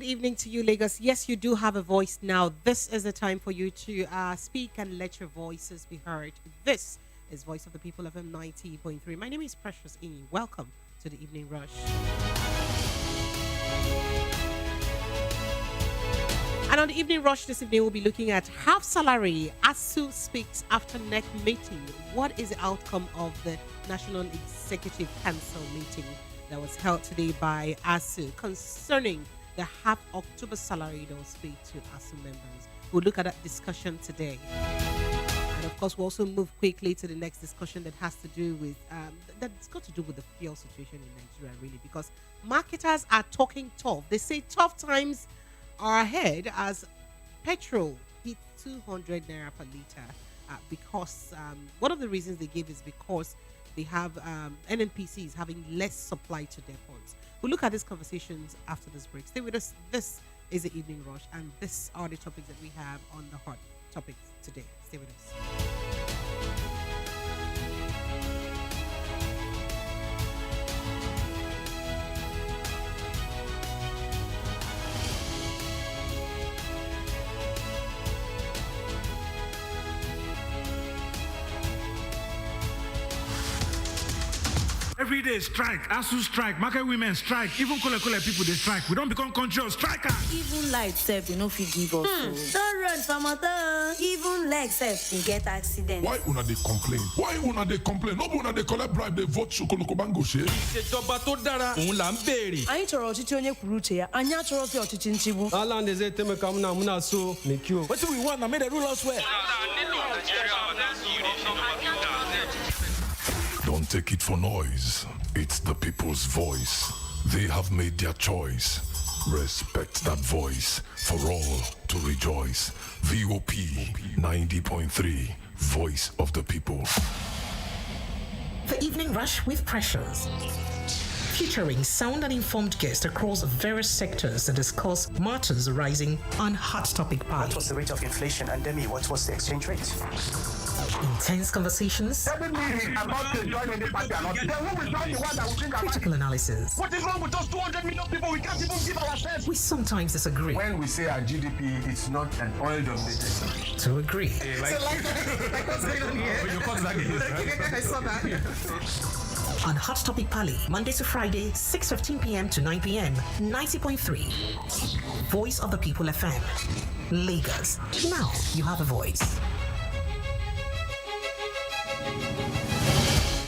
good evening to you, Lagos. Yes, you do have a voice now. This is the time for you to speak and let your voices be heard. This is Voice of the People of M90.3. My name is Precious E. Welcome to the Evening Rush. And on the Evening Rush this evening, we'll be looking at half salary. ASUU speaks after NEC meeting. What is the outcome of the National Executive Council meeting that was held today by ASUU concerning the half October salary that was paid to ASUU members? We'll look at that discussion today. And of course, we'll also move quickly to the next discussion that has to do with, that's got to do with the fuel situation in Nigeria, really, because marketers are talking tough. They say tough times are ahead as petrol hit 200 naira per liter because one of the reasons they give is because they have NNPC is having less supply to depots. We'll look at these conversations after this break. Stay with us. This is the Evening Rush, and these are the topics that we have on the hot topics today. Stay with us. Every day strike, ASUU strike, market women strike, even Kole people they strike. We don't become country of strikers. Even light self, you know, if you give us. Don't run from motor. Even leg self, you get accident. Why una they complain? Why una they complain? No una they collect bribe, they vote Chokoloko Bango share. Ìṣèjọba tó dára, òun là ń béèrè. Anyị chọrọ ọchịchị onye kwuru uche ya. Anyị achọrọzi ọchịchị nchigbu. Ala ndeze teme ka muna so mekio. What do we want? I made the rule us well. Don't take it for noise. It's the people's voice. They have made their choice. Respect that voice for all to rejoice. VOP 90.3, Voice of the People. The Evening Rush with Pressures. Featuring sound and informed guests across various sectors to discuss matters arising on Hot Topic Party. What was the rate of inflation? And Demi, what was the exchange rate? Intense conversations, critical analysis. What is wrong with us 200 million people? We can't even give ourselves. We sometimes disagree. When we say our GDP, it's not an oil-dominated. To agree. Like what's going on here? I saw that. On Hot Topic Pali, Monday to Friday, 6:15 p.m. to 9 p.m. 90.3. Voice of the People FM. Lagos. Now you have a voice.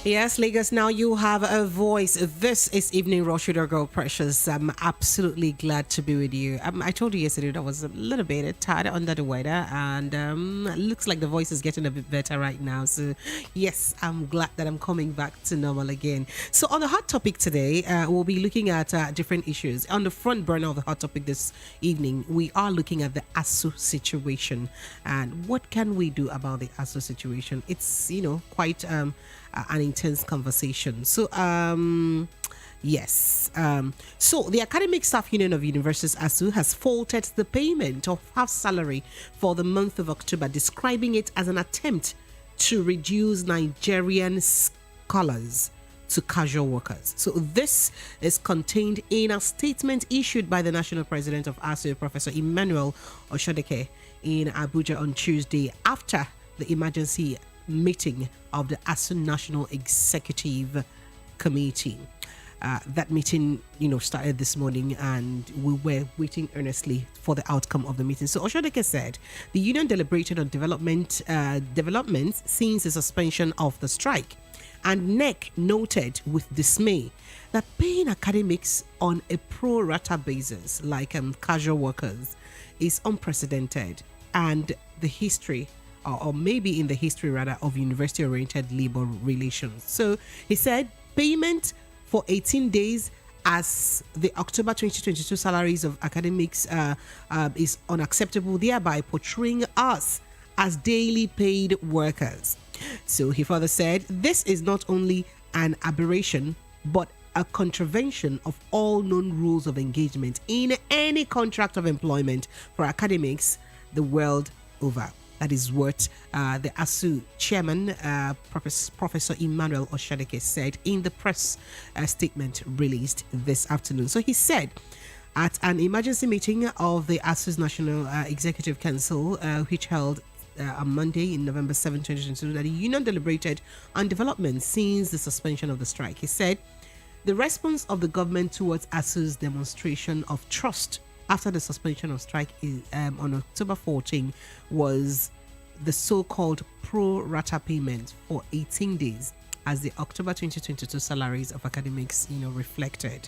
Yes, Lagos, now you have a voice. This is Evening Rush with your girl Precious. I'm absolutely glad to be with you. I told you yesterday that I was a little bit tired under the weather, and looks like the voice is getting a bit better right now. So yes, I'm glad that I'm coming back to normal again. So on the hot topic today, we'll be looking at different issues. On the front burner of the hot topic this evening, we are looking at the ASUU situation and what can we do about the ASUU situation. It's, quite an intense conversation. So yes, so the Academic Staff Union of Universities ASUU has faulted the payment of half salary for the month of October, describing it as an attempt to reduce Nigerian scholars to casual workers. So this is contained in a statement issued by the National President of ASUU, Professor Emmanuel Oshodeke, in Abuja on Tuesday after the emergency meeting of the ASUU National Executive Committee. That meeting, started this morning, and we were waiting earnestly for the outcome of the meeting. So Oshodeke said the union deliberated on developments since the suspension of the strike, and NEC noted with dismay that paying academics on a pro rata basis, like casual workers, is unprecedented, and the history or maybe in the history rather of university-oriented labor relations. So he said payment for 18 days as the October 2022 salaries of academics is unacceptable, thereby portraying us as daily paid workers. So he further said this is not only an aberration but a contravention of all known rules of engagement in any contract of employment for academics the world over. That is what the ASUU chairman, Professor Emmanuel Oshodeke, said in the press statement released this afternoon. So he said At an emergency meeting of the ASUU's National Executive Council, which held on Monday in November 7, 2022, that the union deliberated on developments since the suspension of the strike. He said the response of the government towards ASUU's demonstration of trust after the suspension of strike on October 14 was the so-called pro rata payment for 18 days, as the October 2022 salaries of academics, reflected.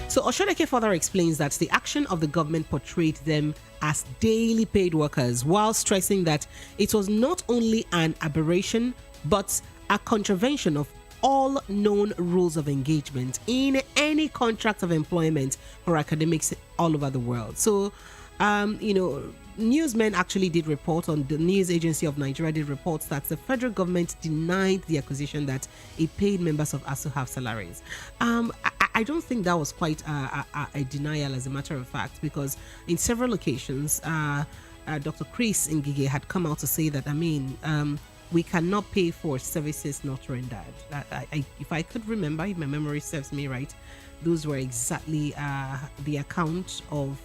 So Oshodeke further explains that the action of the government portrayed them as daily paid workers, while stressing that it was not only an aberration but a contravention of all known rules of engagement in any contract of employment for academics all over the world. So, newsmen actually did report on the News Agency of Nigeria did report that the federal government denied the accusation that it paid members of ASUU half salaries. I don't think that was quite a denial, as a matter of fact, because in several occasions, Dr. Chris Ngige had come out to say that, we cannot pay for services not rendered. If I could remember, if my memory serves me right, those were exactly the account of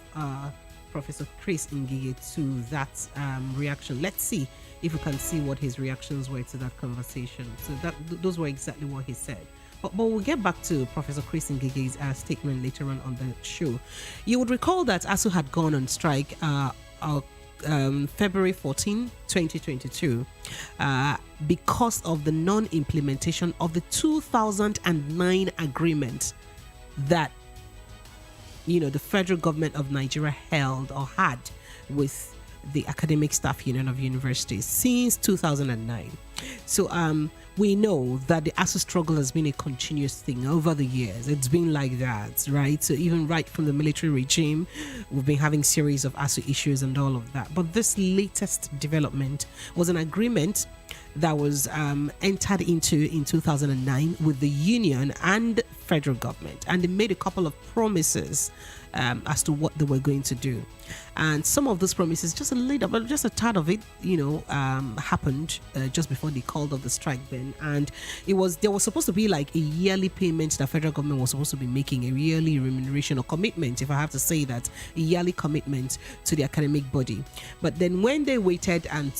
Professor Chris Ngige to that reaction. Let's see if we can see what his reactions were to that conversation. So those were exactly what he said. But we'll get back to Professor Chris Ngige's statement later on the show. You would recall that ASUU had gone on strike February 14, 2022, because of the non-implementation of the 2009 agreement that the federal government of Nigeria held or had with the Academic Staff Union of Universities since 2009. So we know that the ASUU struggle has been a continuous thing over the years. It's been like that, right? So even right from the military regime, we've been having series of ASUU issues and all of that. But this latest development was an agreement that was entered into in 2009 with the union and federal government, and they made a couple of promises as to what they were going to do. And some of those promises, just a tad of it, happened just before the call of the strike then. And there was supposed to be like a yearly payment that federal government was supposed to be making, a yearly remuneration or commitment, if I have to say that, a yearly commitment to the academic body. But then when they waited and,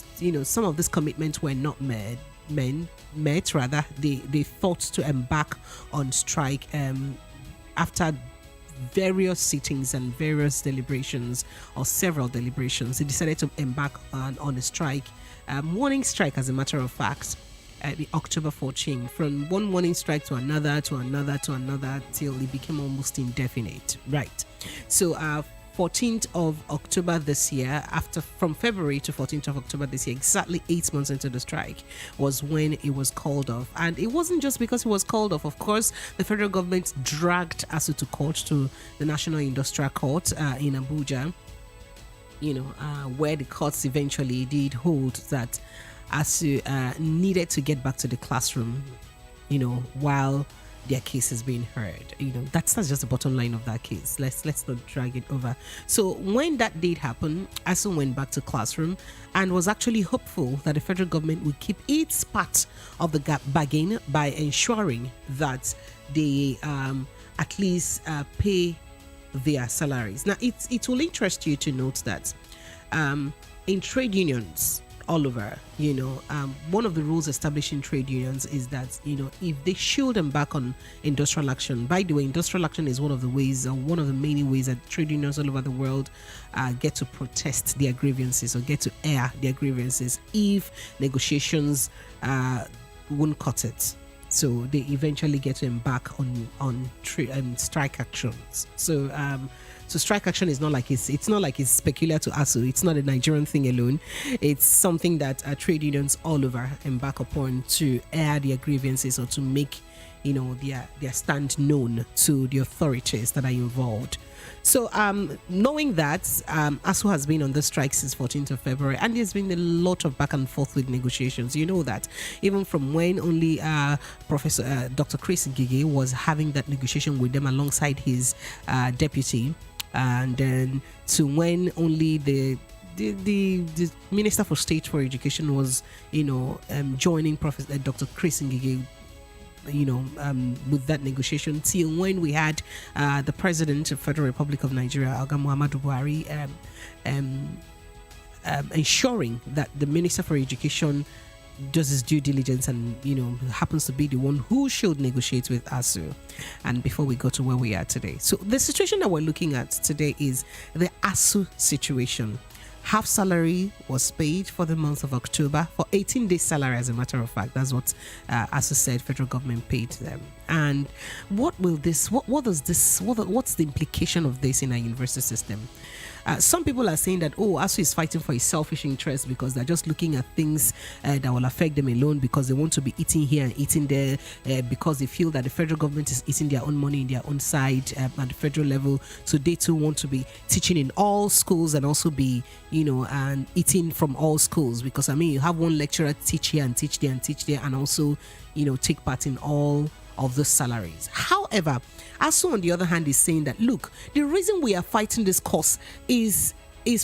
some of these commitments were not met, they thought to embark on strike after various sittings and various deliberations, or several deliberations. They decided to embark on a strike, morning strike, as a matter of fact, the October 14, from one morning strike to another till it became almost indefinite, right? So 14th of October this year, from February to 14th of October this year, exactly 8 months into the strike, was when it was called off. And it wasn't just because it was called off. Of course, the federal government dragged ASUU to court, to the National Industrial Court in Abuja, where the courts eventually did hold that ASUU needed to get back to the classroom, while their case is being heard. That's just the bottom line of that case. Let's not drag it over. So when that did happen, ASUU went back to classroom and was actually hopeful that the federal government would keep its part of the bargain by ensuring that they at least pay their salaries. Now, it will interest you to note that in trade unions all over, one of the rules establishing trade unions is that, if they should embark on industrial action. By the way, industrial action is one of the ways, or one of the many ways, that trade unions all over the world get to protest their grievances, or get to air their grievances if negotiations won't cut it. So they eventually get to embark on strike actions. So strike action is not like it's peculiar to ASUU. It's not a Nigerian thing alone. It's something that trade unions all over embark upon to air their grievances, or to make their stand known to the authorities that are involved. So knowing that ASUU has been on the strike since 14th of February, and there's been a lot of back and forth with negotiations. That even from when only Professor Dr. Chris Ngige was having that negotiation with them alongside his deputy, and then to when only the the Minister for State for Education was, joining Professor Dr. Chris Ngige, with that negotiation till when we had the President of Federal Republic of Nigeria, Oga Muhammadu Buhari, ensuring that the Minister for Education does his due diligence and happens to be the one who should negotiate with ASUU. And before we go to where we are today, so the situation that we're looking at today is the ASUU situation. Half salary was paid for the month of October, for 18 days salary, as a matter of fact. That's what ASUU said federal government paid them. And what's the implication of this in our university system? Some people are saying that, ASUU is fighting for his selfish interest because they're just looking at things that will affect them alone, because they want to be eating here and eating there, because they feel that the federal government is eating their own money in their own side at the federal level. So they too want to be teaching in all schools and also be, and eating from all schools, because you have one lecturer teach here and teach there and teach there, and also, take part in all of the salaries. However, ASUU on the other hand is saying that, look, the reason we are fighting this cause is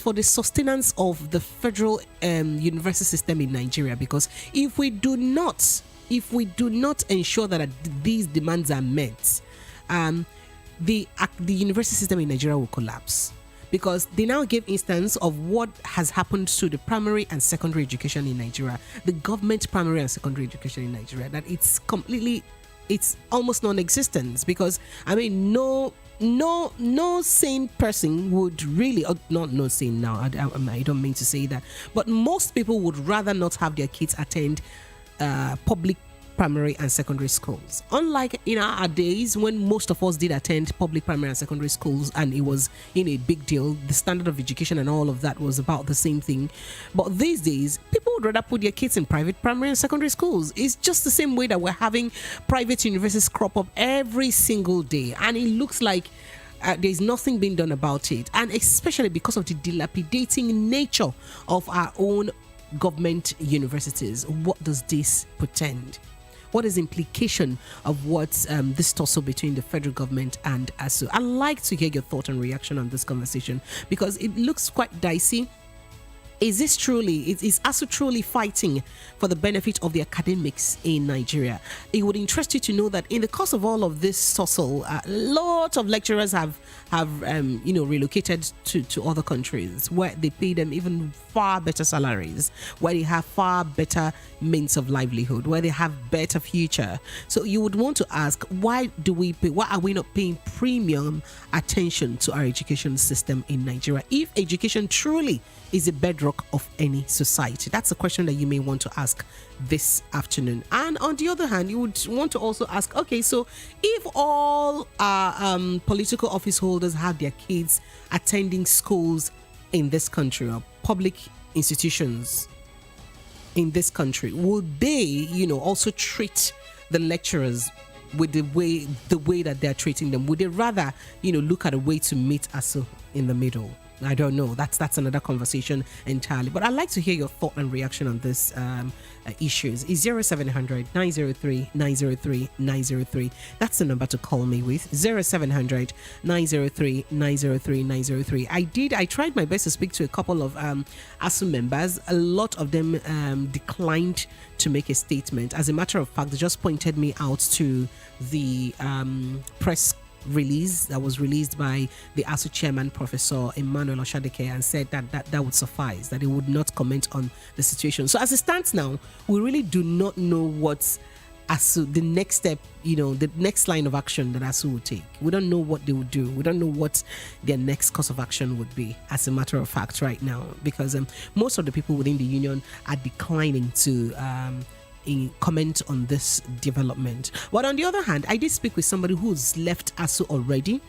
for the sustenance of the federal university system in Nigeria, because if we do not ensure that these demands are met, the university system in Nigeria will collapse. Because they now give instance of what has happened to the primary and secondary education in Nigeria, the government primary and secondary education in Nigeria, that it's almost non-existent, because no sane person would really, not sane now, I don't mean to say that, but most people would rather not have their kids attend public primary and secondary schools. Unlike in our days when most of us did attend public primary and secondary schools and it was a big deal, the standard of education and all of that was about the same thing. But these days, people would rather put their kids in private primary and secondary schools. It's just the same way that we're having private universities crop up every single day, and it looks like there's nothing being done about it, and especially because of the dilapidating nature of our own government universities. What does this portend? What is the implication of what's this tussle between the federal government and ASUU? I'd like to hear your thought and reaction on this conversation, because it looks quite dicey. Is ASUU truly fighting for the benefit of the academics in Nigeria? It would interest you to know that in the course of all of this tussle, lots of lecturers have relocated to other countries where they pay them even far better salaries, where they have far better means of livelihood, where they have better future. So you would want to ask, why are we not paying premium attention to our education system in Nigeria if education truly is a bedrock of any society? That's a question that you may want to ask this afternoon. And on the other hand, you would want to also ask, okay, so if all political office holders have their kids attending schools in this country or public institutions in this country, would they, also treat the lecturers with the way that they're treating them? Would they rather, look at a way to meet ASUU in the middle? I don't know. That's another conversation entirely. But I'd like to hear your thought and reaction on this issues. Is 0700 903 903 903. That's the number to call me with. 0700 903 903 903. I tried my best to speak to a couple of ASUU members. A lot of them declined to make a statement. As a matter of fact, they just pointed me out to the press release that was released by the ASUU chairman, Professor Emmanuel Oshadeke, and said that would suffice, that he would not comment on the situation. So as it stands now, we really do not know what's ASUU, the next step, the next line of action that ASUU would take. We don't know what they would do. We don't know what their next course of action would be, as a matter of fact, right now, because most of the people within the union are declining to comment on this development. But on the other hand, I did speak with somebody who's left ASUU already,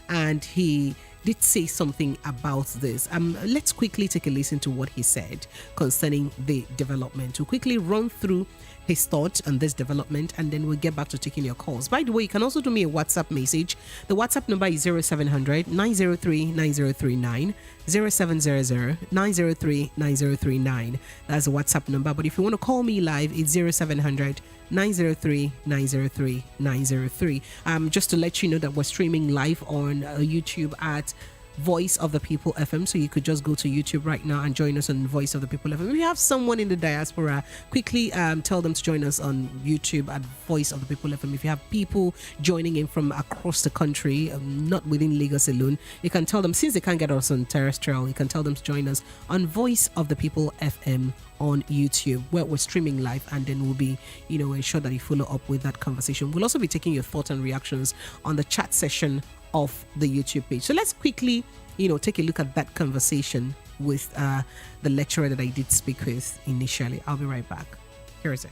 and he did say something about this. Let's quickly take a listen to what he said concerning the development. We'll quickly run through his thoughts on this development, and then we'll get back to taking your calls. By the way, you can also do me a WhatsApp message. The WhatsApp number is 0700 903 9039, 0700 903 9039. That's the WhatsApp number. But if you want to call me live, it's 0700 903 903 903. Just to let you know that we're streaming live on YouTube at Voice of the People FM. So you could just go to YouTube right now and join us on Voice of the People FM. If you have someone in the diaspora, quickly tell them to join us on YouTube at Voice of the People FM. If you have people joining in from across the country, not within Lagos alone, you can tell them, since they can't get us on terrestrial, you can tell them to join us on Voice of the People FM on YouTube, where we're streaming live, and then we'll be, ensure that you follow up with that conversation. We'll also be taking your thoughts and reactions on the chat session of the YouTube page. So let's quickly, take a look at that conversation with the lecturer that I did speak with initially. I'll be right back. Here is it.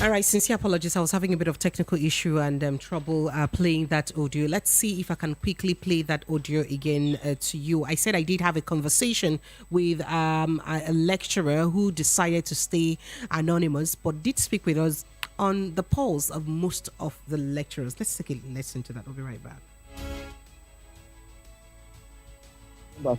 All right, sincere apologies. I was having a bit of technical issue and trouble playing that audio. Let's see if I can quickly play that audio again to you. I said I did have a conversation with a lecturer who decided to stay anonymous, but did speak with us on the polls of most of the lecturers. Let's take a listen to that. We'll be right back. I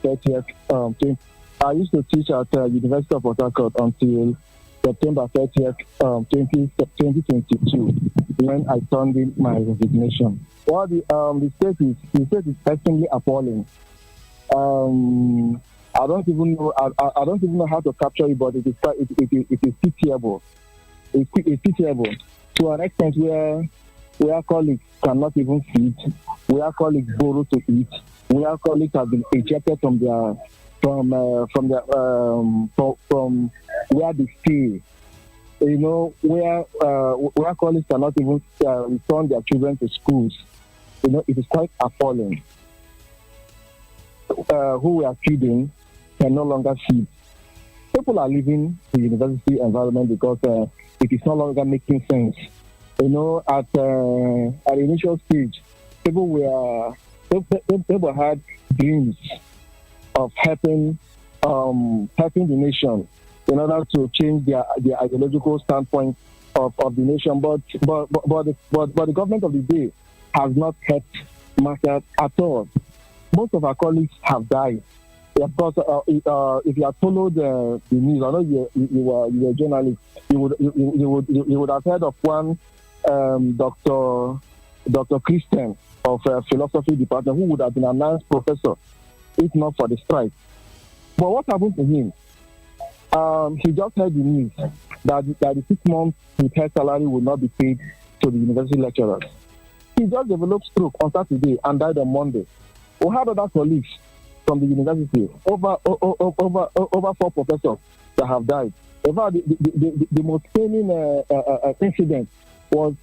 used to teach at University of Port Harcourt until September 30th, 2022, when I turned in my resignation. Well, the state is extremely appalling. I don't even know how to capture it, but it is pitiable. It's pitiable to an extent where colleagues cannot even feed, where colleagues borrow to eat, where colleagues have been ejected from where they stay. Where colleagues cannot even return their children to schools. It is quite appalling. Who we are feeding can no longer feed. People are leaving the university environment because it is no longer making sense. At the initial stage, people had dreams of helping the nation in order to change their ideological standpoint of the nation. But the government of the day has not helped matters at all. Most of our colleagues have died. Of course, if you have followed the news, I know you are a journalist. You would have heard of one Dr. Christian of philosophy department, who would have been announced professor if not for the strike. But what happened to him? He just heard the news that the 6 months with her salary would not be paid to the university lecturers. He just developed stroke on Saturday and died on Monday. We had other colleagues from the university, over 4 professors that have died. In fact, the most painful incident was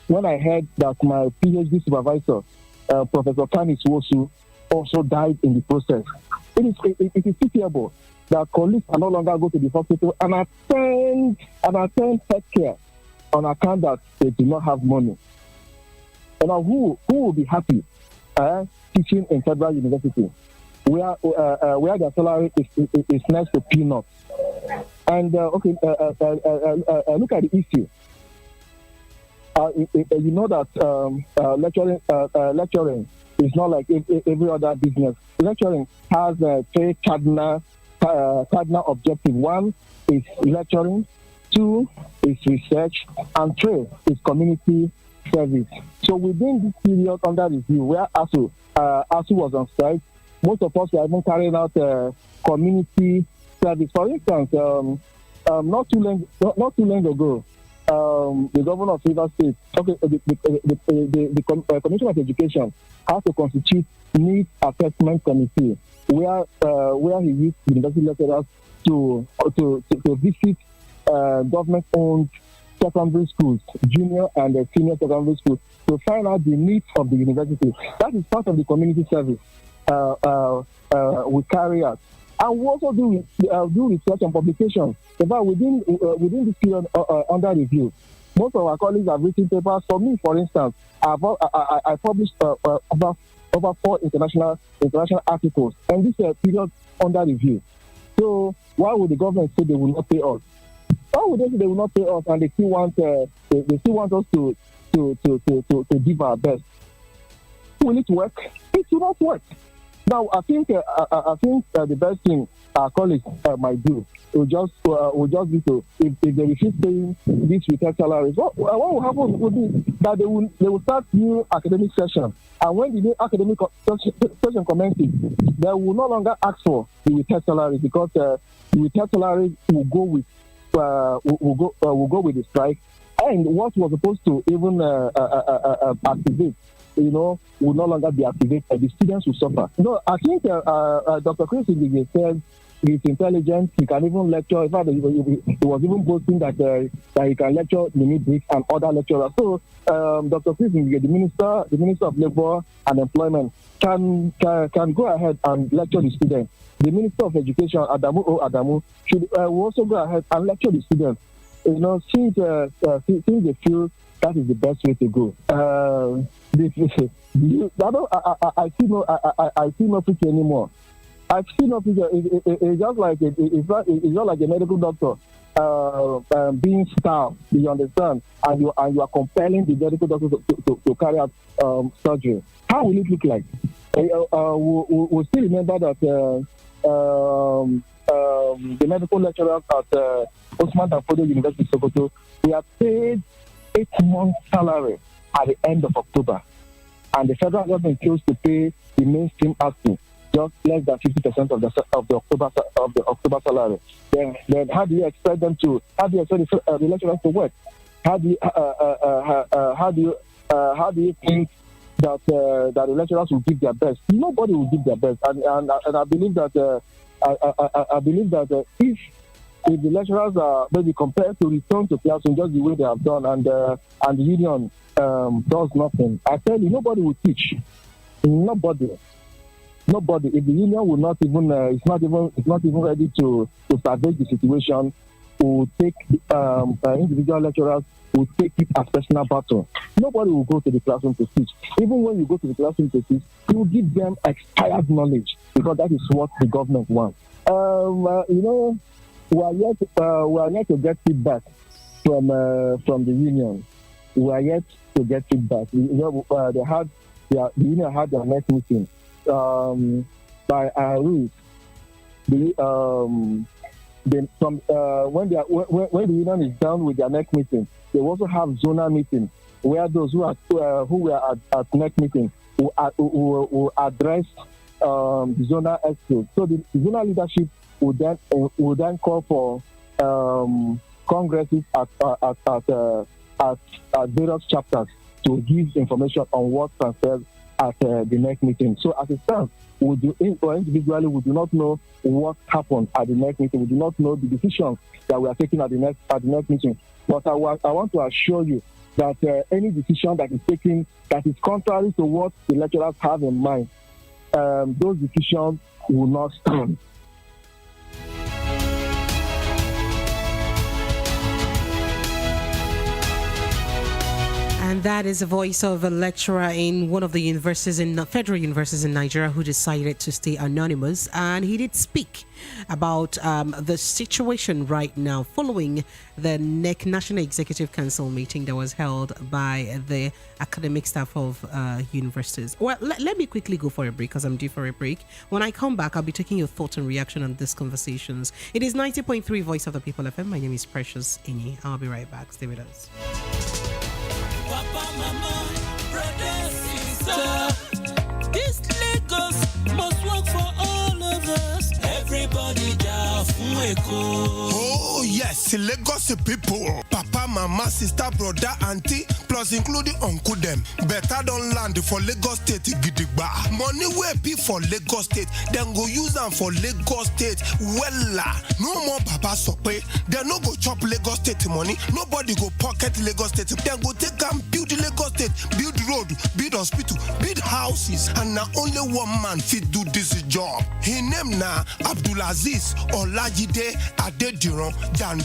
when I heard that my PhD supervisor, Professor Kanis Wosu, also died in the process. It is pitiable that colleagues can no longer go to the hospital and attend healthcare. on account that they do not have money. And now who will be happy teaching in federal university where their salary is next to peanuts? And look at the issue. You know that lecturing is not like every other business. Lecturing has three cardinal objectives. One is lecturing, two is research, and three is community service. So within this period under review, where ASUU was on strike, most of us were even carrying out community service. For instance, not too long ago, the governor of Rivers State, the Commission of Education, has to constitute needs assessment committee, where he used university lecturers to visit government-owned secondary schools, junior and senior secondary schools, to find out the needs of the university. That is part of the community service we carry out. And we also do research and publication. In fact, within this period under review, most of our colleagues have written papers. For me, for instance, I published over 4 international articles, and this period under review. So why would the government say they will not pay us? Why would they say they will not pay us, and they still want us to give our best? Will it work? It will not work. Now, I think the best thing our colleagues might do will just be to, if they refuse paying these retail salaries, what will happen would be that they will start new academic session, and when the new academic session commences, they will no longer ask for the retail salaries, because the retail salaries will go with the strike, and what was supposed to even activate, will no longer be activated. The students will suffer. I think Dr. Chris said he's intelligent. He can even lecture. In fact, he was even boasting that he can lecture mini bricks and other lecturers. So, Dr. Chris, the Minister of Labor and Employment, can go ahead and lecture the students. The Minister of Education, Adamu, should also go ahead and lecture the students. Since they feel that is the best way to go. I see no future anymore. I see no future. It's just like it's not like a medical doctor being starved. You understand? And you are compelling the medical doctor to carry out surgery. How will it look like? We'll still remember that the medical lecturers at Osman Danfodio University Sokoto, we are paid 8 months' salary at the end of October, and the federal government chose to pay the mainstream ASUU just less than 50% of the October salary. Then how do you expect them to? How do you expect the lecturers to work? How do you think that the lecturers will give their best? Nobody will give their best, and I believe that if the lecturers are maybe compelled to return to classroom just the way they have done, and the union does nothing, I tell you, nobody will teach. Nobody. If the union will not even it's not even ready to salvage the situation, will take individual lecturers will take it as personal battle. Nobody will go to the classroom to teach. Even when you go to the classroom to teach, you will give them expired knowledge, because that is what the government wants. We are yet to get feedback from the union. We are yet to get feedback. The union had their next meeting by our rules. When the union is done with their next meeting, they also have zonal meeting where those who were at next meeting will address the zonal expo. So the zonal leadership will then call for congresses at various chapters to give information on what transfers at the next meeting. So as it stands, individually, we do not know what happened at the next meeting. We do not know the decisions that we are taking at the next meeting. But I want to assure you that any decision that is taken that is contrary to what the lecturers have in mind, those decisions will not stand. And that is the voice of a lecturer in one of the universities federal universities in Nigeria who decided to stay anonymous. And he did speak about the situation right now following the NEC National Executive Council meeting that was held by the academic staff of universities. Well, let me quickly go for a break because I'm due for a break. When I come back, I'll be taking your thoughts and reaction on these conversations. It is 90.3 Voice of the People FM. My name is Precious Ini. I'll be right back. Stay with us. Papa, mama, brother, sister. This Lagos must work for all of us. Everybody down for Eko. Oh yes, Lagos people. Papa, mama, sister, brother, auntie, plus including uncle them. Better don't land for Lagos State gidigba. Money will be for Lagos State. Then go use them for Lagos State. Wella. No more Baba Sope. Then no go chop Lagos State money. Nobody go pocket Lagos State. Then go take and build Lagos State. Build road, build hospital, build houses. And now only one man fit do this job. His name na Abdulaziz Olajide Adediran Jando.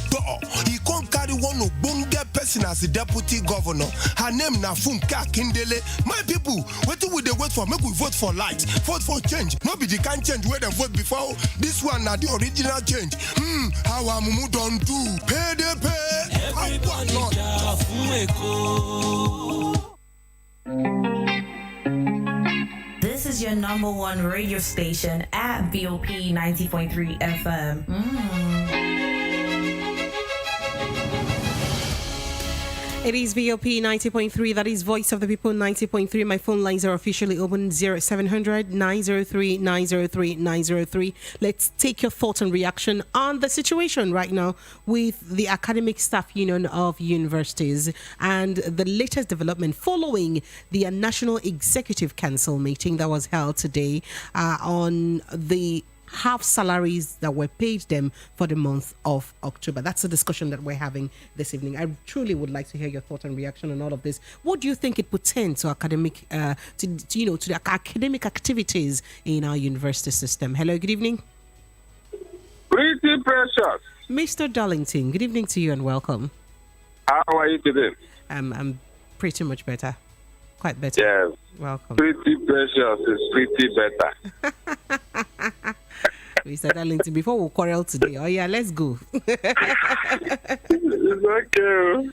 He can't carry one Obonge person as the deputy governor. Her name na Funke Akindele. My people, what do we wait for? Make we vote for light. Vote for change. No be the kind change where they vote before. This one na the original change. How Amumu don't do. Pay the pay. Everybody down for Eko. This is your number one radio station at BOP 90.3 FM. It is VOP 90.3. That is Voice of the People 90.3. My phone lines are officially open 0700 903 903 903. Let's take your thoughts and reaction on the situation right now with the Academic Staff Union of Universities and the latest development following the National Executive Council meeting that was held today on the half salaries that were paid them for the month of October. That's the discussion that we're having this evening. I truly would like to hear your thoughts and reaction on all of this. What do you think it pertains to academic, to the academic activities in our university system? Hello, good evening. Pretty Precious. Mr. Darlington, good evening to you and welcome. How are you today? I'm pretty much better. Quite better. Yes. Welcome. Pretty Precious is pretty better. Mr. Darlington, before we quarrel today, let's go. It's okay.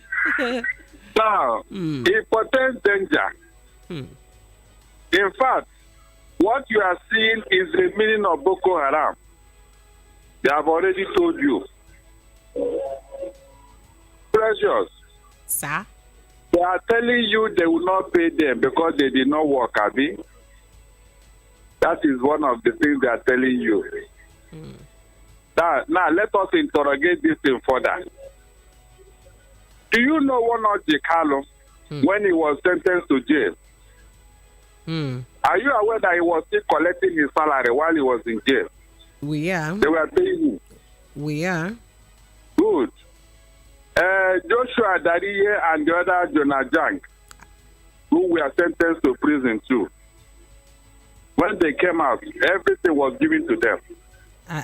Now, it portends danger. In fact, what you are seeing is the meaning of Boko Haram. They have already told you. Precious. Sir? They are telling you they will not pay them because they did not work, Abi. That is one of the things they are telling you. Now, let us interrogate this thing further. Do you know one of Jekalo when he was sentenced to jail? Are you aware that he was still collecting his salary while he was in jail? We are. They were paying him. We are. Good. Joshua Dariye and the other Jonah Jang, who were sentenced to prison too. When they came out, everything was given to them.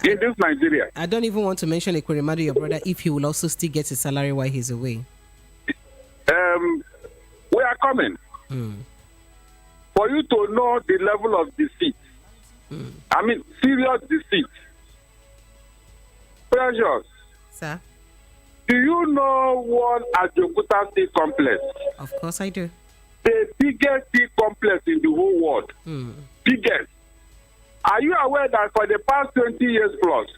In this Nigeria. I don't even want to mention Ekweremadu, your brother, if he will also still get his salary while he's away. We are coming. For you to know the level of deceit. I mean, serious deceit. Precious. Sir? Do you know what Ajokuta Tea Complex? Of course I do. The biggest tea complex in the whole world. Biggest. Are you aware that for the past 20 years plus,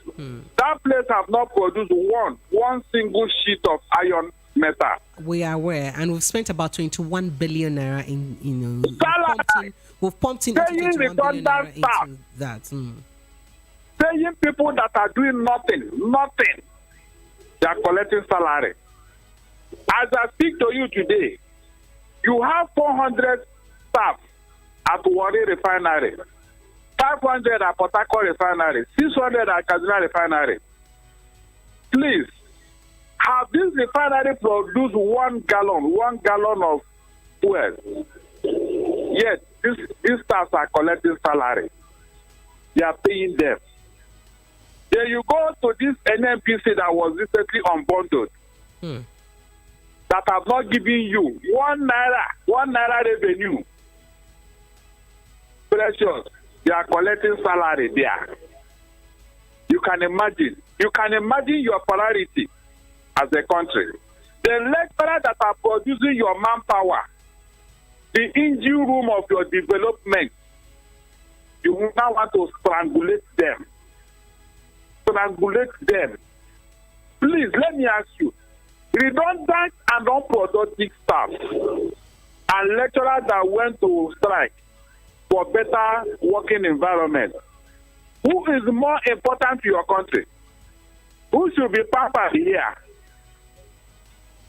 that place have not produced one single sheet of iron metal? We are aware, and we've spent about 21 billion naira in we've pumped in 21 billion naira into that. Saying people that are doing nothing, they are collecting salary. As I speak to you today, you have 400 staff at Warri Refinery, 500 at Port Harcourt Refinery, 600 at Kaduna Refinery. Please, have this refinery produced 1 gallon of fuel? Yet, these staff are collecting salary. They are paying them. Then you go to this NMPC that was recently unbundled. that have not given you 1 naira revenue. Precious, they are collecting salary there. You can imagine your priority as a country. The lecturers that are producing your manpower, the engine room of your development, you now want to strangulate them. Please, let me ask you, redundant and unproductive staff and lecturers that went to strike for better working environment, who is more important to your country? Who should be pampered here?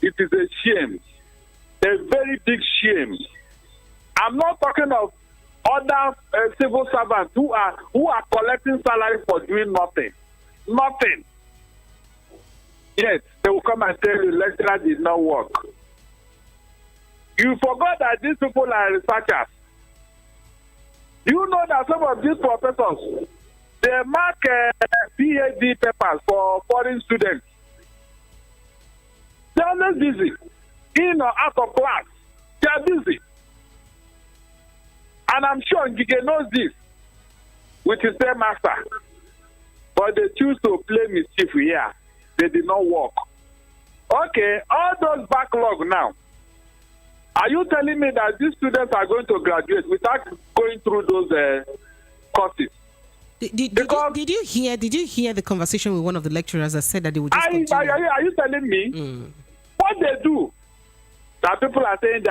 It is a shame, a very big shame. I'm not talking of other civil servants who are collecting salary for doing nothing. Nothing. Yes, they will come and tell you lecturer did not work. You forgot that these people are researchers. You know that some of these professors, they mark PhD papers for foreign students. They're always busy, in or out of class. They are busy. And I'm sure Ngige knows this with his same master. But they choose to play mischief here. They did not work. Okay, all those backlog now. Are you telling me that these students are going to graduate without going through those courses? Did you hear the conversation with one of the lecturers that said that they would just continue? Are you telling me what they do? That people are saying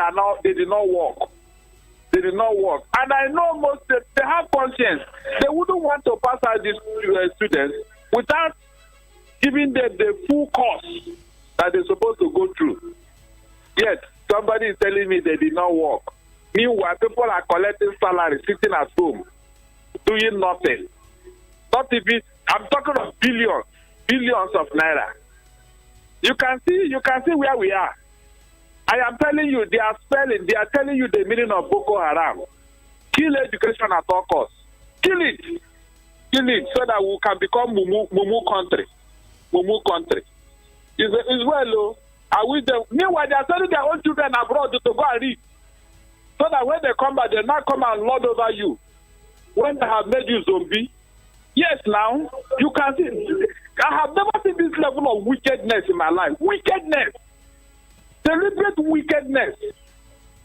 they did not work. They did not work. And I know most they have conscience. They wouldn't want to pass out these students without giving them the full course that they're supposed to go through. Yes, somebody is telling me they did not work. Meanwhile, people are collecting salary, sitting at home, doing nothing. Not even, I'm talking of billions of naira. You can see where we are. I am telling you, they are telling you the meaning of Boko Haram. Kill education at all costs. Kill it so that we can become Mumu country. It's well, are we them? Meanwhile, they are sending their own children abroad to go and read. So that when they come back, they not come and lord over you. When they have made you zombie. Yes, now, you can see. I have never seen this level of wickedness in my life. Wickedness. Deliberate wickedness.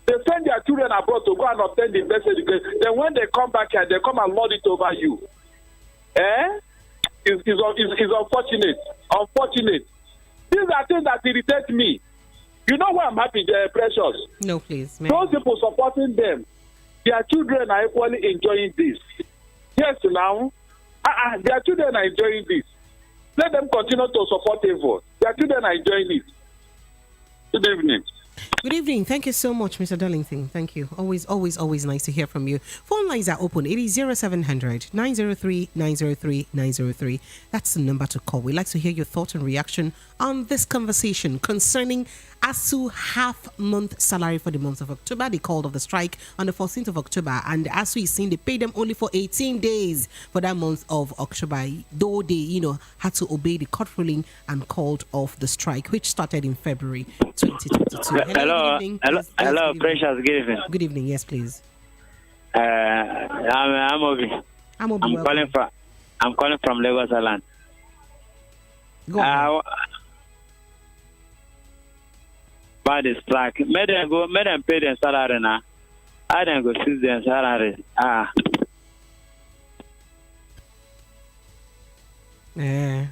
They send their children abroad to go and obtain the best education. Then when they come back here, they come and lord it over you. It's unfortunate. Unfortunate. These are things that irritate me. You know why I'm happy, Precious? No, please. Man. Those people supporting them, their children are equally enjoying this. Yes, now, their children are enjoying this. Let them continue to support evil. Their children are enjoying it. Good evening. Good evening. Thank you so much, Mr. Darlington. Thank you. Always nice to hear from you. Phone lines are open. It is 0700 903 903 903. That's the number to call. We'd like to hear your thought and reaction on this conversation concerning ASUU half-month salary for the month of October. They called off the strike on the 14th of October, and ASUU is saying they paid them only for 18 days for that month of October, though they, had to obey the court ruling and called off the strike, which started in February 2022. Hello, Precious. Good evening. Good evening. Yes, please. I'm Obi. I'm calling from Lagos Island. Go ahead. By the strike, made them pay their salary now. I didn't go see their salary.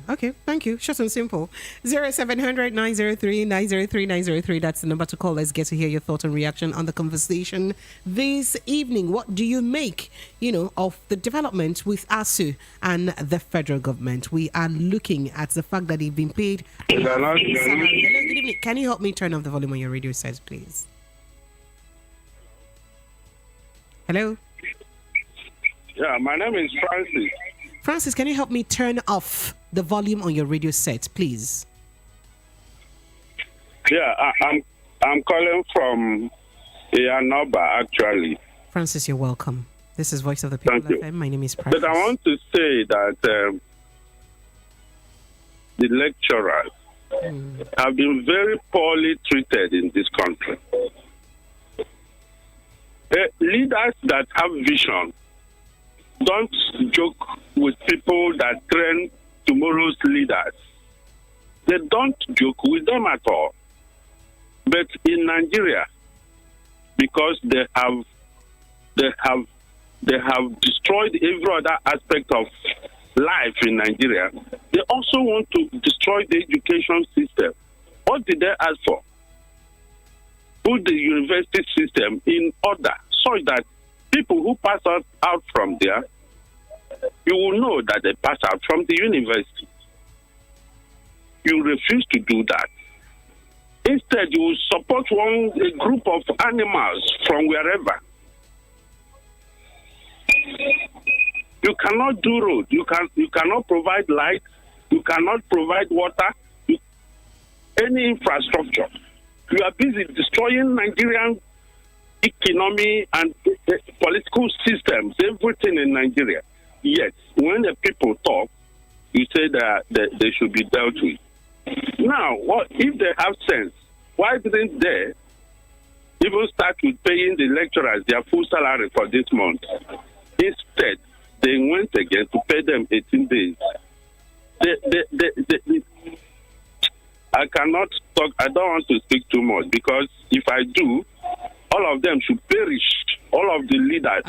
Okay, thank you. Short and simple. 0700 903 903 903. That's the number to call. Let's get to hear your thought and reaction on the conversation this evening. What do you make, of the development with ASUU and the federal government? We are looking at the fact that they've been paid. Hello, good evening. Can you help me turn off the volume on your radio set, please? Hello? Yeah, my name is Francis. Francis, can you help me turn off the volume on your radio set, please? Yeah, I'm calling from Yanoba, actually. Francis, you're welcome. This is Voice of the People FM. My name is Francis. But I want to say that the lecturers have been very poorly treated in this country. Leaders that have vision don't joke with people that train tomorrow's leaders. They don't joke with them at all. But in Nigeria, because they have destroyed every other aspect of life in Nigeria, they also want to destroy the education system. What did they ask for? Put the university system in order so that people who pass out from there, you will know that they pass out from the university. You refuse to do that. Instead, you will support a group of animals from wherever. You cannot do road. You cannot provide light. You cannot provide water. Any infrastructure. You are busy destroying Nigerian economy and political systems, everything in Nigeria. Yet, when the people talk, you say that they should be dealt with. Now, if they have sense, why didn't they even start with paying the lecturers their full salary for this month? Instead, they went again to pay them 18 days. I cannot talk. I don't want to speak too much because if I do, all of them should perish. All of the leaders,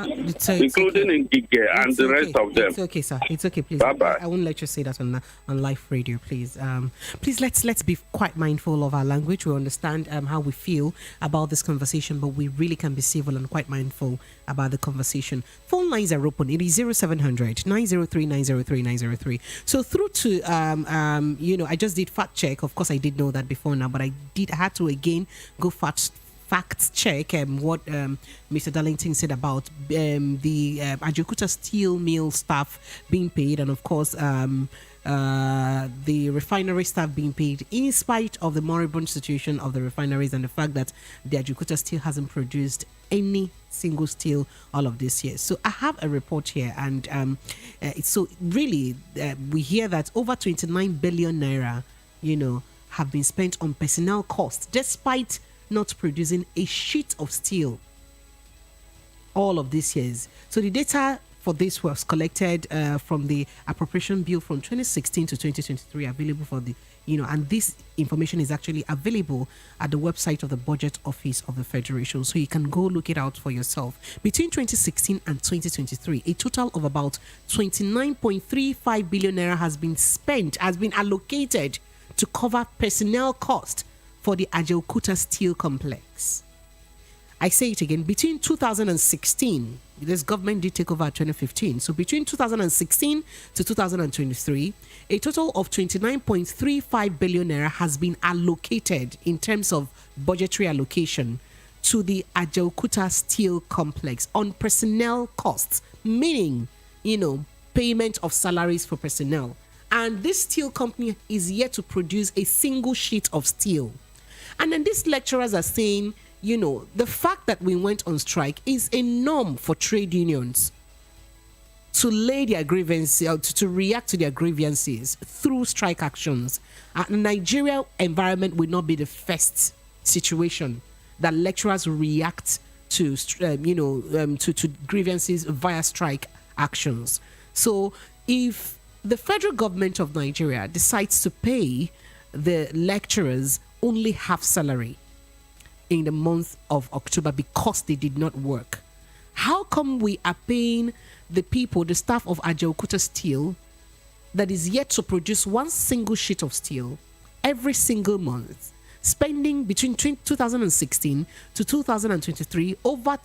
including Ngige and the rest of them. It's okay, sir. It's okay, please. Bye-bye. I won't let you say that on live radio, please. Please let's be quite mindful of our language. We understand how we feel about this conversation, but we really can be civil and quite mindful about the conversation. Phone lines are open. It is 0700 903 903 903. So through to I just did fact check. Of course, I did know that before now, but I had to again go fact check what Mr. Darlington said about the Ajaokuta steel mill staff being paid, and of course the refinery staff being paid in spite of the moribund situation of the refineries and the fact that the Ajaokuta steel hasn't produced any single steel all of this year. So I have a report here, and so really we hear that over 29 billion naira, have been spent on personnel costs despite not producing a sheet of steel all of these years. So the data for this was collected from the appropriation bill from 2016 to 2023, available for the, and this information is actually available at the website of the Budget Office of the Federation. So you can go look it out for yourself. Between 2016 and 2023, a total of about 29.35 billion naira has been allocated to cover personnel costs for the Ajaokuta Steel Complex. I say it again, between 2016, this government did take over in 2015, so between 2016 to 2023, a total of 29.35 billion naira has been allocated in terms of budgetary allocation to the Ajaokuta Steel Complex on personnel costs, meaning, payment of salaries for personnel. And this steel company is yet to produce a single sheet of steel. And then these lecturers are saying, the fact that we went on strike is a norm for trade unions to lay their grievances, to react to their grievances through strike actions. The Nigeria environment will not be the first situation that lecturers react to, to grievances via strike actions. So if the federal government of Nigeria decides to pay the lecturers only half salary in the month of October because they did not work, how come we are paying the staff of Ajaokuta Steel that is yet to produce one single sheet of steel every single month, spending between 2016 to 2023 over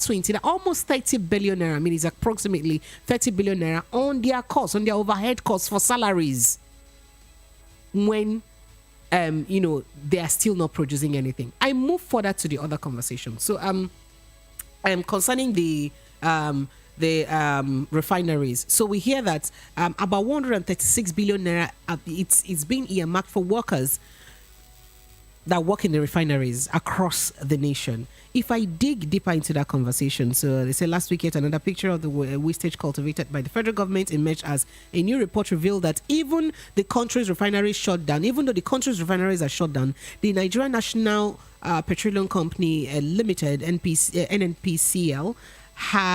almost 30 billion naira, I mean it's approximately 30 billion naira on their costs, on their overhead costs for salaries, when they are still not producing anything. I move further to the other conversation. So concerning the refineries. So we hear that about 136 billion naira it's being earmarked for workers that work in the refineries across the nation. If I dig deeper into that conversation, so they say last week yet another picture of the wastage cultivated by the federal government emerged as a new report revealed that even the country's refineries shut down. Even though the country's refineries are shut down, the Nigerian National Petroleum Company Limited, NNPCL,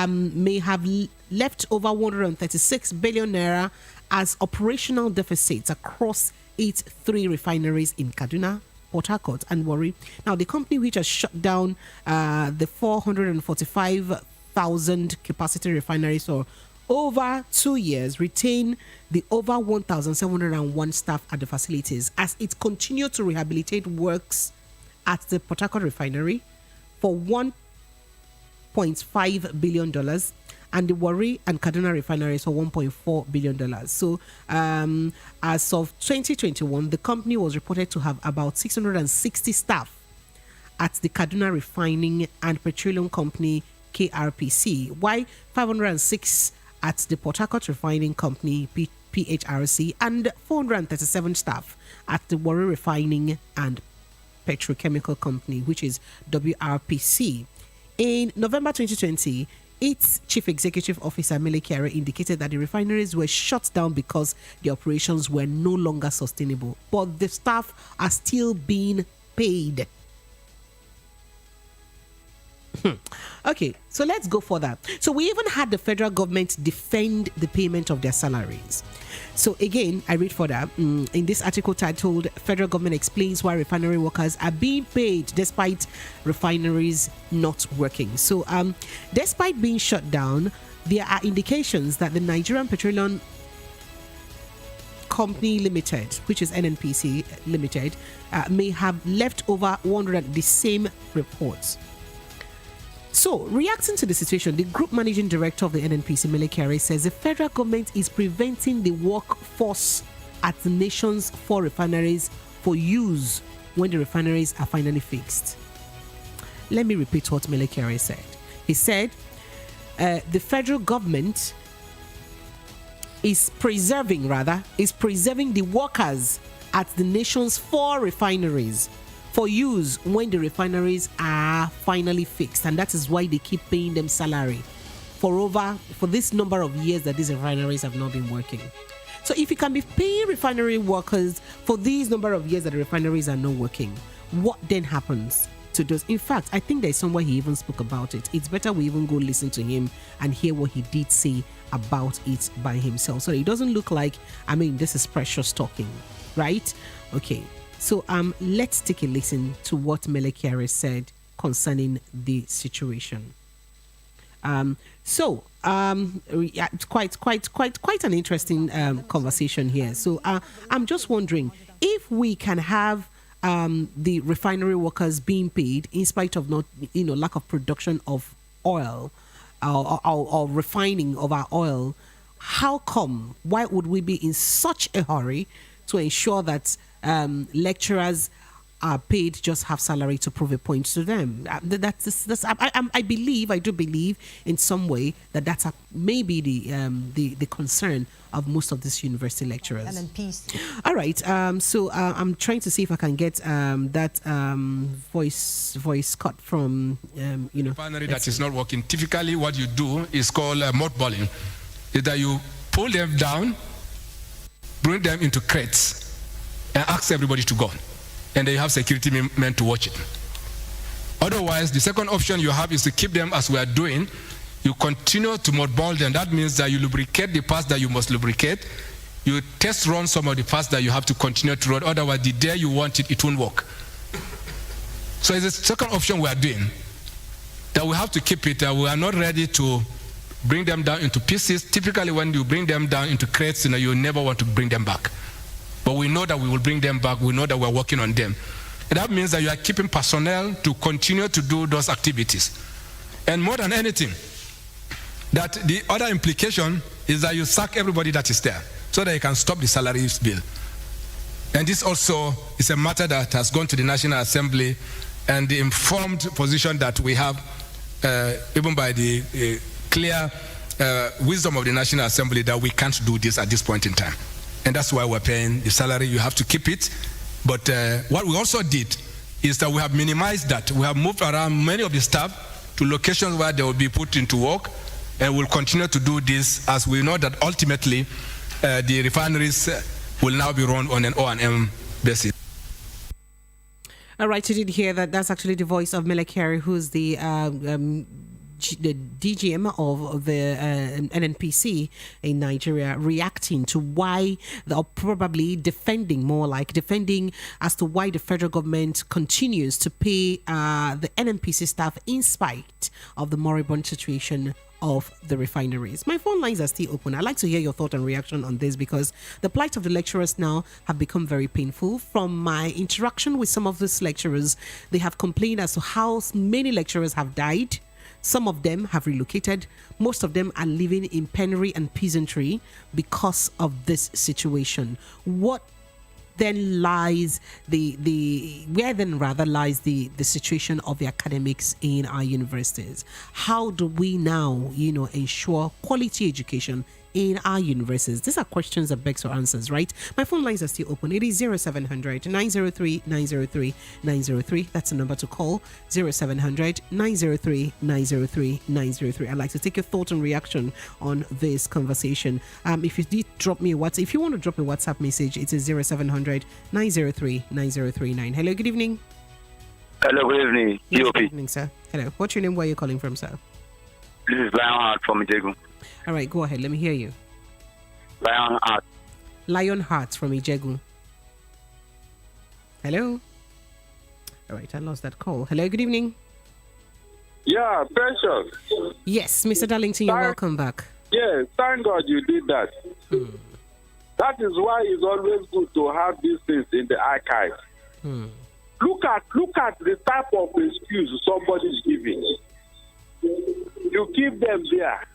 may have left over 136 billion naira as operational deficits across its 3 refineries in Kaduna, Port Harcourt, and Warri. Now, the company which has shut down the 445,000 capacity refineries for over 2 years retain the over 1,701 staff at the facilities as it continued to rehabilitate works at the Port Harcourt refinery for $1.5 billion and the Warri and Kaduna refineries for $1.4 billion. So, as of 2021, the company was reported to have about 660 staff at the Kaduna Refining and Petroleum Company, KRPC, while 506 at the Port Harcourt Refining Company, PHRC, and 437 staff at the Warri Refining and Petrochemical Company, which is WRPC. In November 2020, its chief executive officer, Mele Kyari, indicated that the refineries were shut down because the operations were no longer sustainable, but the staff are still being paid. Okay, so let's go further. So we even had the federal government defend the payment of their salaries. So again, I read further in this article titled "Federal Government Explains Why Refinery Workers Are Being Paid Despite Refineries Not Working." So despite being shut down, there are indications that the Nigerian Petroleum Company Limited, which is NNPC Limited, may have left over 100 the same reports. So, reacting to the situation, the Group Managing Director of the NNPC, Mele Kyari, says the federal government is preventing the workforce at the nation's 4 refineries for use when the refineries are finally fixed. Let me repeat what Mele Kyari said. He said the federal government is preserving the workers at the nation's 4 refineries for use when the refineries are finally fixed, and that is why they keep paying them salary for this number of years that these refineries have not been working. So if you can be paying refinery workers for these number of years that the refineries are not working, what then happens to those? In fact, I think there's somewhere he even spoke about it. It's better we even go listen to him and hear what he did say about it by himself, so it doesn't look like, this is Precious talking, right? Okay. So let's take a listen to what Mele Kyari said concerning the situation. It's quite an interesting conversation here. So I'm just wondering if we can have the refinery workers being paid in spite of lack of production of oil or refining of our oil. How come? Why would we be in such a hurry to ensure that lecturers are paid just half salary to prove a point to them? I do believe in some way that's maybe the concern of most of these university lecturers. All right. So I'm trying to see if I can get that voice cut from refinery that is not working. Typically, what you do is called mothballing. Is that you pull them down, bring them into crates, and ask everybody to go. And then you have security men to watch it. Otherwise, the second option you have is to keep them as we are doing. You continue to mothball them. That means that you lubricate the parts that you must lubricate. You test run some of the parts that you have to continue to run. Otherwise, the day you want it, it won't work. So it's the second option we are doing. That we have to keep it. We are not ready to bring them down into pieces. Typically, when you bring them down into crates, you never want to bring them back. But we know that we will bring them back. We know that we're working on them. And that means that you are keeping personnel to continue to do those activities. And more than anything, that the other implication is that you sack everybody that is there so that you can stop the salaries bill. And this also is a matter that has gone to the National Assembly, and the informed position that we have, even by the clear wisdom of the National Assembly, that we can't do this at this point in time. And that's why we're paying the salary. You have to keep it. But what we also did is that we have minimized that. We have moved around many of the staff to locations where they will be put into work, and we'll continue to do this as we know that ultimately the refineries will now be run on an O&M basis. All right, you did hear that. That's actually the voice of Melekere, who's the DGM of the NNPC in Nigeria, reacting to why, or probably defending as to why the federal government continues to pay the NNPC staff in spite of the moribund situation of the refineries. My phone lines are still open. I'd like to hear your thought and reaction on this, because the plight of the lecturers now have become very painful. From my interaction with some of these lecturers, they have complained as to how many lecturers have died. Some of them have relocated. Most of them are living in penury and peasantry because of this situation. What then lies the situation of the academics in our universities? How do we now, ensure quality education in our universities? These are questions that begs for answers, right? My phone lines are still open. It is 0700 903 903 903. That's the number to call. 0700 903 903 903. I'd like to take your thought and reaction on this conversation. If you did drop me a WhatsApp, if you want to drop me a WhatsApp message, it is 0700 903 9039. Hello, good evening. Hello, good evening. Yes, good evening, sir. Hello. What's your name? Where are you calling from, sir? This is Lionheart from Ijegun. All right, go ahead. Let me hear you. Lionheart. Lionheart from Ijegun. Hello. All right, I lost that call. Hello, good evening. Yeah, Precious. Yes, Mr. Darlington, you're welcome back. Yes, thank God you did that. That is why it's always good to have these things in the archive. Look at the type of excuse somebody's giving. You keep them there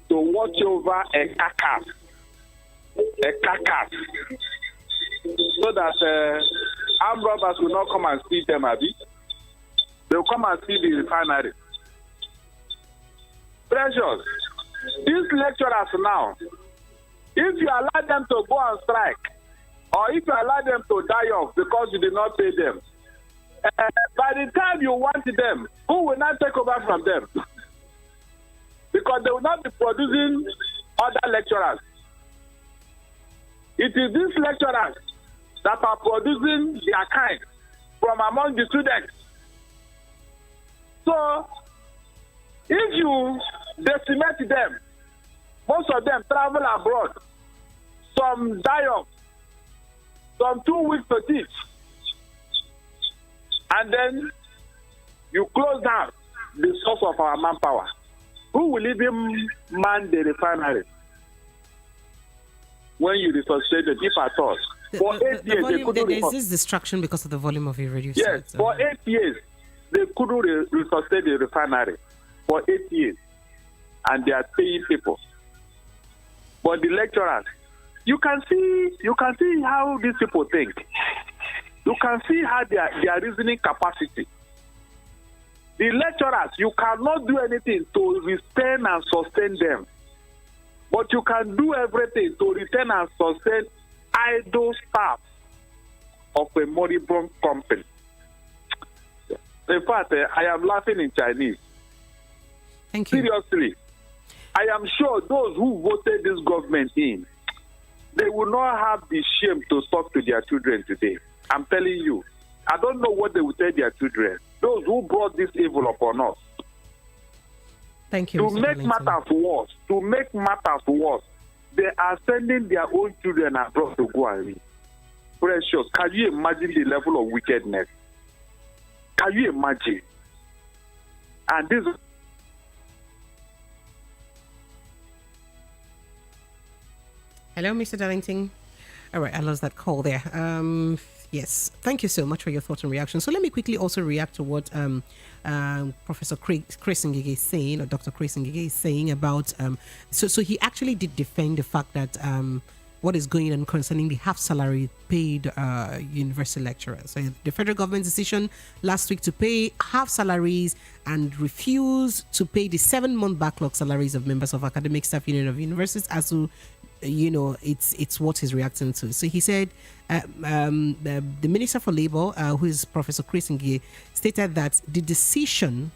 to watch over a carcass, so that armed robbers will not come and steal them, Abi. They'll come and steal the refinery. Precious, these lecturers now, if you allow them to go on strike, or if you allow them to die off because you did not pay them, by the time you want them, who will not take over from them? Because they will not be producing other lecturers. It is these lecturers that are producing their kind from among the students. So, if you decimate them, most of them travel abroad, some die off, some 2 weeks to teach, and then you close down the source of our manpower. Who will even man the refinery when you resuscitate it, if at all? For 8 years, there's this distraction because of the volume of your radio. Yes, for 8 years, they couldn't resuscitate the refinery. For 8 years. And they are paying people. But the lecturers, you can see how these people think. You can see how their reasoning capacity. The lecturers, you cannot do anything to retain and sustain them. But you can do everything to retain and sustain idle staff of a moribund company. In fact, I am laughing in Chinese. Thank you. Seriously. I am sure those who voted this government in, they will not have the shame to talk to their children today. I'm telling you. I don't know what they will tell their children. Those who brought this evil upon us. Thank you. To make matters worse, they are sending their own children abroad to go and read. Precious, can you imagine the level of wickedness? Can you imagine? And this. Hello, Mr. Darlington. All right, I lost that call there. Yes, thank you so much for your thoughts and reactions. So let me quickly also react to what Professor Chris Ngige is saying, or Dr. Chris Ngige is saying about. So he actually did defend the fact that what is going on concerning the half salary paid university lecturers. So the federal government's decision last week to pay half salaries and refuse to pay the 7-month backlog salaries of members of Academic Staff Union of Universities, ASUU, it's what he's reacting to. So he said, the Minister for Labour, who is Professor Chris Ngie, stated that the decision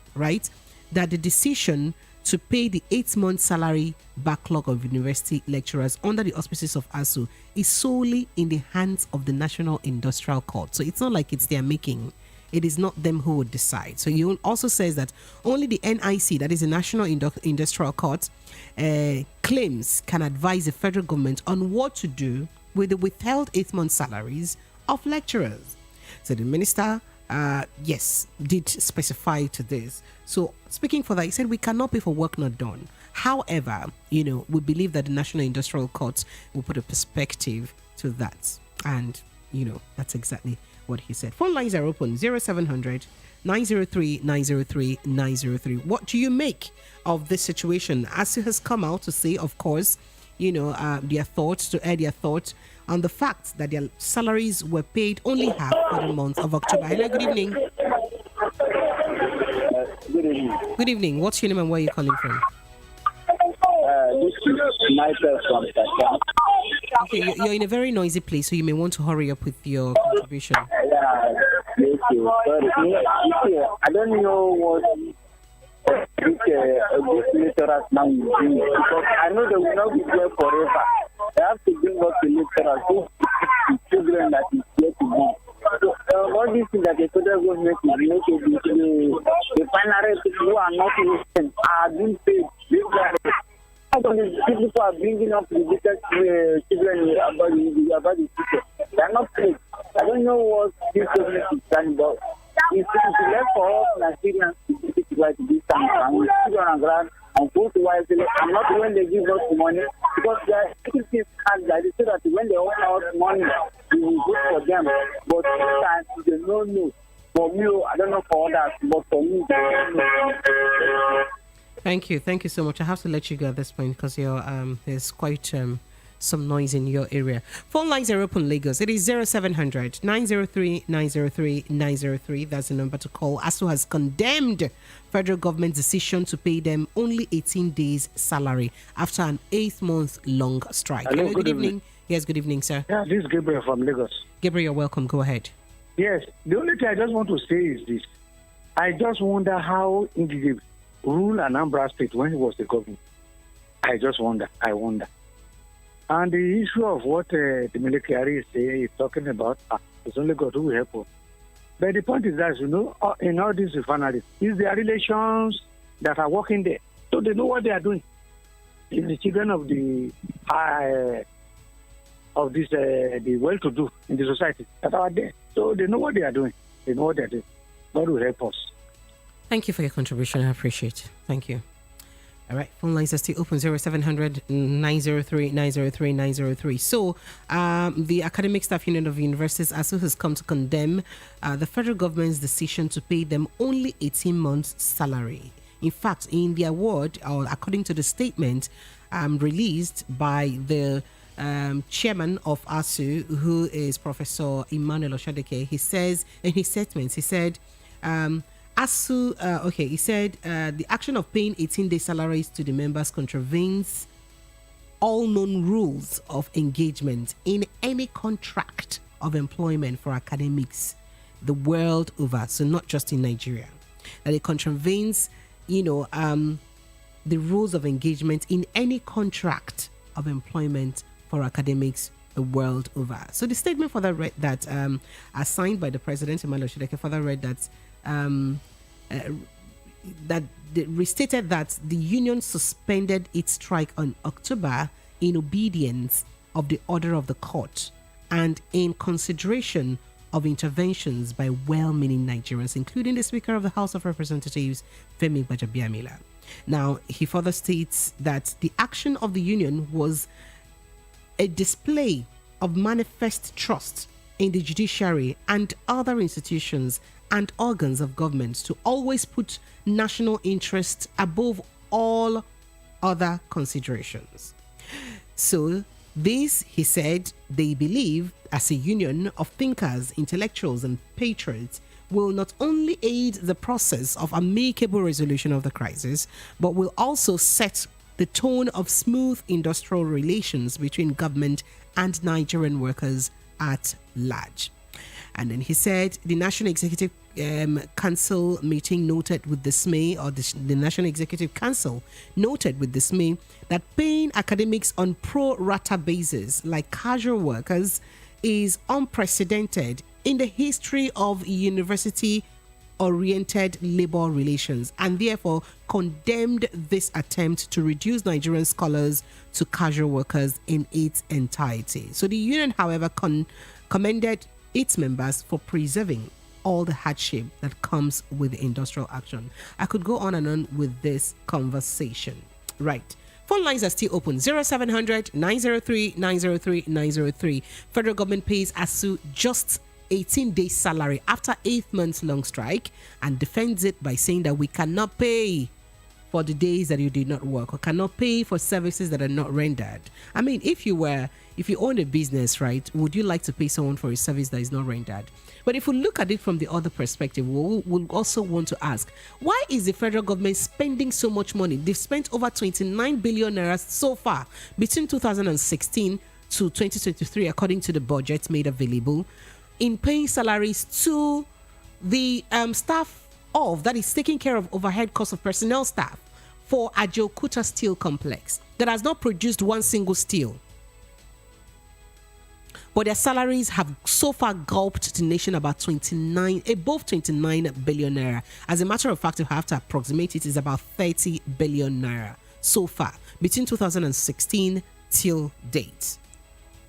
to pay the 8-month salary backlog of university lecturers under the auspices of ASUU is solely in the hands of the National Industrial Court. So it's not like it's their making. It is not them who would decide. So he also says that only the NIC, that is the National Industrial Court, claims can advise the federal government on what to do with the withheld 8-month salaries of lecturers. So the minister, yes, did specify to this. So speaking for that, he said we cannot pay for work not done. However, we believe that the National Industrial Court will put a perspective to that. And, that's exactly what he said. Phone lines are open 0700 903 903 903. What do you make of this situation? ASUU has come out to say, of course, their thoughts, to add their thoughts on the fact that their salaries were paid only half for the month of October. Hello, good evening. Good evening. Good evening. What's your name and where are you calling from? This is Michael from Saka. Okay, you're in a very noisy place, so you may want to hurry up with your contribution. Yeah, thank you. Sorry. I don't know what this lecturers now is doing, because I know they will not be there forever. They have to bring up the lecturers who children that is here to be. So all these things that the federal government is making, the final people who are not listening are being paid. People are bringing up the biggest children about the future. They are not paid. I don't know what this government is trying about. It's left for us Nigerians to do it like this time, and we sit on the ground and vote wisely, and not when they give us money, because they are taking things hard like this, so that when they own out money, we will vote for them. But sometimes they don't know. For me, I don't know for others, but for me, they don't know. Thank you so much. I have to let you go at this point because there's quite some noise in your area. Phone lines are open, Lagos. It is 0700 903 903 903. That's the number to call. ASUU has condemned federal government's decision to pay them only 18 days salary after an 8-month long strike. Hello, good evening. Yes, good evening, sir. Yeah, this is Gabriel from Lagos. Gabriel, welcome. Go ahead. Yes, the only thing I just want to say is this. I just wonder how Ngige ruled Anambra State when he was the governor. I wonder. And the issue of what the military is talking about, it's only God who will help us. But the point is that, in all these refineries, it's their relations that are working there. So they know what they are doing. It's the children of the well-to-do in the society that are there. So they know what they are doing. God will help us. Thank you for your contribution. I appreciate it. Thank you. All right, phone lines are still open 0700 903 903 903. So, the Academic Staff Union of Universities, ASUU, has come to condemn the federal government's decision to pay them only 18 months' salary. In fact, in the award, or according to the statement released by the chairman of ASUU, who is Professor Emmanuel Oshadeke, he says in his statements, he said, ASUU, he said the action of paying 18-day salaries to the members contravenes all known rules of engagement in any contract of employment for academics the world over, so not just in Nigeria. That it contravenes, the rules of engagement in any contract of employment for academics the world over. So the statement further read that, as signed by the President, Emmanuel Oshadeke, further read that that restated that the union suspended its strike on October in obedience of the order of the court and in consideration of interventions by well-meaning Nigerians, including the Speaker of the House of Representatives, Femi Gbajabiamila. Now, he further states that the action of the union was a display of manifest trust in the judiciary and other institutions and organs of government to always put national interest above all other considerations. So this, he said, they believe as a union of thinkers, intellectuals and patriots will not only aid the process of amicable resolution of the crisis, but will also set the tone of smooth industrial relations between government and Nigerian workers at large. And then he said the National Executive Council meeting noted with dismay, or the National Executive Council noted with dismay, that paying academics on pro rata basis like casual workers is unprecedented in the history of university oriented labor relations, and therefore condemned this attempt to reduce Nigerian scholars to casual workers in its entirety. So the union, however, commended its members for preserving all the hardship that comes with industrial action. I could go on and on with this conversation. Right. Phone lines are still open. 0700 903 903 903. Federal government pays ASUU just 18 days salary after 8 months long strike and defends it by saying that we cannot pay for the days that you did not work, or cannot pay for services that are not rendered. I mean, if you own a business, right, would you like to pay someone for a service that is not rendered? But if we look at it from the other perspective, we'll also want to ask, why is the federal government spending so much money? They've spent over 29 billion naira so far between 2016 to 2023, according to the budget made available, in paying salaries to the staff that is taking care of overhead costs of personnel staff for ASUU Steel Complex that has not produced one single steel. But their salaries have so far gulped the nation above 29 billion naira. As a matter of fact, if I have to approximate it, is about 30 billion naira so far between 2016 till date.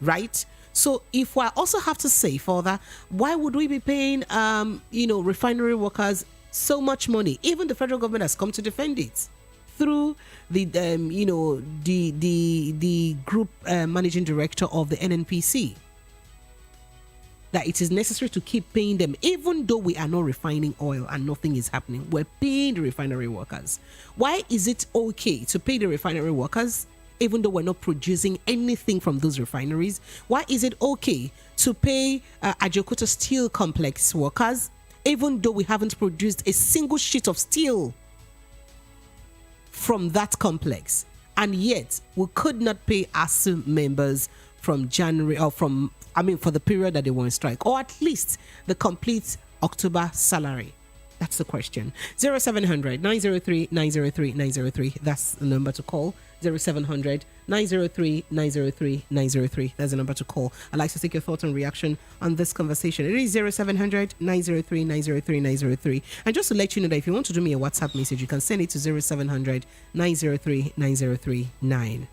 Right? So if I also have to say further, why would we be paying refinery workers so much money? Even the federal government has come to defend it through the group managing director of the NNPC, that it is necessary to keep paying them, even though we are not refining oil and nothing is happening. We're paying the refinery workers. Why is it okay to pay the refinery workers even though we're not producing anything from those refineries? Why is it okay to pay ASUU Steel Complex workers even though we haven't produced a single sheet of steel from that complex? And yet we could not pay ASUU members from January, or for the period that they were on strike, or at least the complete October salary. That's the question. 0700 903 903 903. That's the number to call. 0700 903 903 903. That's the number to call. I'd like to take your thoughts and reaction on this conversation. It is 0700 903 903 903. And just to let you know that if you want to do me a WhatsApp message, you can send it to 0700 903 903 9.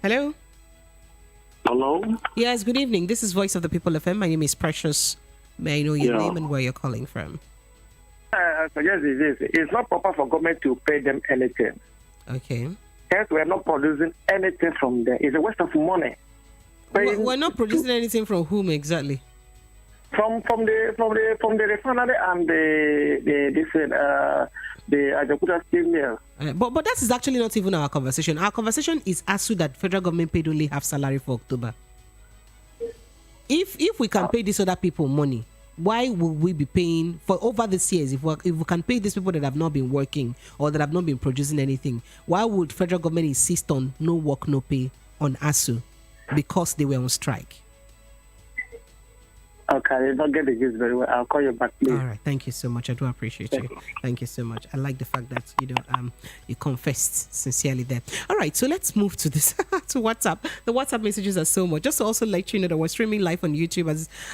Hello? Hello? Yes, good evening. This is Voice of the People FM. My name is Precious. May I know your name and where you're calling from? I suggest it's not proper for government to pay them anything. Okay. Hence, we're not producing anything from them. It's a waste of money. We're not producing anything from whom exactly? From the refinery and the ASUU Steel Mill. But that is actually not even our conversation. Our conversation is ASUU that federal government paid only half salary for October. If we can pay these other people money, why would we be paying for over these years? If we can pay these people that have not been working or that have not been producing anything, why would federal government insist on no work, no pay on ASUU because they were on strike? Okay, I don't get the gist very well. I'll call you back, please. All right, thank you so much. I do appreciate you. Thank you so much. I like the fact that you confessed sincerely there. All right, so let's move to this to WhatsApp. The WhatsApp messages are so much. Just to also let you know that we're streaming live on YouTube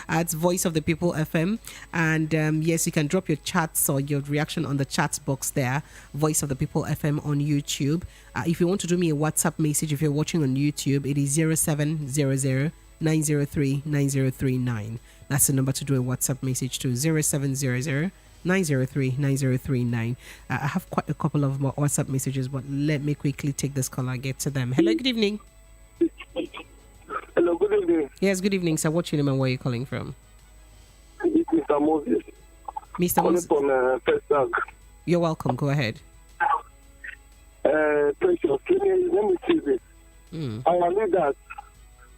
as Voice of the People FM, and yes, you can drop your chats or your reaction on the chat box there. Voice of the People FM on YouTube. If you want to do me a WhatsApp message, if you're watching on YouTube, it is 0700 903 9039. That's the number to do a WhatsApp message to 0700 903-9039. I have quite a couple of more WhatsApp messages, but let me quickly take this call and get to them. Hello, good evening. Hello, good evening. Yes, good evening, sir. What's your name and where are you calling from? It's Mr. Moses. Mr. Moses. Calling from First Bank. You're welcome. Go ahead. Precious, let me see this. Our leaders,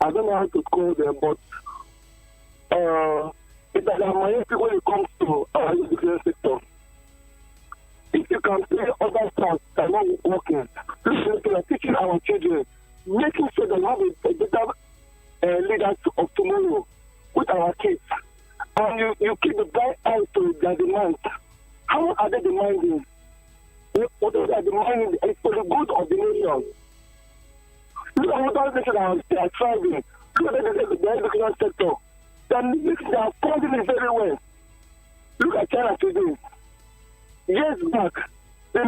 I don't know how to call them, but it's like I'm when it comes to our education sector. If you can see other staff that are not working, we are teaching our children, making sure that we have a better leaders of tomorrow with our kids. And you keep the blind eye to their demands. How are they demanding? What are they demanding? It's for the good of the nation. Look at what other nations are thriving. Look at the educational sector. They are funding it very well. Look at China today. Years back, they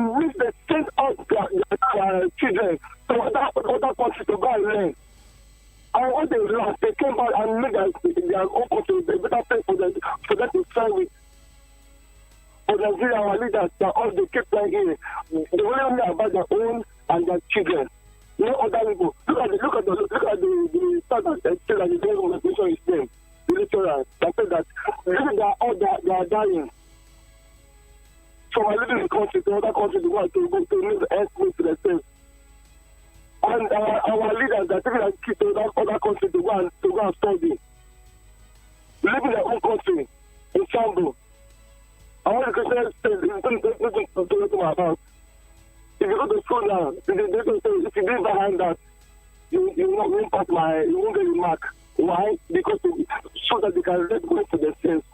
sent out their children to other countries to go and learn. And what they lost, they came back and made their own country a better place for them to thrive with. But Nigeria, our leaders, all they keep playing here. They only know about their own and their children. No other people. Look at the standard that say that the government is them. The lecturers that say that they are dying. So I live in the country to other countries to go to live elsewhere to themselves. And our leaders are taking their kids to other countries to go and study. They live in their own country, in Shambo. I want to say, about. If you go to school now, they say, if you didn't behind that, you won't pass you won't get your mark. Why? Because so that they can let go to themselves.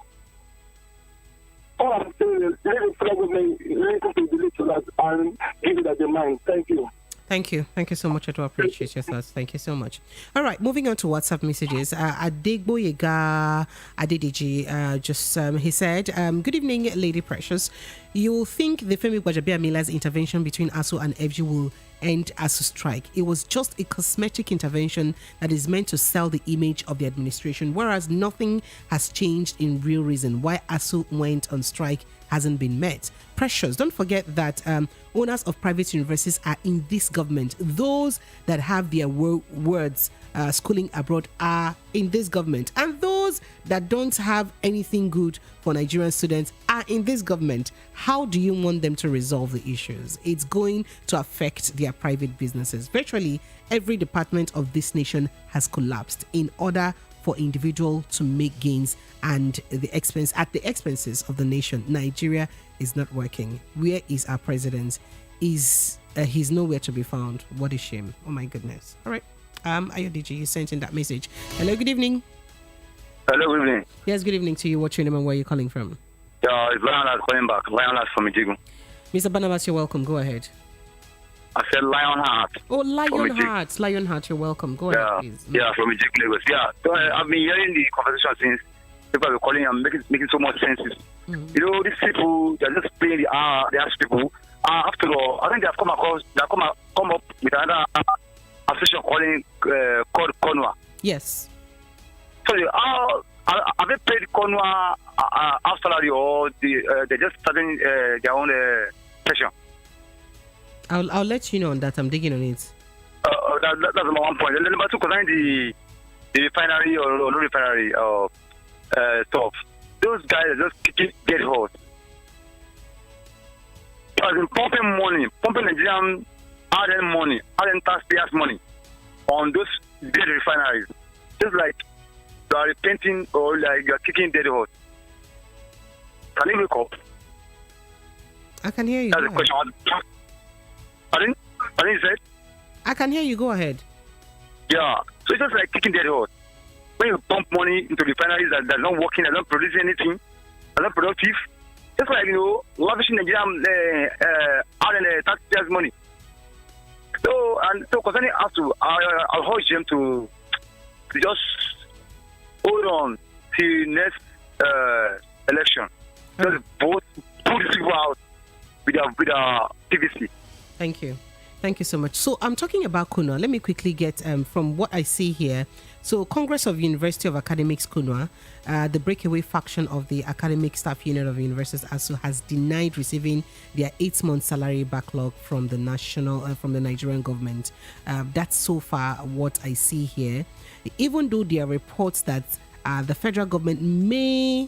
All I'm saying is, let the federal government listen to the lecturers and give it at the mind. Thank you. Thank you. Thank you so much. I do appreciate your thoughts. Thank you so much. All right, moving on to WhatsApp messages. Adegboyega Adedeji, he said, good evening, Lady Precious. You think the Femi Gbajabiamila's intervention between ASUU and FG will end ASUU strike? It was just a cosmetic intervention that is meant to sell the image of the administration, whereas nothing has changed in real reason why ASUU went on strike hasn't been met. Precious, don't forget that owners of private universities are in this government. Those that have their words schooling abroad are in this government, and those that don't have anything good for Nigerian students are in this government. How do you want them to resolve the issues? It's going to affect their private businesses. Virtually every department of this nation has collapsed in order for individual to make gains and at the expenses of the nation. Nigeria is not working. Where is our president? He's nowhere to be found. What a shame. Oh my goodness. All right. Ayodiji, you sent in that message. Hello, good evening. Hello, good evening. Yes, good evening to you. What's your name and where are you calling from? Yeah, it's Lionheart calling back. Lionheart from Ijigu. Mr. Barnabas, you're welcome. Go ahead. I said Lionheart. Oh, Lionheart. Lionheart, you're welcome. Go ahead, please. Yeah, from Ijigu, Lagos. Yeah, so I've been hearing the conversation since people are calling and making so much sense. You know, these people, they're just playing the ass people. After all, I think they have come up with another association called Conwa. Yes. So have they paid Conwa our salary, or they're just starting their own session? I'll let you know on that. I'm digging on it. That's number one point. And number two, concerning the refinery or no refinery stuff, those guys are just kicking dead horse. As in pumping Nigerian hard-earned money, hard-earned taxpayers' money on those dead refineries. Just like you are repenting or like you are kicking dead horse. Can you wake up? I can hear you. That's the question. Pardon you said? I can hear you. Go ahead. Yeah. So it's just like kicking dead horse. When you pump money into refineries that's not working, that's not producing anything, that's not productive, just like, lavishing Nigerian taxpayers' money. So concerning ASUU, I'll urge them to just hold on till next election. Just vote, put these people out with our PVC. Thank you. Thank you so much. So I'm talking about Kunwa. Let me quickly get from what I see here. So Congress of University of Academics Kunwa, the breakaway faction of the Academic Staff Union of Universities ASUU, has denied receiving their 8-month salary backlog from the from the Nigerian government. That's so far what I see here. Even though there are reports that the federal government may,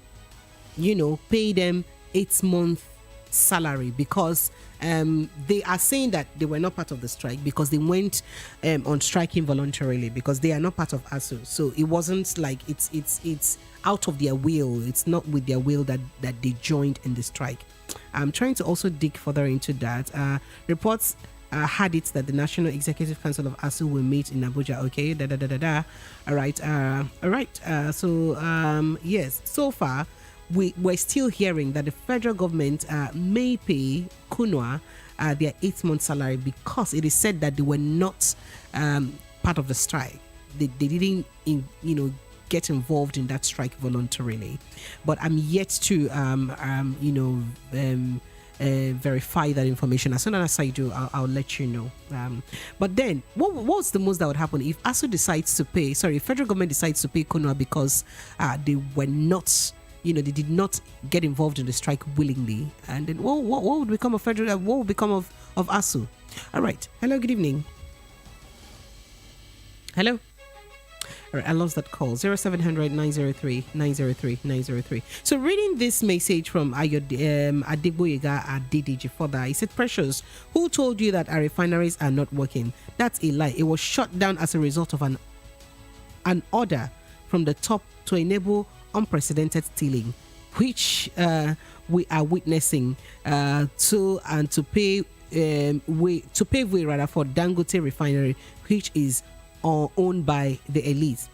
pay them 8-month salary because they are saying that they were not part of the strike because they went on strike involuntarily because they are not part of ASUU. So it wasn't like it's out of their will. It's not with their will that they joined in the strike. I'm trying to also dig further into that. Reports had it that the National Executive Council of ASUU will meet in Abuja. Okay, All right. So yes, so far we're still hearing that the federal government may pay Kunwa their 8-month salary because it is said that they were not part of the strike. They didn't, get involved in that strike voluntarily. But I'm yet to, verify that information. As soon as I do, I'll let you know. But then, what's the most that would happen if ASUU decides to pay? Sorry, federal government decides to pay Kunwa because they were not. They did not get involved in the strike willingly. And then what would become of federal? What would become of ASUU? All right. Hello. Good evening. Hello. All right. I lost that call. 0700 903 903 903. So reading this message from Adegboyega Adediji further, he said, "Precious, who told you that our refineries are not working? That's a lie. It was shut down as a result of an order from the top to enable unprecedented stealing, which we are witnessing to pave way rather for Dangote refinery, which is owned by the elites.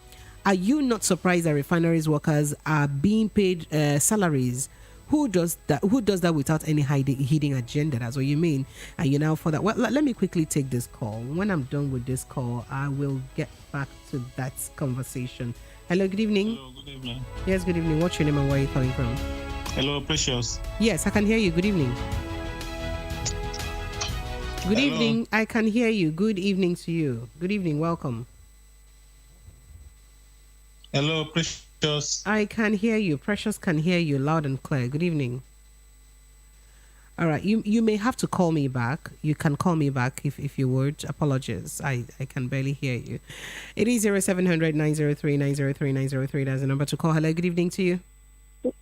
Are you not surprised that refineries workers are being paid salaries? Who does that without any hidden agenda? That's what you mean. And now for that, well, let me quickly take this call. When I'm done with this call, I will get back to that conversation. Hello, good evening. Hello, good evening. Yes, good evening. What's your name and where are you calling from? Hello, Precious. Yes, I can hear you. Good evening. Good Hello. evening. I can hear you. Good evening to you. Good evening. Welcome. Hello, Precious. I can hear you. Precious can hear you loud and clear. Good evening. All right. You may have to call me back. You can call me back if you would. Apologies. I can barely hear you. It is 0700 903 903 903. That's the number to call. Hello. Good evening to you.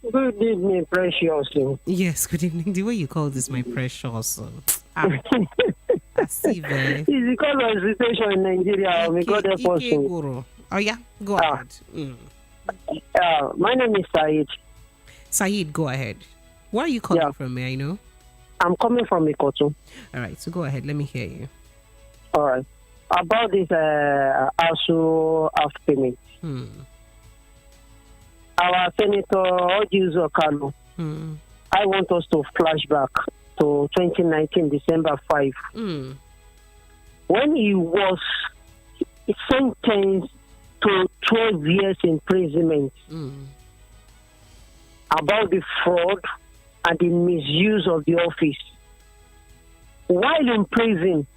Good evening, Precious. Yes. Good evening. The way you call this my Precious. I see there. It's because of the situation in Nigeria. We got a person. Oh yeah. Go ahead. My name is Said. Said, go ahead. Where are you calling from? May I know? I'm coming from Ikotu. All right, so go ahead. Let me hear you. All right. About this ASUU half payment. Our Senator Ojiuzo Kalu, I want us to flash back to 2019, December 5. When he was sentenced to 12 years imprisonment about the fraud and the misuse of the office. While in prison,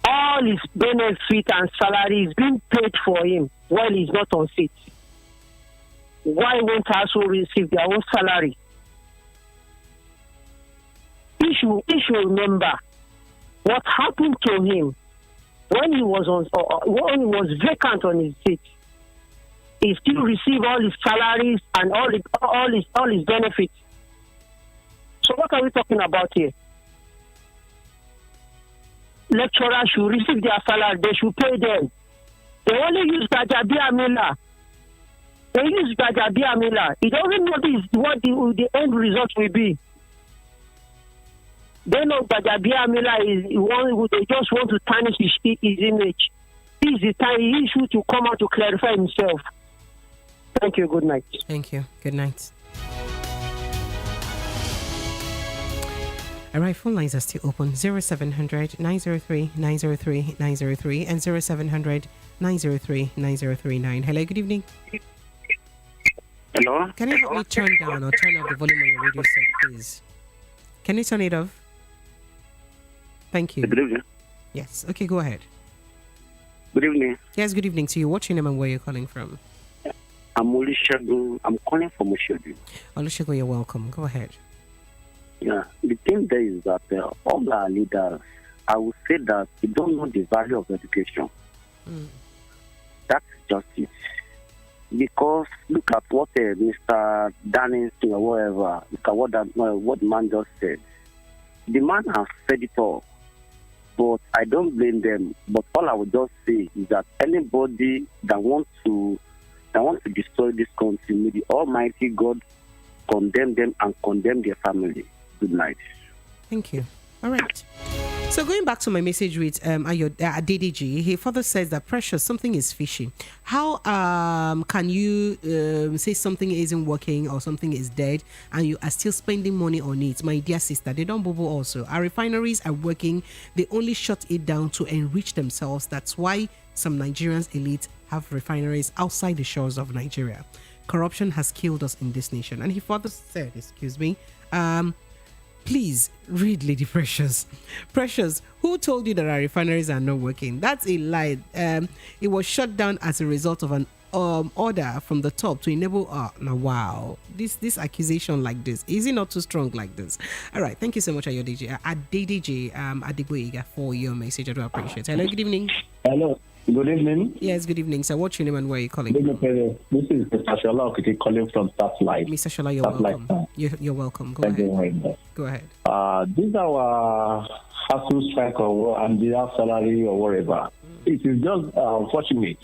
all his benefit and salary is being paid for him while he's not on seat. Why won't ASUU receive their own salary? He should remember what happened to him when he was vacant on his seat. He still received all his salaries and all his benefits. So what are we talking about here? Lecturers should receive their salary. They should pay them. They only use Gajabia Mila. They use Gajabia Mila. He doesn't know what the end result will be. They know Gajabia Mila is one who they just want to tarnish his image. This is the time he should to come out to clarify himself. Thank you. Good night. Thank you. Good night. All right, phone lines are still open. 0700 903 903 903 and 0700 903 9039. Hello, good evening. Hello? Can you help me turn down or turn off the volume on your radio set, please? Can you turn it off? Thank you. Good evening. Yes. Okay, go ahead. Good evening. Yes, good evening to you. What's your name and where you're calling from? I'm Olusegun. I'm calling from Oshodu. Olusegun, you're welcome. Go ahead. Yeah, the thing there is that all our leaders, I would say that they don't know the value of education. That's just it. Because look at what Mr. Dannington or whatever, look at what the man just said. The man has said it all, but I don't blame them. But all I would just say is that anybody that wants to destroy this country, may the Almighty God condemn them and condemn their family. Good night. Thank you. All right. So going back to my message with Adediji, he further says that Precious, something is fishy. How can you say something isn't working or something is dead and you are still spending money on it? My dear sister, they don't bubble also. Our refineries are working. They only shut it down to enrich themselves. That's why some Nigerians elite have refineries outside the shores of Nigeria. Corruption has killed us in this nation. And he further said, please read Lady Precious. Precious, who told you that our refineries are not working? That's a lie. It was shut down as a result of an order from the top to enable. Now, wow, this accusation like this, is it not too strong like this? All right, thank you so much, Adediji Adigboyega, for your message. I do appreciate it. Hello, good evening. Hello. Good evening. Yes, good evening. So, what's your name and where are you calling from? This is Mr. Shola Okiti calling from Satellite. Mr. Shola, you're welcome. You're welcome. Go ahead. Go ahead. This is our ASUU strike and the salary or whatever. It is just unfortunate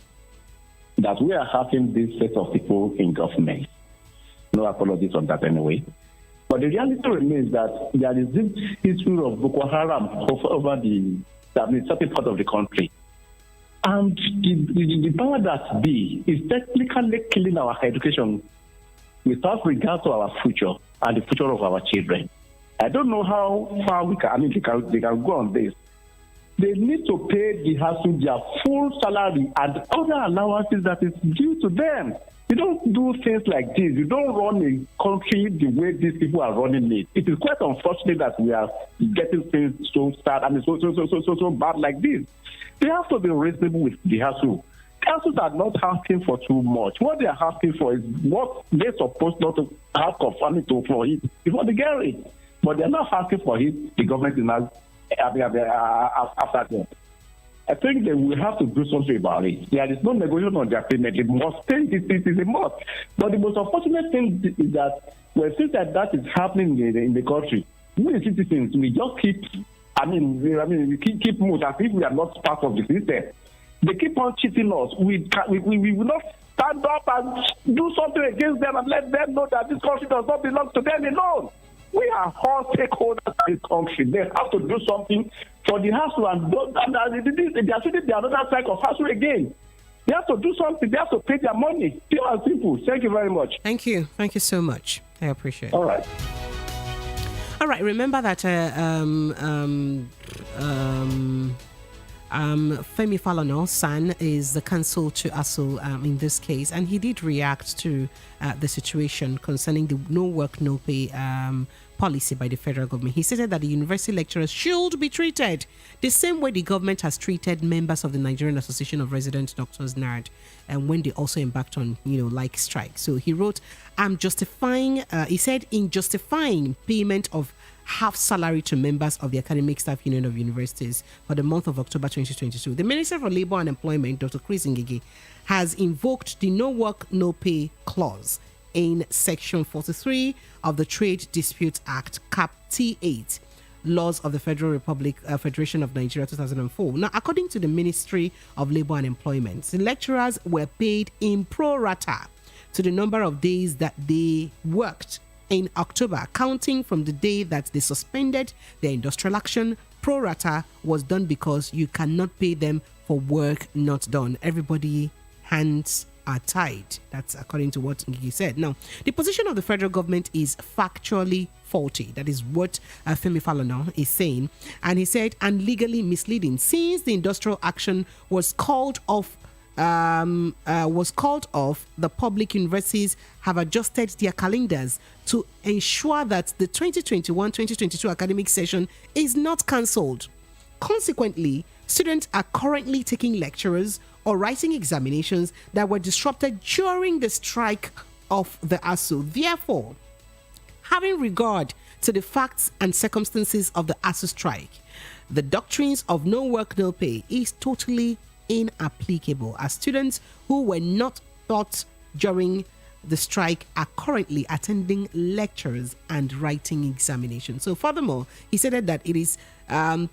that we are having this set of people in government. No apologies on that anyway. But the reality remains that there is this issue of Boko Haram over the certain part of the country. And the power that be is technically killing our education without regard to our future and the future of our children. I don't know how far they can go on this. They need to pay the ASUU their full salary and other allowances that is due to them. You don't do things like this. You don't run a country the way these people are running it. It is quite unfortunate that we are getting things so sad and so bad like this. They have to be reasonable with the ASUU. The ASUU are not asking for too much. What they are asking for is what they're supposed not to have conformity to for it before they get it. But they're not asking for it. The government is not after them. I think they will have to do something about it. There is no negotiation on their payment. It must pay. It is a must. But the most unfortunate thing is that when things like that is happening in the country, we citizens, we just keep we keep moving as if we are not part of the system. They keep on cheating us. We will not stand up and do something against them and let them know that this country does not belong to them alone. We are all stakeholders in this country. They have to do something for the ASUU and there should be another cycle of ASUU again. They have to do something. They have to pay their money. Pure and simple. Thank you very much. Thank you. Thank you so much. I appreciate it. All right. All right. Remember that Femi Falana's son is the counsel to ASUU in this case, and he did react to the situation concerning the no work, no pay policy by the federal government. He stated that the university lecturers should be treated the same way the government has treated members of the Nigerian Association of Resident Doctors (NARD), and when they also embarked on like strike. So he wrote, "I'm justifying." He said, "In justifying payment of half salary to members of the Academic Staff Union of Universities for the month of October 2022. The Minister for Labour and Employment, Dr. Chris Ngige, has invoked the no work, no pay clause in Section 43 of the Trade Disputes Act, Cap T8, Laws of the Federal Republic, Federation of Nigeria 2004. Now, according to the Ministry of Labour and Employment, the lecturers were paid in pro rata to the number of days that they worked in October, counting from the day that they suspended their industrial action. Pro rata was done because you cannot pay them for work not done. Everybody hands are tied. That's according to what he said. Now, the position of the federal government is factually faulty. That is what Femi Falana is saying. And he said, and legally misleading, since the industrial action was called off. The public universities have adjusted their calendars to ensure that the 2021-2022 academic session is not cancelled. consequently, students are currently taking lecturers or writing examinations that were disrupted during the strike of the ASUU. Therefore, having regard to the facts and circumstances of the ASUU strike, the doctrines of no work, no pay is totally inapplicable, as students who were not taught during the strike are currently attending lectures and writing examinations. So furthermore, he said that it is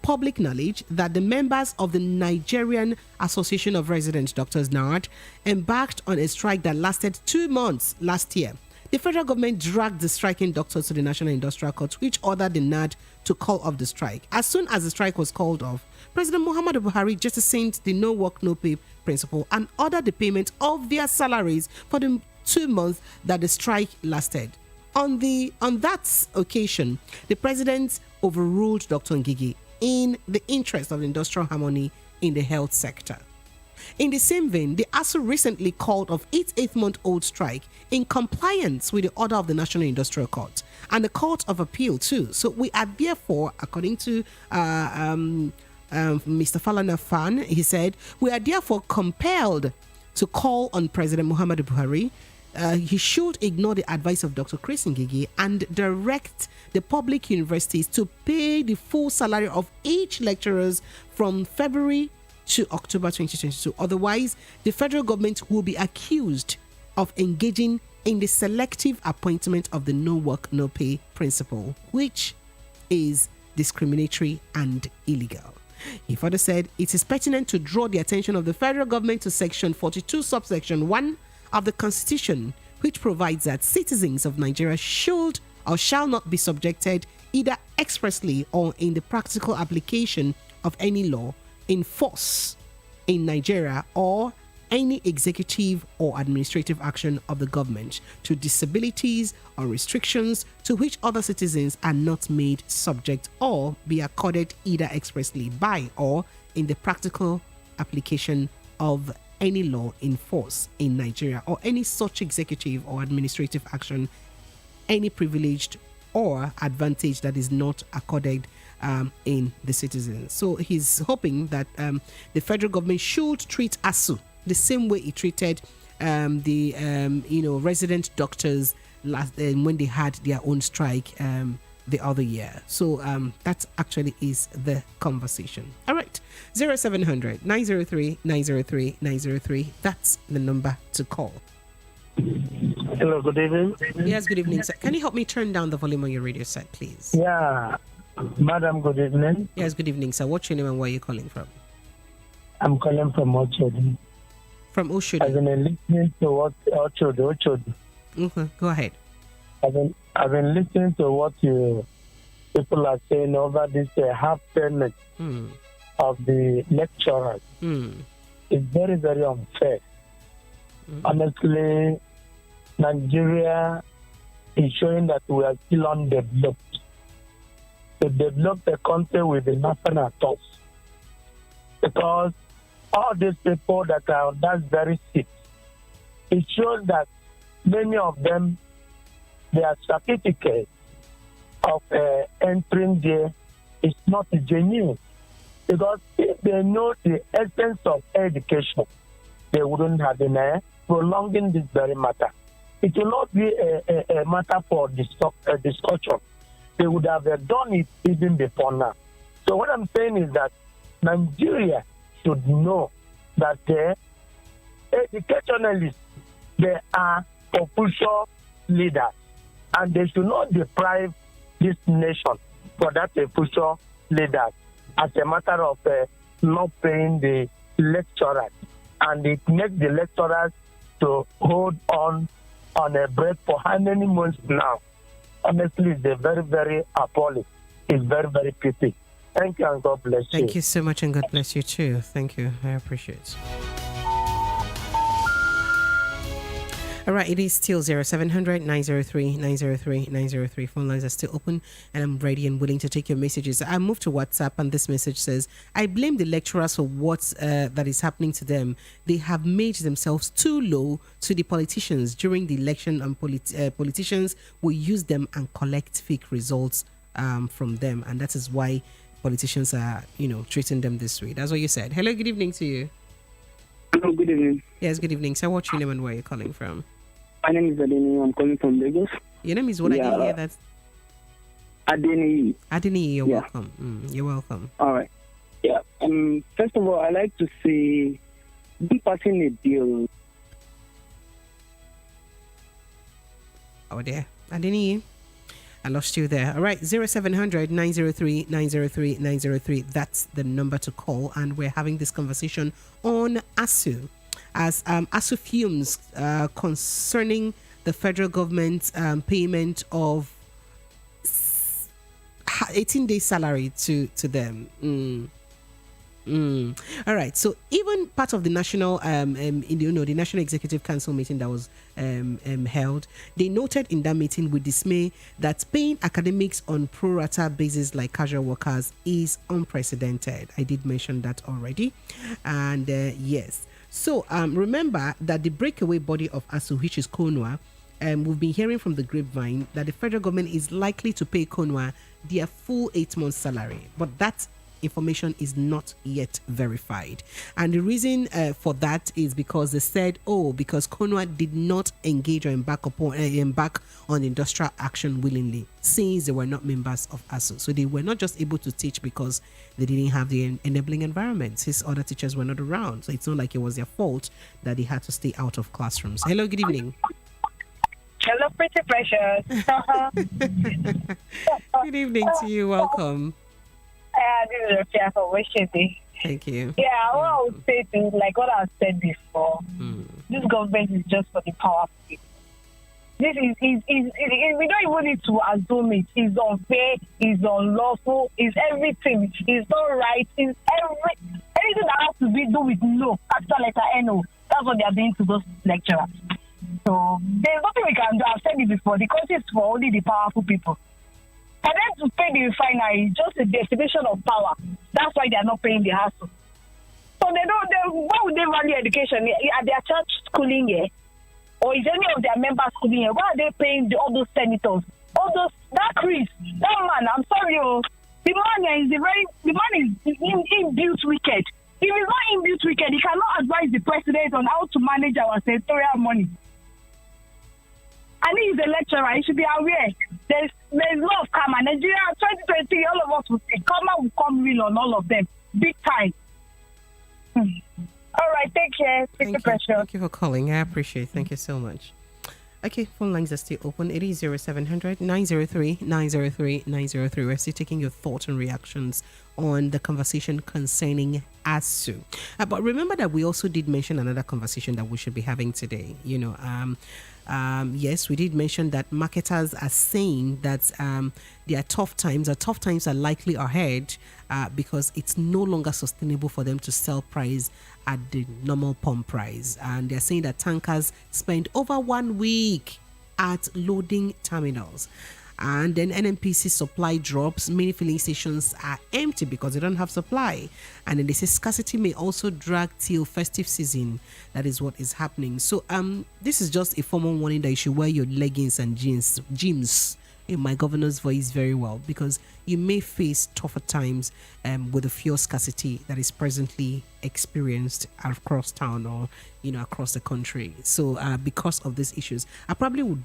public knowledge that the members of the Nigerian Association of Resident Doctors, NARD, embarked on a strike that lasted 2 months last year. The federal government dragged the striking doctors to the National Industrial Court, which ordered the NARD to call off the strike. As soon as the strike was called off, President Muhammadu Buhari jettisoned the no work, no pay principle and ordered the payment of their salaries for the 2 months that the strike lasted. On that occasion, the president overruled Dr. Ngigi in the interest of industrial harmony in the health sector. In the same vein, the ASUU recently called off its 8-month-old strike in compliance with the order of the National Industrial Court and the Court of Appeal too. So we are therefore, according to Mr. Falana Fan, he said, we are therefore compelled to call on President Muhammadu Buhari. He should ignore the advice of Dr. Chris Ngigi and direct the public universities to pay the full salary of each lecturers from February to October 2022. Otherwise, the federal government will be accused of engaging in the selective appointment of the no work, no pay principle, which is discriminatory and illegal. He further said it is pertinent to draw the attention of the federal government to Section 42, subsection 1 of the Constitution, which provides that citizens of Nigeria should or shall not be subjected either expressly or in the practical application of any law in force in Nigeria or any executive or administrative action of the government to disabilities or restrictions to which other citizens are not made subject or be accorded either expressly by or in the practical application of any law in force in Nigeria or any such executive or administrative action, any privileged or advantage that is not accorded in the citizens. So he's hoping that the federal government should treat ASUU the same way it treated the resident doctors when they had their own strike the other year. So that actually is the conversation. All right, 0700 903 903 903. That's the number to call. Hello, good evening. Yes, good evening, sir. Can you help me turn down the volume on your radio set, please? Yeah, madam, good evening. Yes, good evening, sir. What's your name and where are you calling from? I'm calling from Oshodi. From Oshodi. I've been listening to what Oshodi. Okay, go ahead. I've been listening to what people are saying over this half payment of the lecturers. It's very, very unfair. Honestly, Nigeria is showing that we are still undeveloped. To develop a country with the national at because all these people that are that's very sick, it shows that many of them, their certificate of entering there is not genuine. Because if they know the essence of education, they wouldn't have been prolonging this very matter. It will not be a matter for discussion. They would have done it even before now. So what I'm saying is that Nigeria should know that educationalists, they are official leaders, and they should not deprive this nation for that official leaders as a matter of not paying the lecturers. And it makes the lecturers to hold on a break for how many months now? Honestly, it's very, very appalling. It's very, very pity. Thank you and God bless you. Thank you so much and God bless you too. Thank you. I appreciate it. All right, it is still 0700 903 903 903. Phone lines are still open and I'm ready and willing to take your messages. I moved to WhatsApp and this message says, I blame the lecturers for what that is happening to them. They have made themselves too low to the politicians during the election, and politicians will use them and collect fake results from them. And that is why politicians are, treating them this way. That's what you said. Hello, good evening to you. Hello, good evening. Yes, good evening. So what's your name and where you're calling from? My name is Adeni. I'm calling from Lagos. Your name is what? I didn't hear that. Adeni. Adeni, you're welcome. You're welcome. All right. Yeah. First of all, I like to say, be passing a bill. Oh dear, Adeni, I lost you there. All right, 0700 903 903 903. That's the number to call, and we're having this conversation on ASUU, as ASUU fumes concerning the federal government's payment of 18-day salary to them. All right. So even part of the national, the National Executive Council meeting that was held, they noted in that meeting with dismay that paying academics on pro rata basis like casual workers is unprecedented. I did mention that already, and yes. So remember that the breakaway body of ASUU, which is KONWA, we've been hearing from the grapevine that the federal government is likely to pay KONWA their full 8 months salary, but that information is not yet verified. And the reason for that is because they said, because KONWA did not engage or embark on industrial action willingly, since they were not members of ASUU. So they were not just able to teach because they didn't have the enabling environment. His other teachers were not around. So it's not like it was their fault that they had to stay out of classrooms. Hello, good evening. Hello, pretty precious. Good evening to you. Welcome. This is Rafia from West City. Thank you. Yeah, what I would say is like what I've said before. This government is just for the powerful people. This is we don't even need to assume it. It's unfair, it's unlawful, it's everything. It's not right, it's anything that has to be do with no, capital letter N-O. That's what they are doing to those lecturers. So there's nothing we can do. I've said it before. The country is for only the powerful people. For them to pay the refinery is just a definition of power. That's why they are not paying the hassle. So why would they value education? Are their church schooling here? Or is any of their members schooling here? Why are they paying all those senators? That Chris, that man, I'm sorry, the man is inbuilt wicked. If he's not inbuilt wicked, he cannot advise the president on how to manage our senatorial money. And he's a lecturer. He should be aware. There's law of karma. Nigeria 2023, all of us will say karma will come real on all of them. Big time. All right, take care. Thank you for calling. I appreciate it. Thank you so much. Okay, phone lines are still open. It is 0700 903 903 903. We're still taking your thoughts and reactions on the conversation concerning ASUU. But remember that we also did mention another conversation that we should be having today. Yes, we did mention that marketers are saying that their tough times are likely ahead because it's no longer sustainable for them to sell price at the normal pump price. And they're saying that tankers spend over 1 week at loading terminals. And then NNPC supply drops. Many filling stations are empty because they don't have supply. And then they say scarcity may also drag till festive season. That is what is happening. So this is just a formal warning that you should wear your leggings and jeans in my governor's voice very well, because you may face tougher times with the fuel scarcity that is presently experienced across town or across the country. So because of these issues, I probably would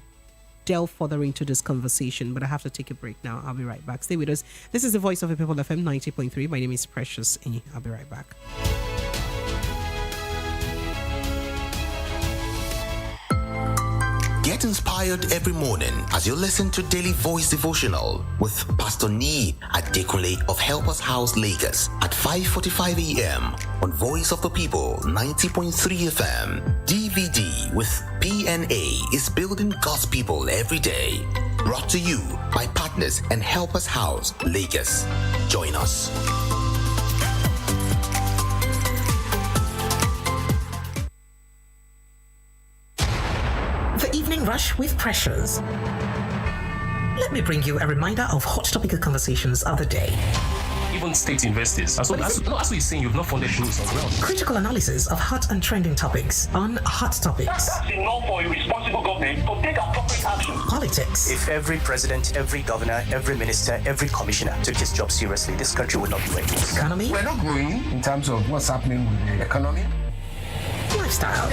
delve further into this conversation, but I have to take a break now. I'll be right back. Stay with us. This is the Voice of the People, FM 90.3. My name is Precious. I'll be right back. Get inspired every morning as you listen to Daily Voice Devotional with Pastor Nee Adekunle of Helpers House, Lagos at 5:45 a.m. on Voice of the People 90.3 FM. DVD with PNA is building God's people every day. Brought to you by partners and Helpers House, Lagos. Join us. The Evening Rush with Pressures. Let me bring you a reminder of hot topical conversations of the day. even state universities. And so ASUU is saying you've not funded those on ground. Critical analysis of hot and trending topics on Hot Topics. That's enough for a responsible government to take appropriate action. Politics. If every president, every governor, every minister, every commissioner took his job seriously, this country would not be where it is. Economy. We're not growing in terms of what's happening with the economy. Lifestyle.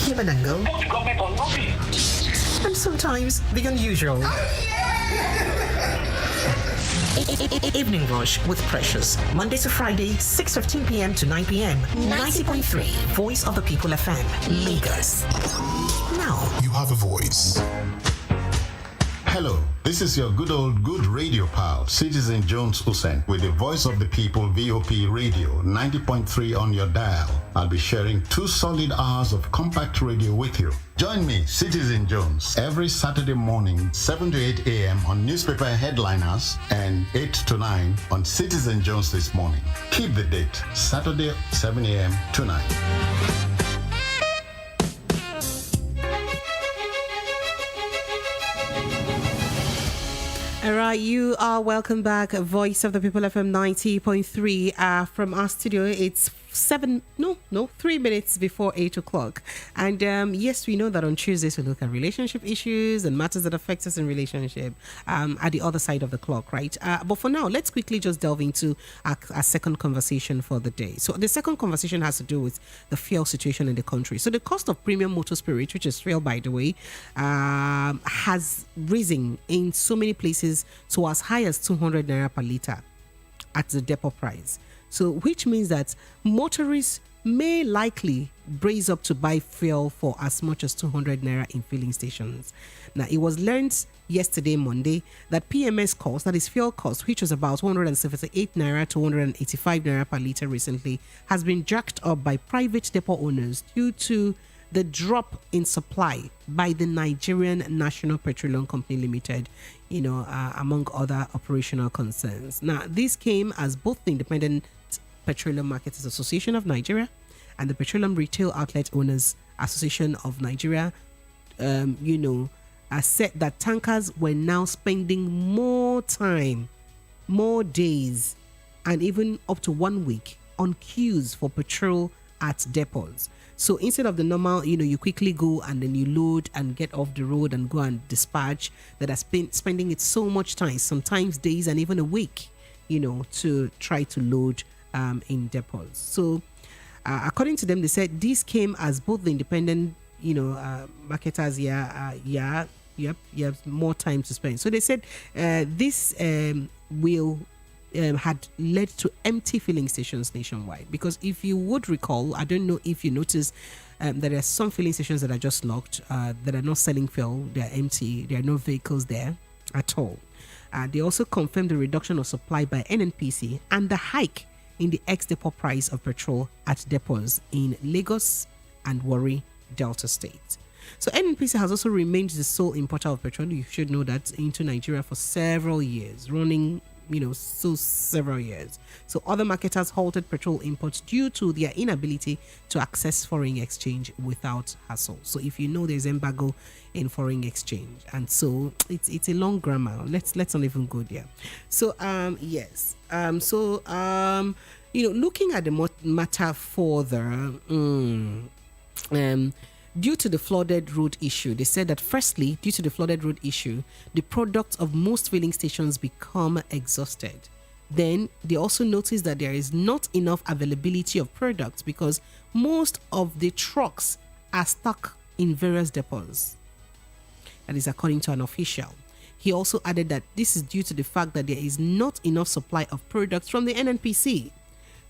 Human angle. And sometimes the unusual. Evening Rush with Precious. Monday to Friday, 6:15 p.m. to 9 p.m. 90.3 Voice of the People FM, Lagos. Now you have a voice. Hello, this is your good radio pal, Citizen Jones Hussein, with the Voice of the People VOP Radio 90.3 on your dial. I'll be sharing 2 solid hours of compact radio with you. Join me, Citizen Jones, every Saturday morning, 7 to 8 a.m. on newspaper headliners and 8 to 9 on Citizen Jones This Morning. Keep the date, Saturday, 7 a.m. to 9. All right, you are welcome back. Voice of the People FM 90.3 from our studio. It's 3 minutes before 8 o'clock. And yes, we know that on Tuesdays we look at relationship issues and matters that affect us in relationship at the other side of the clock, right? But for now, let's quickly just delve into our second conversation for the day. So the second conversation has to do with the fuel situation in the country. So the cost of premium motor spirit, which is fuel, by the way, has risen in so many places to as high as 200 naira per litre at the depot price. So which means that motorists may likely brace up to buy fuel for as much as 200 naira in filling stations. Now, it was learned yesterday, Monday, that PMS cost, that is fuel cost, which was about 178 naira to 185 naira per litre recently, has been jacked up by private depot owners due to the drop in supply by the Nigerian National Petroleum Company Limited, among other operational concerns. Now, this came as both the Independent Petroleum Marketers Association of Nigeria and the Petroleum Retail Outlet Owners Association of Nigeria, said that tankers were now spending more time, more days, and even up to 1 week on queues for petrol at depots. So instead of the normal, you quickly go and then you load and get off the road and go and dispatch, that has been spending it so much time, sometimes days and even a week, to try to load in depots. So according to them, they said this came as both the independent, marketers, you have more time to spend. So they said this will had led to empty filling stations nationwide. Because if you would recall, I don't know if you noticed, there are some filling stations that are just locked, that are not selling fuel, they are empty, there are no vehicles there at all. They also confirmed the reduction of supply by NNPC and the hike in the ex-depot price of petrol at depots in Lagos and Warri, Delta State. So NNPC has also remained the sole importer of petrol, you should know that, into Nigeria for several years, running several years. So other marketers halted petrol imports due to their inability to access foreign exchange without hassle. So if you know there's embargo in foreign exchange, and so it's a long grammar. Let's not even go there. So yes. Looking at the matter further, due to the flooded road issue, they said that firstly, due to the flooded road issue, the products of most filling stations become exhausted. Then they also noticed that there is not enough availability of products because most of the trucks are stuck in various depots. That is according to an official. He also added that this is due to the fact that there is not enough supply of products from the NNPC.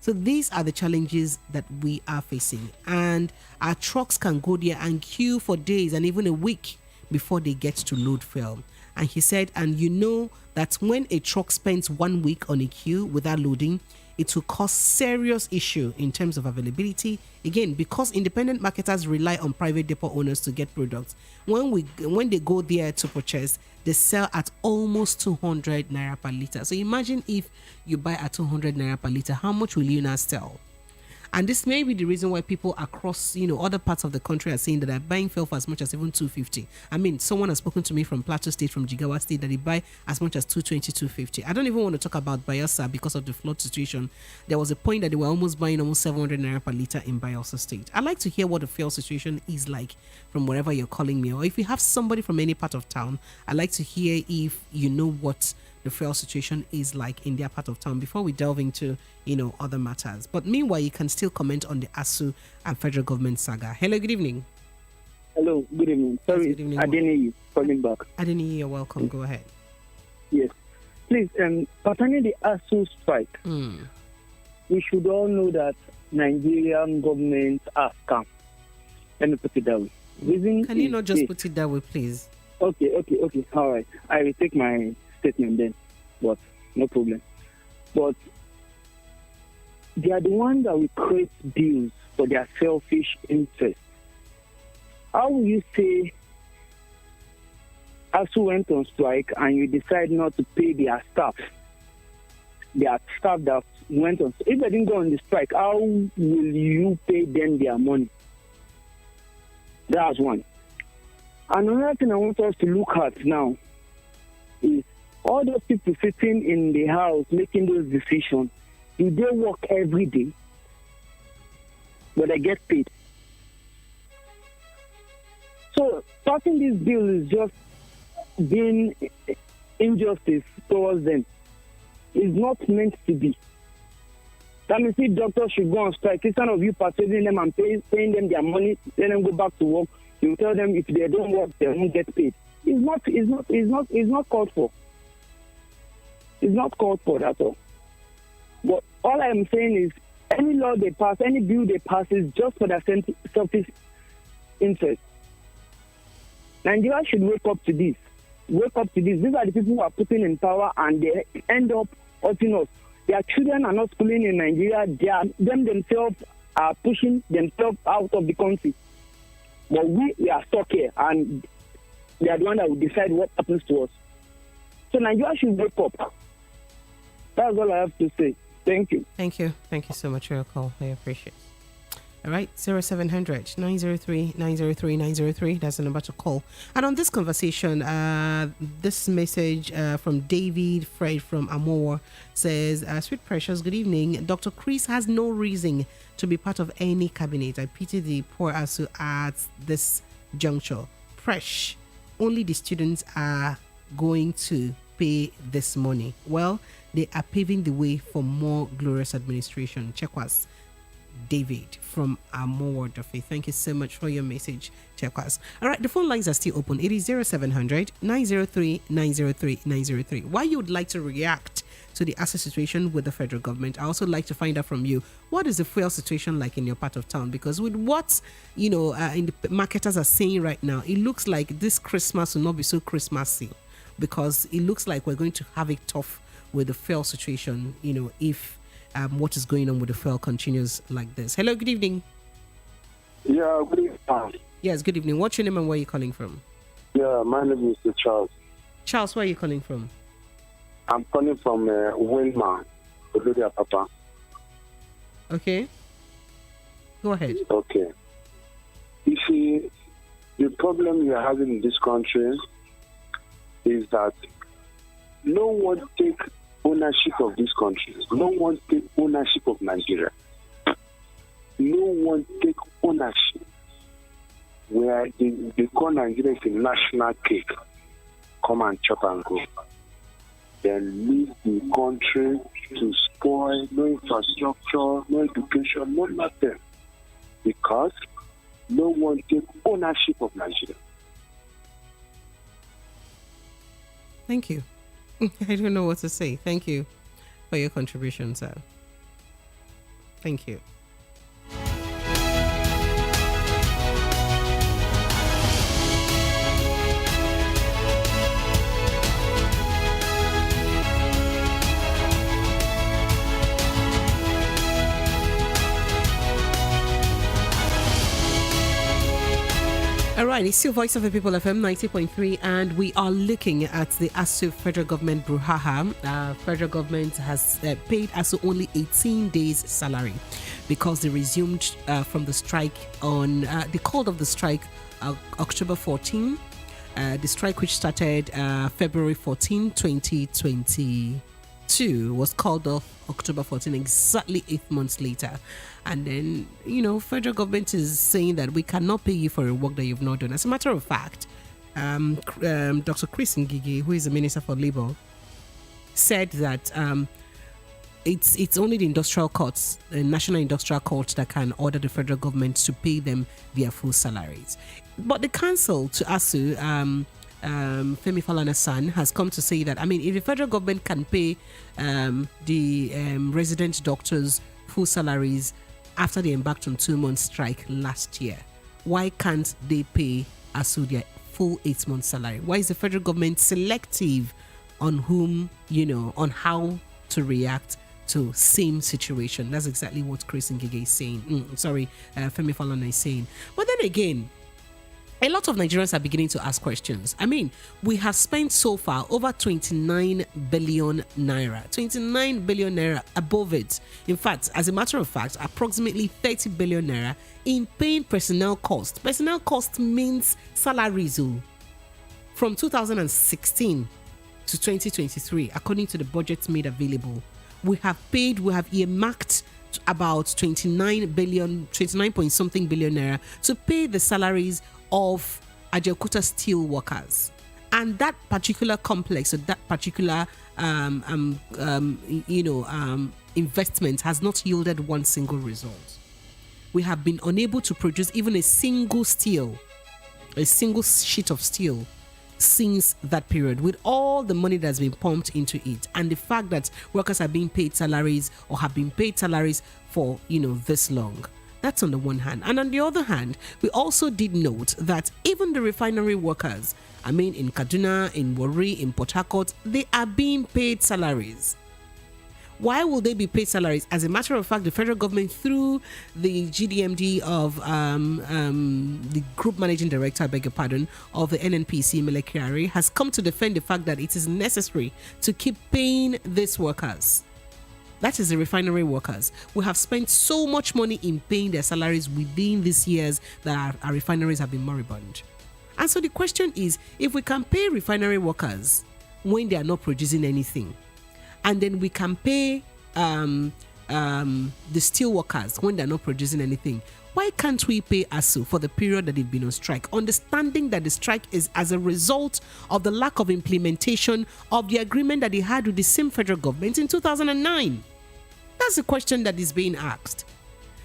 So these are the challenges that we are facing. And our trucks can go there and queue for days and even a week before they get to load fuel. And he said, and you know that when a truck spends 1 week on a queue without loading, it will cause serious issue in terms of availability. Again, because independent marketers rely on private depot owners to get products. When they go there to purchase, they sell at almost 200 naira per litre. So imagine if you buy at 200 naira per litre, how much will you now sell? And this may be the reason why people across, other parts of the country are saying that they're buying fuel for as much as even 250. I mean, someone has spoken to me from Plateau State, from Jigawa State, that they buy as much as 220, 250. I don't even want to talk about Bayelsa because of the flood situation. There was a point that they were almost buying almost 700 naira per litre in Bayelsa State. I'd like to hear what the fuel situation is like from wherever you're calling me, or if you have somebody from any part of town, I'd like to hear if you know what the fuel situation is like in their part of town before we delve into, other matters. But meanwhile, you can still comment on the ASUU and federal government saga. Hello, good evening. Hello, good evening. Sorry, yes, good evening. Adeni calling back. Adeni, you're welcome. Go ahead. Yes. Please, pertaining the ASUU strike, we should all know that Nigerian government are scam. Let me put it that way. Can you not just put it that way, please? Okay. All right. I will take my statement then, but no problem. But they are the ones that will create bills for their selfish interests. How will you say ASUU went on strike and you decide not to pay their staff that went on? If they didn't go on the strike, how will you pay them their money? That's one. Another thing I want us to look at now is all those people sitting in the house making those decisions. Do they work every day? But they get paid. So passing this bill is just being injustice towards them. It's not meant to be. That means if doctors should go on strike, instead of you persuading them and paying them their money, let them go back to work, you tell them if they don't work, they won't get paid. It's not called for. It's not called for at all. But all I'm saying is any law they pass, any bill they pass is just for their selfish interest. Nigeria should wake up to this. Wake up to this. These are the people who are putting in power and they end up hurting us. Their children are not schooling in Nigeria. Them themselves are pushing themselves out of the country. But we are stuck here and they are the one that will decide what happens to us. So Nigeria should wake up. That's all I have to say. Thank you. Thank you so much for your call. I appreciate it. All right, 0700 903 903 903. That's the number to call. And on this conversation, this message from David Fred from Amor says, Sweet Precious, good evening. Dr. Chris has no reason to be part of any cabinet. I pity the poor ASUU at this juncture. Fresh, only the students are going to pay this money. Well, they are paving the way for more glorious administration. Checkwas. David from Amor Duffy. Thank you so much for your message, Checkwas. All right, the phone lines are still open. It is 0700 903 903 903. Why you would like to react to the ASUU situation with the federal government? I also like to find out from you, what is the fuel situation like in your part of town? Because with what in the marketers are saying right now, it looks like this Christmas will not be so Christmassy, because it looks like we're going to have it tough with the fuel situation, if what is going on with the fuel continues like this. Hello, good evening. Yeah, good evening. Yes, good evening. What's your name and where are you calling from? Yeah, my name is Mr. Charles. Charles, where are you calling from? I'm calling from Wilma, Olodia Papa. Okay. Go ahead. Okay. You see, the problem we are having in this country is that no one takes ownership of this country. No one takes ownership of Nigeria. No one takes ownership where they call Nigeria a national cake. Come and chop and go. Then leave the country to spoil, no infrastructure, no education, no nothing. Because no one takes ownership of Nigeria. Thank you. I don't know what to say. Thank you for your contribution, sir. Thank you. All right. right, it's still Voice of the People FM 90.3, and we are looking at the ASUU federal government brouhaha. Federal government has paid ASUU only 18 days' salary because they resumed from the strike on the call of the strike October 14. The strike, which started February 14, 2022, was called off October 14, exactly 8 months later. And then, federal government is saying that we cannot pay you for a work that you've not done. As a matter of fact, Dr. Chris Ngige, who is the Minister for Labour, said that it's only the industrial courts, the National Industrial Court, that can order the federal government to pay them their full salaries. But the counsel to ASUU, Femi Falana-san, has come to say that, if the federal government can pay the resident doctors full salaries after they embarked on 2-month strike last year, why can't they pay ASUU their full 8-month salary? Why is the federal government selective on whom, on how to react to same situation? That's exactly what Chris Ngige is saying. Femi Falana is saying. But then again, a lot of Nigerians are beginning to ask questions. We have spent so far over 29 billion naira. 29 billion naira above it. In fact, as a matter of fact, approximately 30 billion naira in paying personnel cost. Personnel cost means salaries. From 2016 to 2023, according to the budgets made available, we have earmarked about 29 point something billion naira to pay the salaries of Ajaokuta steel workers, and that particular complex, or that particular investment has not yielded one single result. We have been unable to produce even a single sheet of steel since that period, with all the money that's been pumped into it, and the fact that workers are being paid salaries or have been paid salaries for this long. That's on the one hand. And on the other hand, we also did note that even the refinery workers, in Kaduna, in Warri, in Port Harcourt, they are being paid salaries. Why will they be paid salaries? As a matter of fact, the federal government, through the GDMD of the Group Managing Director, of the NNPC, Mele Kyari, has come to defend the fact that it is necessary to keep paying these workers. That is the refinery workers. We have spent so much money in paying their salaries within these years that our refineries have been moribund. And so the question is, if we can pay refinery workers when they are not producing anything, and then we can pay the steel workers when they're not producing anything, why can't we pay ASUU for the period that they've been on strike, understanding that the strike is as a result of the lack of implementation of the agreement that they had with the same federal government in 2009? That's the question that is being asked.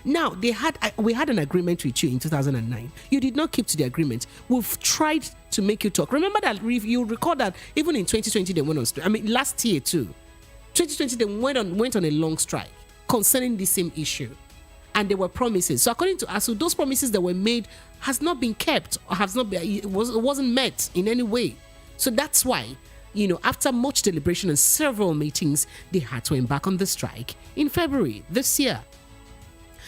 Now, we had an agreement with you in 2009. You did not keep to the agreement. We've tried to make you talk. Remember that, you recall that even in 2020 they went on strike. Last year too. 2020 they went on a long strike concerning the same issue. And there were promises. So according to ASUU, those promises that were made has not been kept, or wasn't met in any way. So that's why, after much deliberation and several meetings, they had to embark on the strike in February this year.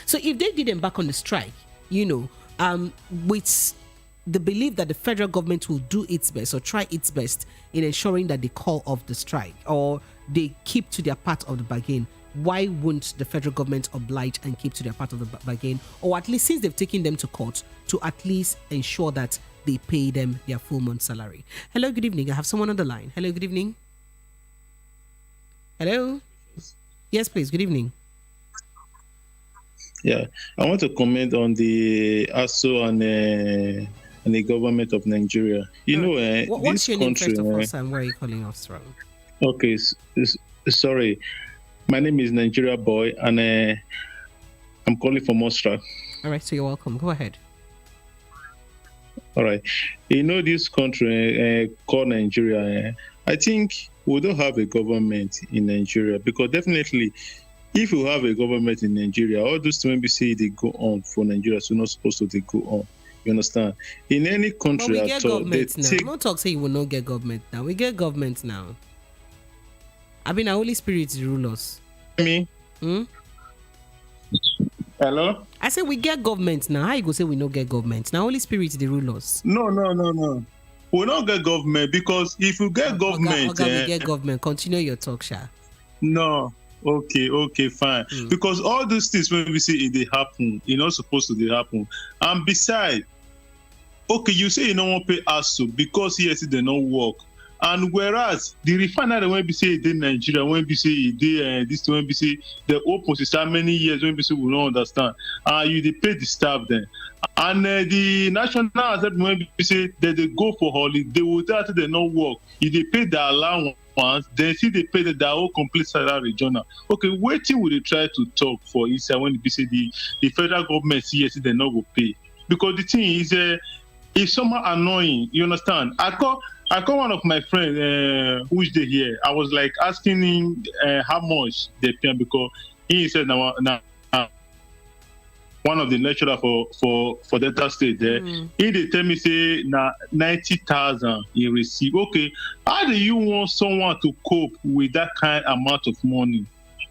So if they did embark on the strike, with the belief that the federal government will do its best or try its best in ensuring that they call off the strike or they keep to their part of the bargain, why won't the federal government oblige and keep to their part of the bargain, or at least, since they've taken them to court, to at least ensure that they pay them their full month salary? Hello, good evening. I have someone on the line. Hello, good evening. Hello. Yes, please. Good evening. Yeah, I want to comment on the ASUU and the government of Nigeria. What's this your name country, first of all, sir, and where are you calling us from? Okay, sorry. My name is Nigeria Boy, and I'm calling from Austria. All right, so you're welcome. Go ahead. All right. This country called Nigeria, I think we don't have a government in Nigeria, because definitely, if you have a government in Nigeria, all those things we say they go on for Nigeria, so not supposed to they go on. You understand? In any country, but we get government now. No talk say you will not get government now. We get government now. The Holy Spirit rule us. Me? Hmm? Hello? I say we get government now. How you go say we no get government? Now Holy Spirit they rule us. No. We don't get government because if you get government, we get government. Continue your talk, Sha. No. Okay, fine. Because all these things when we see it they happen, it's not supposed to they happen. And besides, okay, you say you don't want to pay ASUU because yes, they don't work. And whereas the refinery when we say in Nigeria, when we say this when we say the open since how many years when we say we don't understand, you they pay the staff then. And the national assembly when we say that they go for holiday, they will tell they not work. If they pay the allowance, then see they pay the whole complete salary journal. Okay, wait till they try to talk for inside when we say the federal government see yes, they not will pay. Because the thing is it's somehow annoying, you understand? I call one of my friends who is there here. I was like asking him how much they pay because he said now one of the lecturer for Delta State there. He they tell me say now 90,000 he receive. Okay, how do you want someone to cope with that kind amount of money?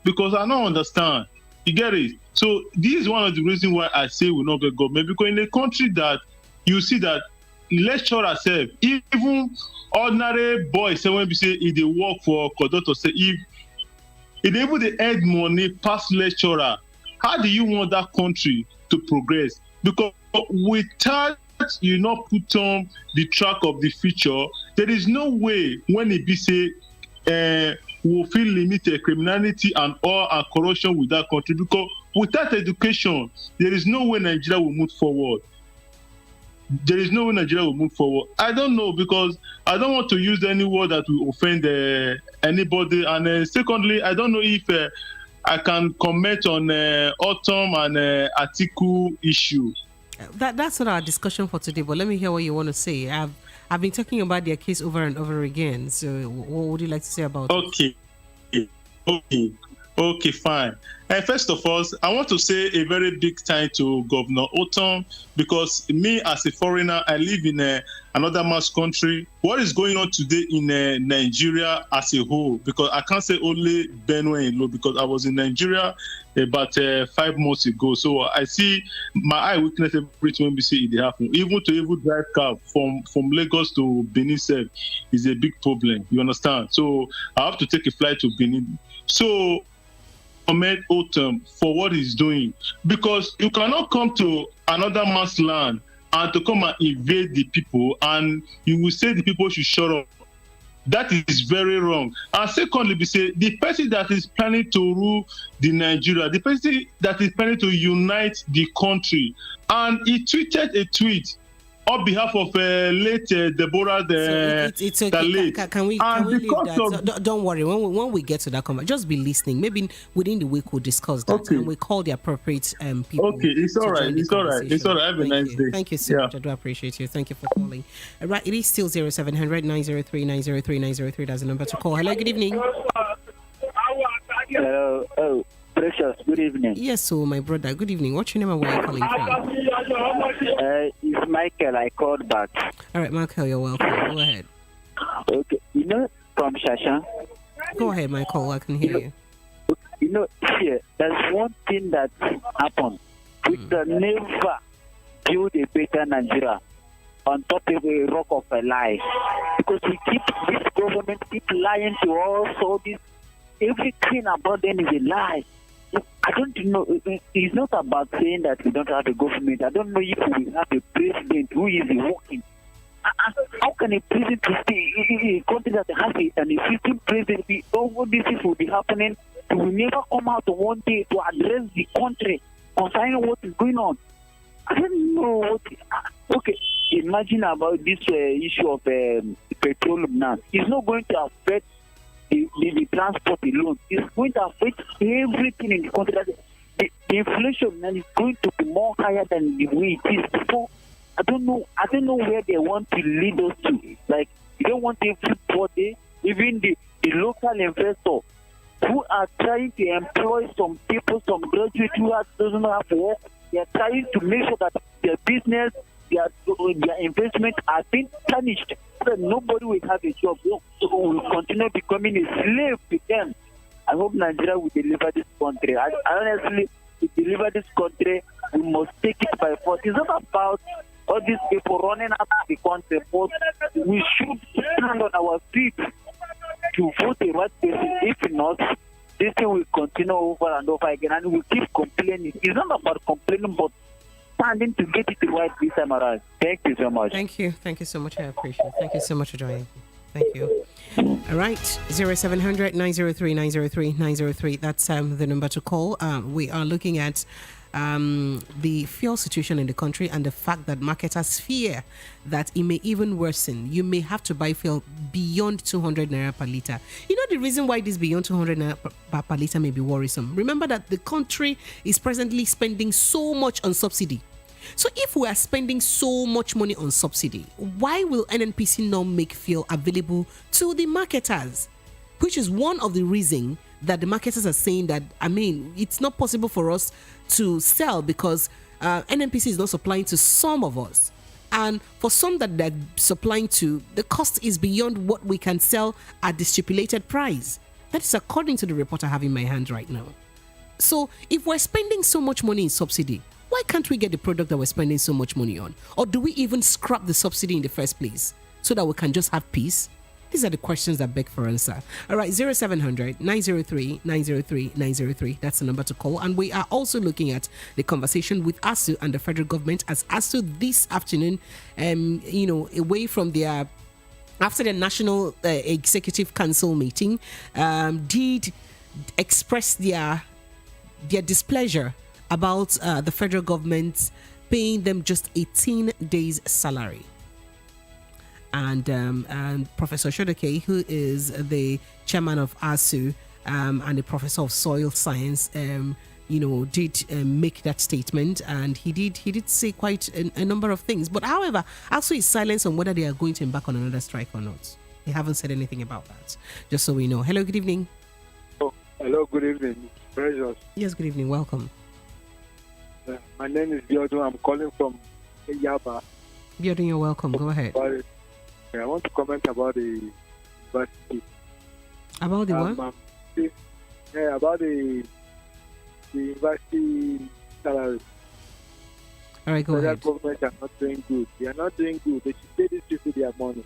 Because I don't understand. You get it? So this is one of the reasons why I say we not get government, because in a country that you see that lecturer self, even ordinary boys say when we say if they work for conductor, say if they able to earn money past lecturer, how do you want that country to progress? Because without you not put on the track of the future, there is no way when it be say will feel limited criminality and all and corruption with that country, because without education there is no way Nigeria will move forward. There is no way Nigeria will move forward. I don't know, because I don't want to use any word that will offend anybody. And secondly, I don't know if I can comment on Autumn and Atiku issue. That's not our discussion for today, but let me hear what you want to say. I've been talking about their case over and over again. So what would you like to say about it? Okay, fine. First of all, I want to say a very big thank to Governor Autumn, because me as a foreigner, I live in another mass country. What is going on today in Nigeria as a whole? Because I can't say only Benue alone, because I was in Nigeria about 5 months ago. So I see my eye witness everything when we see it happen. Even drive car from Lagos to Benin is a big problem. You understand? So I have to take a flight to Benin. So commend Autumn for what he's doing, because you cannot come to another man's land and to come and invade the people and you will say the people should shut up. That is very wrong. And secondly, we say the person that is planning to rule the Nigeria, the person that is planning to unite the country, and he tweeted a tweet on behalf of late Deborah it's okay. Can we leave that? Don't worry. When we get to that comment, just be listening. Maybe within the week we'll discuss that, and we call the appropriate people. Okay, it's all right. It's all right. Have a nice day. Thank you so much. I do appreciate you. Thank you for calling. Right, it is still 0700 903 903 903. That's the number to call. Hello, good evening. Hello. Oh, Precious, good evening. Yes, so my brother, good evening. What's your name and where are you calling from? It's Michael. I called back. All right, Michael, you're welcome. Go ahead. Okay, from Shasha. Go ahead, Michael. I can hear you. Here, there's one thing that happened. We can never build a better Nigeria on top of a rock of a lie. Because this government keep lying to us, all this, everything about them is a lie. I don't know. It's not about saying that we don't have a government. I don't know if we have a president who is working. How can a president stay in a country that has an existing president? All these things will be happening. We will never come out one day to address the country concerning what is going on. I don't know what. Okay, imagine about this issue of petroleum now. It's not going to affect the transport alone. It's going to affect everything in the country. The inflation is going to be more higher than the way it is before. I don't know where they want to lead us to. Like, you don't want everybody, even the local investor, who are trying to employ some people, some graduates who doesn't have work. They are trying to make sure that their business, their investment are being tarnished, so that nobody will have a job. So we will continue becoming a slave to them. I hope Nigeria will deliver this country. I honestly, to deliver this country, we must take it by force. It's not about all these people running out of the country, but we should stand on our feet to vote the right person. If not, this thing will continue over and over again, and we'll keep complaining. It's not about complaining, but standing to get it right this time around. Thank you so much. Thank you. Thank you so much. I appreciate it. Thank you so much for joining. Thank you. All right. 0700 903 903 903. That's the number to call. We are looking at the fuel situation in the country and the fact that marketers fear that it may even worsen. You may have to buy fuel beyond 200 naira per litre. You know the reason why this beyond 200 naira per litre may be worrisome? Remember that the country is presently spending so much on subsidy. So if we are spending so much money on subsidy, why will NNPC not make fuel available to the marketers? Which is one of the reasons that the marketers are saying that, it's not possible for us to sell because NNPC is not supplying to some of us. And for some that they're supplying to, the cost is beyond what we can sell at the stipulated price. That is according to the report I have in my hand right now. So if we're spending so much money in subsidy, why can't we get the product that we're spending so much money on? Or do we even scrap the subsidy in the first place so that we can just have peace? These are the questions that beg for answer. All right, 0700 903 903 903. That's the number to call. And we are also looking at the conversation with ASUU and the federal government, as ASUU this afternoon, away from their, after the National Executive Council meeting, did express their displeasure about the federal government paying them just 18 days salary. And Professor Shodoke, who is the chairman of ASUU and a professor of soil science, did make that statement, and he did say quite a number of things. But however, ASUU is silent on whether they are going to embark on another strike or not. They haven't said anything about that. Just so we know. Hello, good evening. Oh, hello, good evening. Precious. Yes, good evening. Welcome. My name is Biodun. I'm calling from Yaba. Biodun, you're welcome. Go ahead. I want to comment about the university. About the what? About the university salary. All right, go ahead. The government are not doing good. They are not doing good. They should pay these people their money.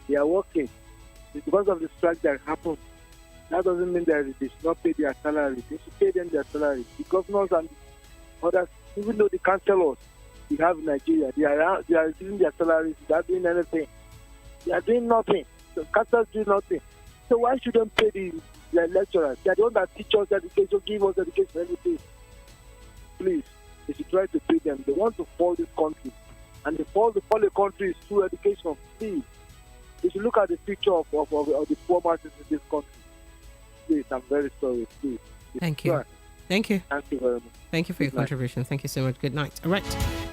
They are working. It's because of the strike that happened. That doesn't mean that they should not pay their salary. They should pay them their salary. The governors and others, even though the councillors we have in Nigeria, they are receiving their salaries without doing anything. They are doing nothing. The councillors do nothing. So why shouldn't pay the lecturers? They are the ones that teach us education, give us education, everything. Please, they should try to pay them. They want to fall this country. And the fall the country is through education. Please, they should look at the future of the poor masses in this country. Please, I'm very sorry. Please. Thank you. Thank you. Thank you very much. Thank you for your contribution. Thank you so much. Good night. All right.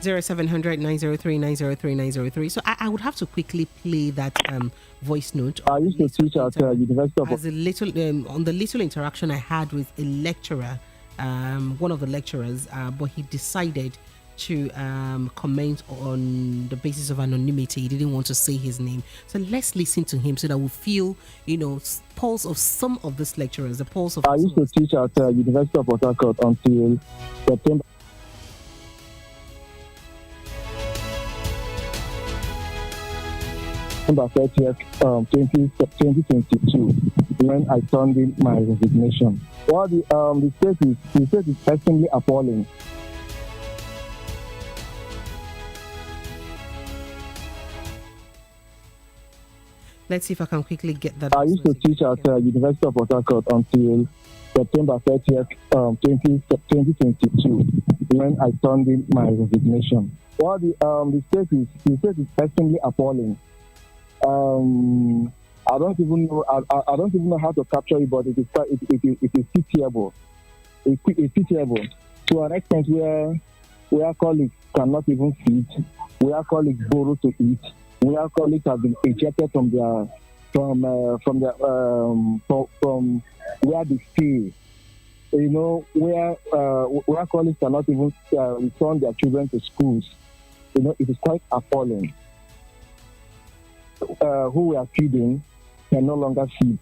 0700 903 903 903. So I would have to quickly play that voice note. I used to teach at University of... As a little, on the little interaction I had with a lecturer, one of the lecturers, but he decided to comment on the basis of anonymity. He didn't want to say his name. So let's listen to him so that we feel, pulse of some of these lecturers, the pulse of... I used to teach at University of Port Harcourt until September. September 30th, 2022, when I turned in my resignation. Well, the state is extremely appalling. Let's see if I can quickly get that. I used to teach at University of Port Harcourt until September 30th, 2022, when I turned in my resignation. Well, the state is extremely appalling. I don't even know how to capture it, but it is pitiable. It's pitiable to an extent where colleagues cannot even feed, where colleagues borrow to eat, where colleagues have been ejected from where they stay. Where colleagues cannot even return their children to schools. It is quite appalling. Who we are feeding can no longer feed.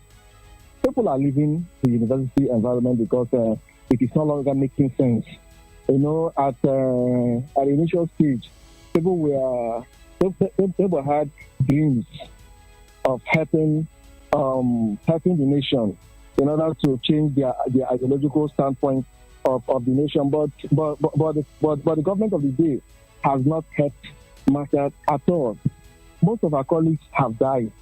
People are leaving the university environment because it is no longer making sense. You know, at the initial stage, people had dreams of helping the nation in order to change their ideological standpoint of the nation. But the government of the day has not helped matters at all. Most of our colleagues have died.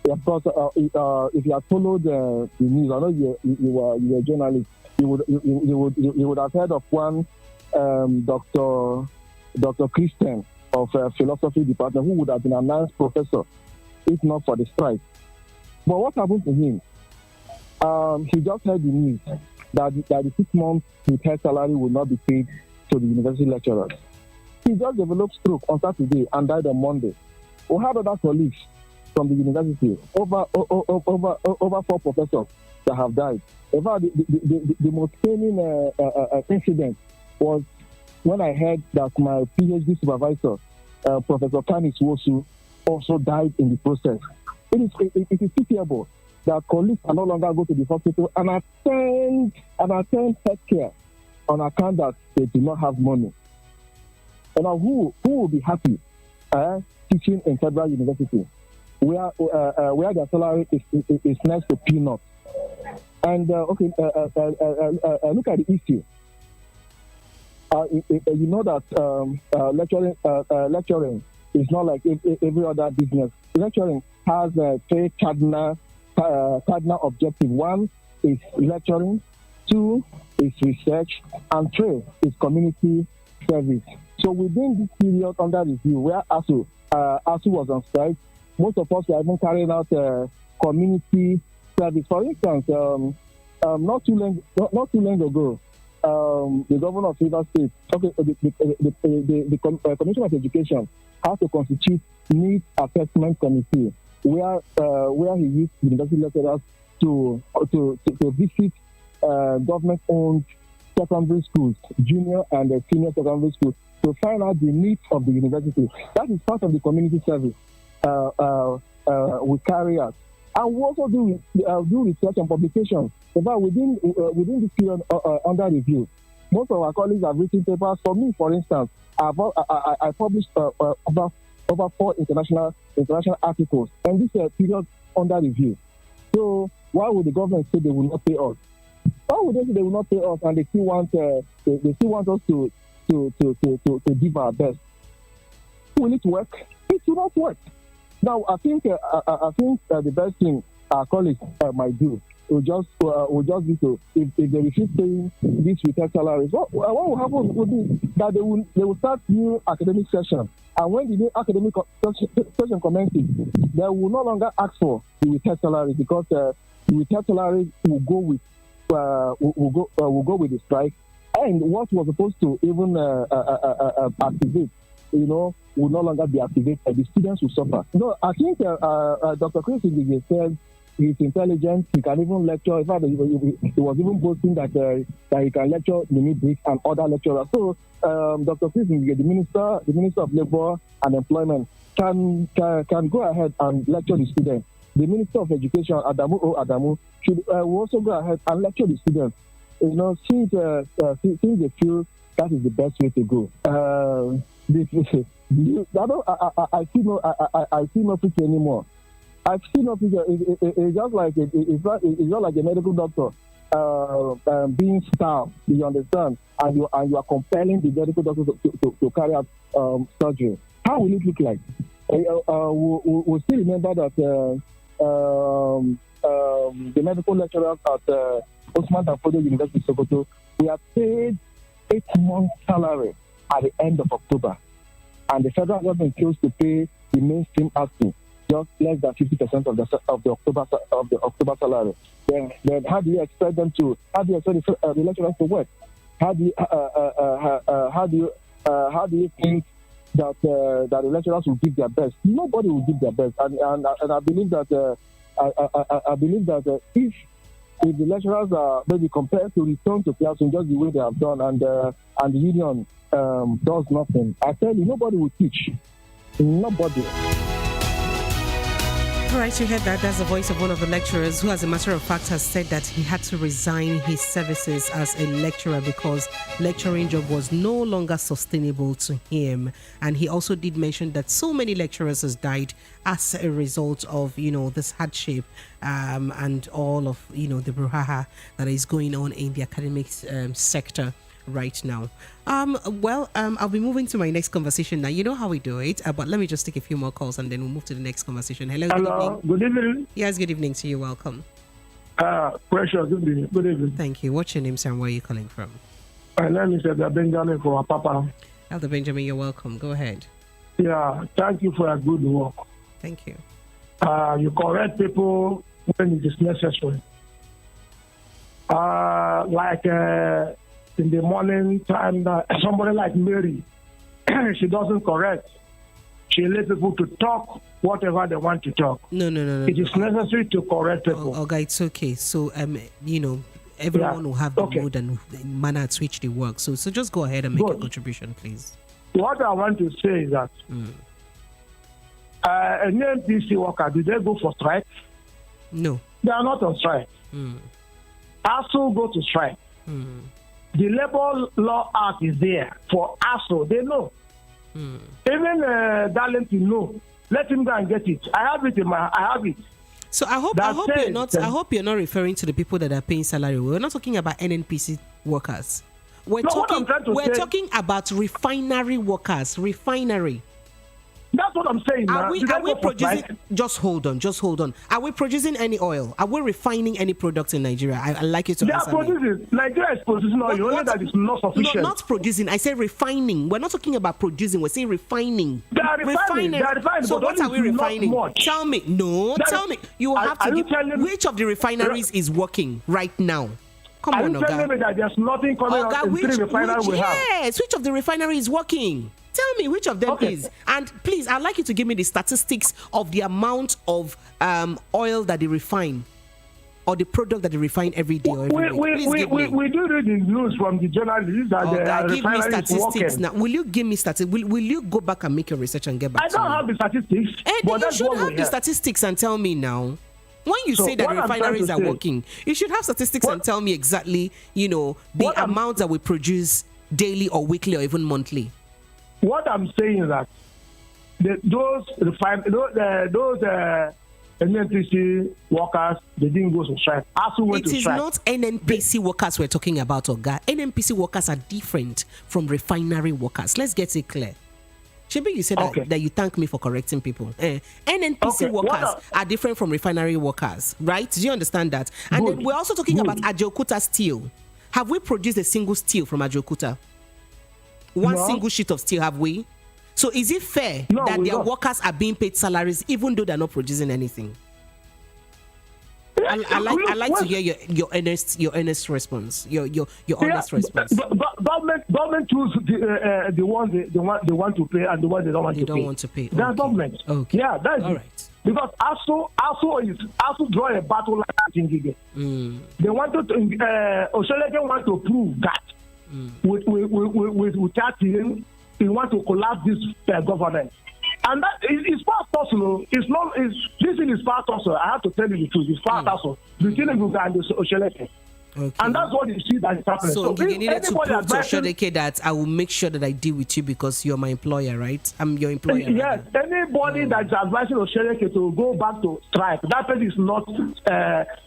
Of course, if you have followed the news, I know you were a journalist. You would have heard of one Dr. Christian of philosophy department who would have been announced professor if not for the strike. But what happened to him? He just heard the news that the 6 months without salary will not be paid to the university lecturers. He just developed stroke on Saturday and died on Monday. We had other colleagues from the university, over 4 professors that have died. In fact, the most painful incident was when I heard that my PhD supervisor, Professor Kanis Wosu, also died in the process. It is pitiable that colleagues can no longer go to the hospital and attend healthcare on account that they do not have money. And now who will be happy teaching in federal university where their salary is next to peanuts? And look at the issue. You know that lecturing is not like every other business. Lecturing has three cardinal objectives. 1 is lecturing, 2 is research, and 3 is community service. So within this period under review, where ASUU was on strike, most of us were even carrying out community service. For instance, not too long ago, the governor of Rivers State, the Commission of Education, has to constitute needs assessment committee, where he used university lecturers to visit government-owned secondary schools, junior and senior secondary schools, to find out the needs of the university. That is part of the community service we carry out. And we also do research and publications. In fact, within this period under review, most of our colleagues have written papers. For me, for instance, I published over 4 international articles, and this period under review. So why would the government say they will not pay us? Why would they say they will not pay us, and they still want us to give our best? Will it work? It will not work. Now, I think the best thing our colleagues might do will just be to, if they refuse paying these retail salaries, what will happen would be that they will start new academic session, and when the new academic session commences, they will no longer ask for the retail salary, because the retail salary will go with the strike, and what was supposed to even activate, will no longer be activated. The students will suffer. I think Dr. Chris said he's intelligent. He can even lecture. In fact, he was even boasting that he can lecture the Briggs and other lecturers. So Dr. Chris, the Minister of Labour and Employment, can go ahead and lecture the students. The Minister of Education, Adamu, should also go ahead and lecture the students. Since they feel that is the best way to go. I see no picture anymore. I see no picture. It's just like it's not like a medical doctor being staffed. You understand? And you are compelling the medical doctor to carry out surgery. How will it look like? We'll still remember that the medical lecturers at Osman Danfodio University Sokoto, we are paid 8 months' salary at the end of October, and the federal government chose to pay the mainstream ASUU just less than 50% of the October salary. Then how do you expect them to? How do you expect the lecturers to work? How do you think that the lecturers will give their best? Nobody will give their best, and I believe that if the lecturers are maybe compelled to return to classroom just the way they have done, and the union does nothing, I tell you, nobody will teach. Nobody. All right, you heard that. That's the voice of one of the lecturers who, as a matter of fact, has said that he had to resign his services as a lecturer because lecturing job was no longer sustainable to him. And he also did mention that so many lecturers has died as a result of, this hardship and all of, the brouhaha that is going on in the academic sector right now. I'll be moving to my next conversation now. You know how we do it, but let me just take a few more calls and then we'll move to the next conversation. Hello, Hello, good evening. Yes, good evening to you. Welcome. Precious, good evening. Good evening. Thank you. What's your name, sir, and where are you calling from? My name is Elder Benjamin from Papa. Elder Benjamin, you're welcome. Go ahead. Yeah, thank you for your good work. Thank you. You correct people when it is necessary. In the morning time, somebody like Mary, she doesn't correct. She lets people to talk whatever they want to talk. No. It is necessary to correct people. Okay, it's okay. So, everyone will have the mood and the manner at which they work. So just go ahead and make a contribution, please. What I want to say is that an NPC worker, did they go for strike? No. They are not on strike. ASUU go to strike. The Labor Law Act is there for ASUU. They know. Even Darlington know. Let him go and get it. I have it. So I hope you're not referring to the people that are paying salary. We're not talking about NNPC workers. We're talking about refinery workers. Refinery. That's what I'm saying. Are we producing? Just hold on. Are we producing any oil? Are we refining any products in Nigeria? I like you to answer me. Producing. Nigeria is producing oil. Only that is not sufficient. No, not producing. I say refining. We're not talking about producing. We're saying refining. They are refining. So what are we refining? Tell me. Tell me. You have to give. Which of the refineries is working right now? Come on, Oga. Are you telling me that there's nothing coming out in 3 refineries we have? Yes. Which of the refineries is working? Tell me which of them is. And please, I'd like you to give me the statistics of the amount of oil that they refine or the product that they refine every day or every week. We do read the news from the journalists that the refinery is working. Now, will you give me statistics? Will you go back and make your research and get back to me? I don't have the statistics. But you should have the statistics and tell me now. When you say that refineries are working, you should have statistics and tell me exactly, the amount that we produce daily or weekly or even monthly. What I'm saying is that those NNPC workers, they didn't go to strike. It is not NNPC workers we're talking about, Oga. NNPC workers are different from refinery workers. Let's get it clear. Shebi, you said that you thank me for correcting people. NNPC workers are different from refinery workers, right? Do you understand that? And then we're also talking about Ajaokuta steel. Have we produced a single steel from Ajaokuta? One single sheet of steel, have we? So is it fair that their workers are being paid salaries even though they're not producing anything? I like to hear your honest response. Your honest response. Government choose the one they want to pay and the one they don't want to pay. They don't want to pay. That's government. Okay. Yeah, that's all it. right. Because ASUU draw a battle like Jingige. They wanted to Osheleke want to prove that with that team, he want to collapse this government. And that is part also. This thing is part also. I have to tell you the truth. It's part also between Nguga and Osheleke. Okay. And that's what you see that is happening. So you needed to prove to Osheleke that I will make sure that I deal with you because you're my employer, right? I'm your employer. Yes. Anybody that's advising Osheleke to go back to strike, that person is not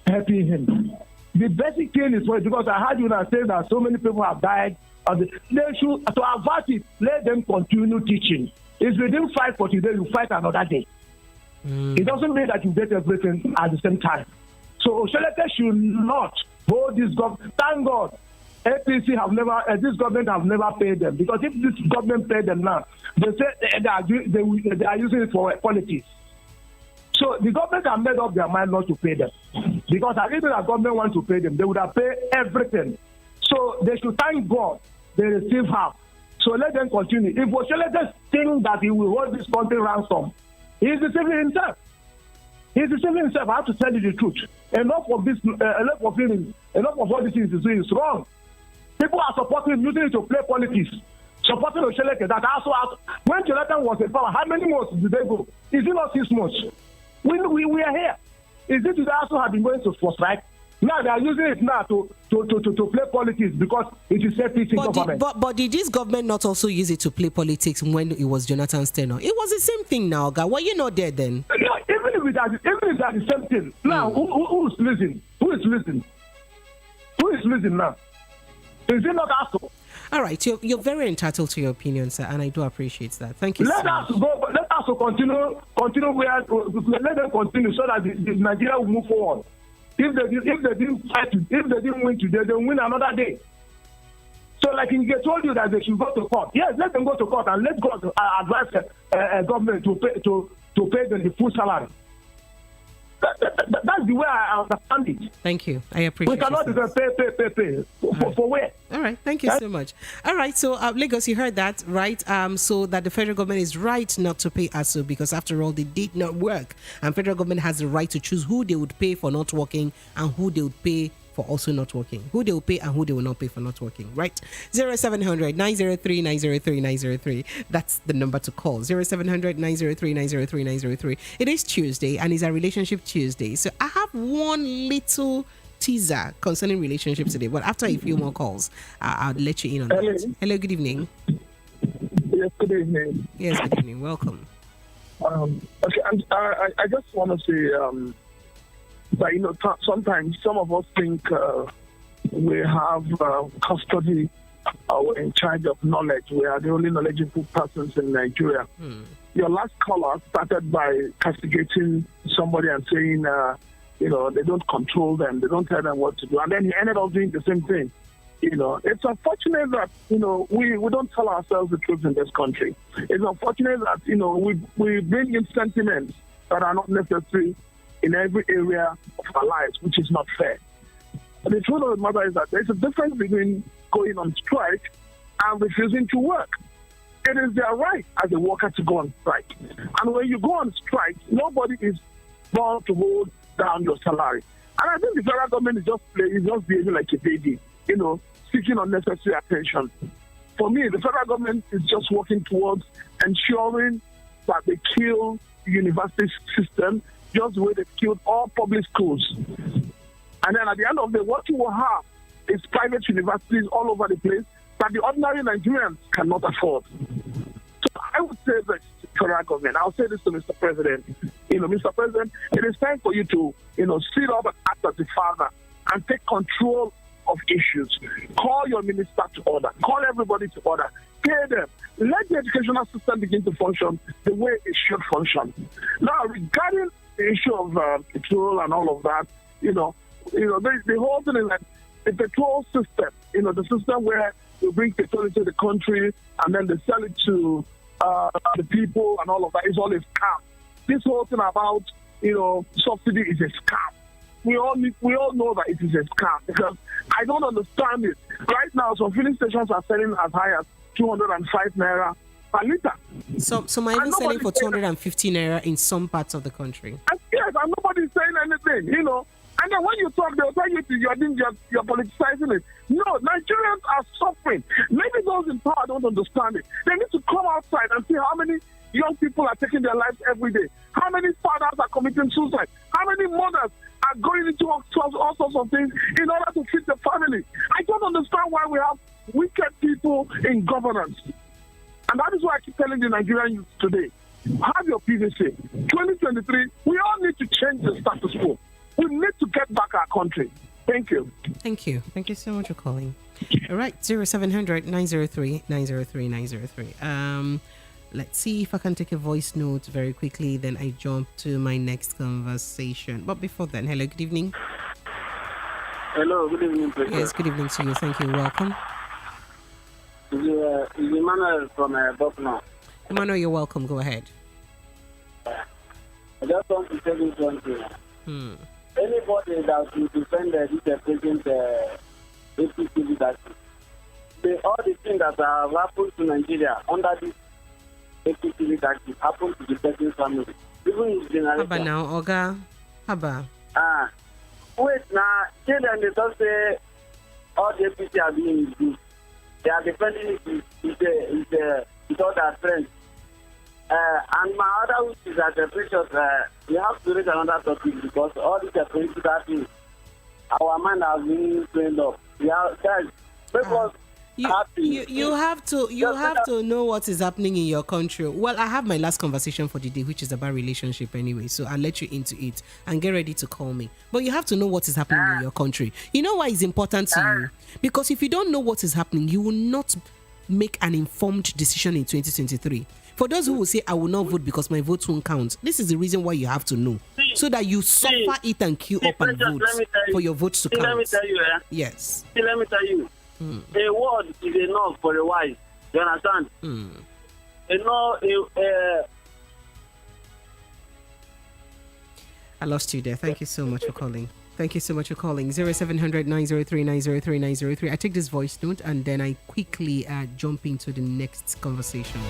helping him. The basic thing is because I heard you now say that so many people have died. They should, to avert it, let them continue teaching. If they didn't fight for today, you fight another day. It doesn't mean that you get everything at the same time. So Osheleke should not hold this government. Thank God, APC have never, this government have never paid them. Because if this government paid them now, they say they are using it for politics. So the government have made up their mind not to pay them. Because if the government wants to pay them, they would have paid everything. So they should thank God they receive half. So let them continue. If Osheleke think that he will hold this country ransom, he is deceiving himself. He is deceiving himself. I have to tell you the truth. Enough of this, enough of what this is doing is wrong. People are supporting him, using it to play politics. Supporting Osheleke that also when Jonathan was in power, how many months did they go? Is it not 6 months? We are here. Is it that also have been going to for strike? Now they are using it now to play politics because it is safety in government. But did this government not also use it to play politics when it was Jonathan's tenure? It was the same thing now, guy. Why you not there then? No, even if that's the same thing. Now, who's listening? Who is listening? Who is listening now? Is it not ASUU? All right, you're very entitled to your opinion, sir, and I do appreciate that. Thank you. Let us continue where let them continue so that the Nigeria will move forward. If they didn't win today, they'll win another day. So, like they told you that they should go to court. Yes, let them go to court and let God advise government to pay them the full salary. That's the way I understand it. Thank you. I appreciate it. We cannot pay. For where? All right. Thank you so much. All right. So, Lagos, you heard that, right? So that the federal government is right not to pay ASUU because, after all, they did not work. And federal government has the right to choose who they would pay for not working and who they would pay for also not working. Who they will pay and who they will not pay for not working, right? 0700 903 903 903. That's the number to call. 0700 903 903 903. It is Tuesday and it's a relationship Tuesday. So I have one little teaser concerning relationships today, but after a few more calls, I'll let you in on that. Hello, good evening. Yes, good evening. Yes, good evening. Welcome. Okay, I just want to say, but sometimes some of us think we have custody or in charge of knowledge. We are the only knowledgeable persons in Nigeria. Your last caller started by castigating somebody and saying, they don't control them, they don't tell them what to do, and then he ended up doing the same thing. It's unfortunate that we don't tell ourselves the truth in this country. It's unfortunate that we bring in sentiments that are not necessary in every area of our lives, which is not fair. But the truth of the matter is that there's a difference between going on strike and refusing to work. It is their right as a worker to go on strike. And when you go on strike, nobody is bound to hold down your salary. And I think the federal government is just behaving like a baby, seeking unnecessary attention. For me, the federal government is just working towards ensuring that they kill the university system just the way they killed all public schools. And then at the end of the day, what you will have is private universities all over the place that the ordinary Nigerians cannot afford. So I would say that federal government, I'll say this to Mr. President, Mr. President, it is time for you to, sit up and act as a father and take control of issues. Call your minister to order. Call everybody to order. Pay them. Let the educational system begin to function the way it should function. Now, regarding the issue of petrol and all of that, the whole thing is that the petrol system, the system where you bring petrol into the country and then they sell it to the people and all of that is all a scam. This whole thing about, subsidy is a scam. We all know that it is a scam because I don't understand it. Right now, some filling stations are selling as high as 205 naira per liter. Some are even selling for 250 naira in some parts of the country. Yes, and nobody's saying anything, And then when you talk, they'll tell you you're politicizing it. No, Nigerians are suffering. Maybe those in power don't understand it. They need to come outside and see how many young people are taking their lives every day. How many fathers are committing suicide? How many mothers are going into all sorts of things in order to feed the family? I don't understand why we have wicked people in governance. And that is why I keep telling the Nigerian youth today, have your PVC. 2023, we all need to change the status quo. We need to get back our country. Thank you. Thank you. Thank you so much for calling. All right, 0700 903 903 903. Let's see if I can take a voice note very quickly, then I jump to my next conversation. But before then, hello, good evening. Hello, good evening, President. Yes, good evening to you. Thank you. Welcome. It's Emmanuel from Bucknell. Emmanuel, you're welcome. Go ahead. I just want to tell you something. Anybody that will defend this present APC leadership, all the things that have happened to Nigeria under this APC leadership happened to the person's family. Even his generation. Haba now, Oga. Haba. Wait, now, children, they don't say all the APC are being good. They are defending it with all their friends. And my other wish is that the precious, we have to raise another topic because all these political things, our mind has been trained up. We are guys, because you have to know what is happening in your country. Well, I have my last conversation for the day, which is about relationship anyway, so I'll let you into it and get ready to call me. But you have to know what is happening in your country. You know why it's important to you? Because if you don't know what is happening, you will not make an informed decision in 2023. For those who will say, I will not vote because my vote won't count, this is the reason why you have to know. So that you suffer it and queue up and vote for your votes to count. Let me tell you, Yes. Let me tell you. A word is enough for a wise. You understand? I lost you there. Thank you so much for calling. Thank you so much for calling. 0700 903 903 903. I take this voice note and then I quickly jump into the next conversation.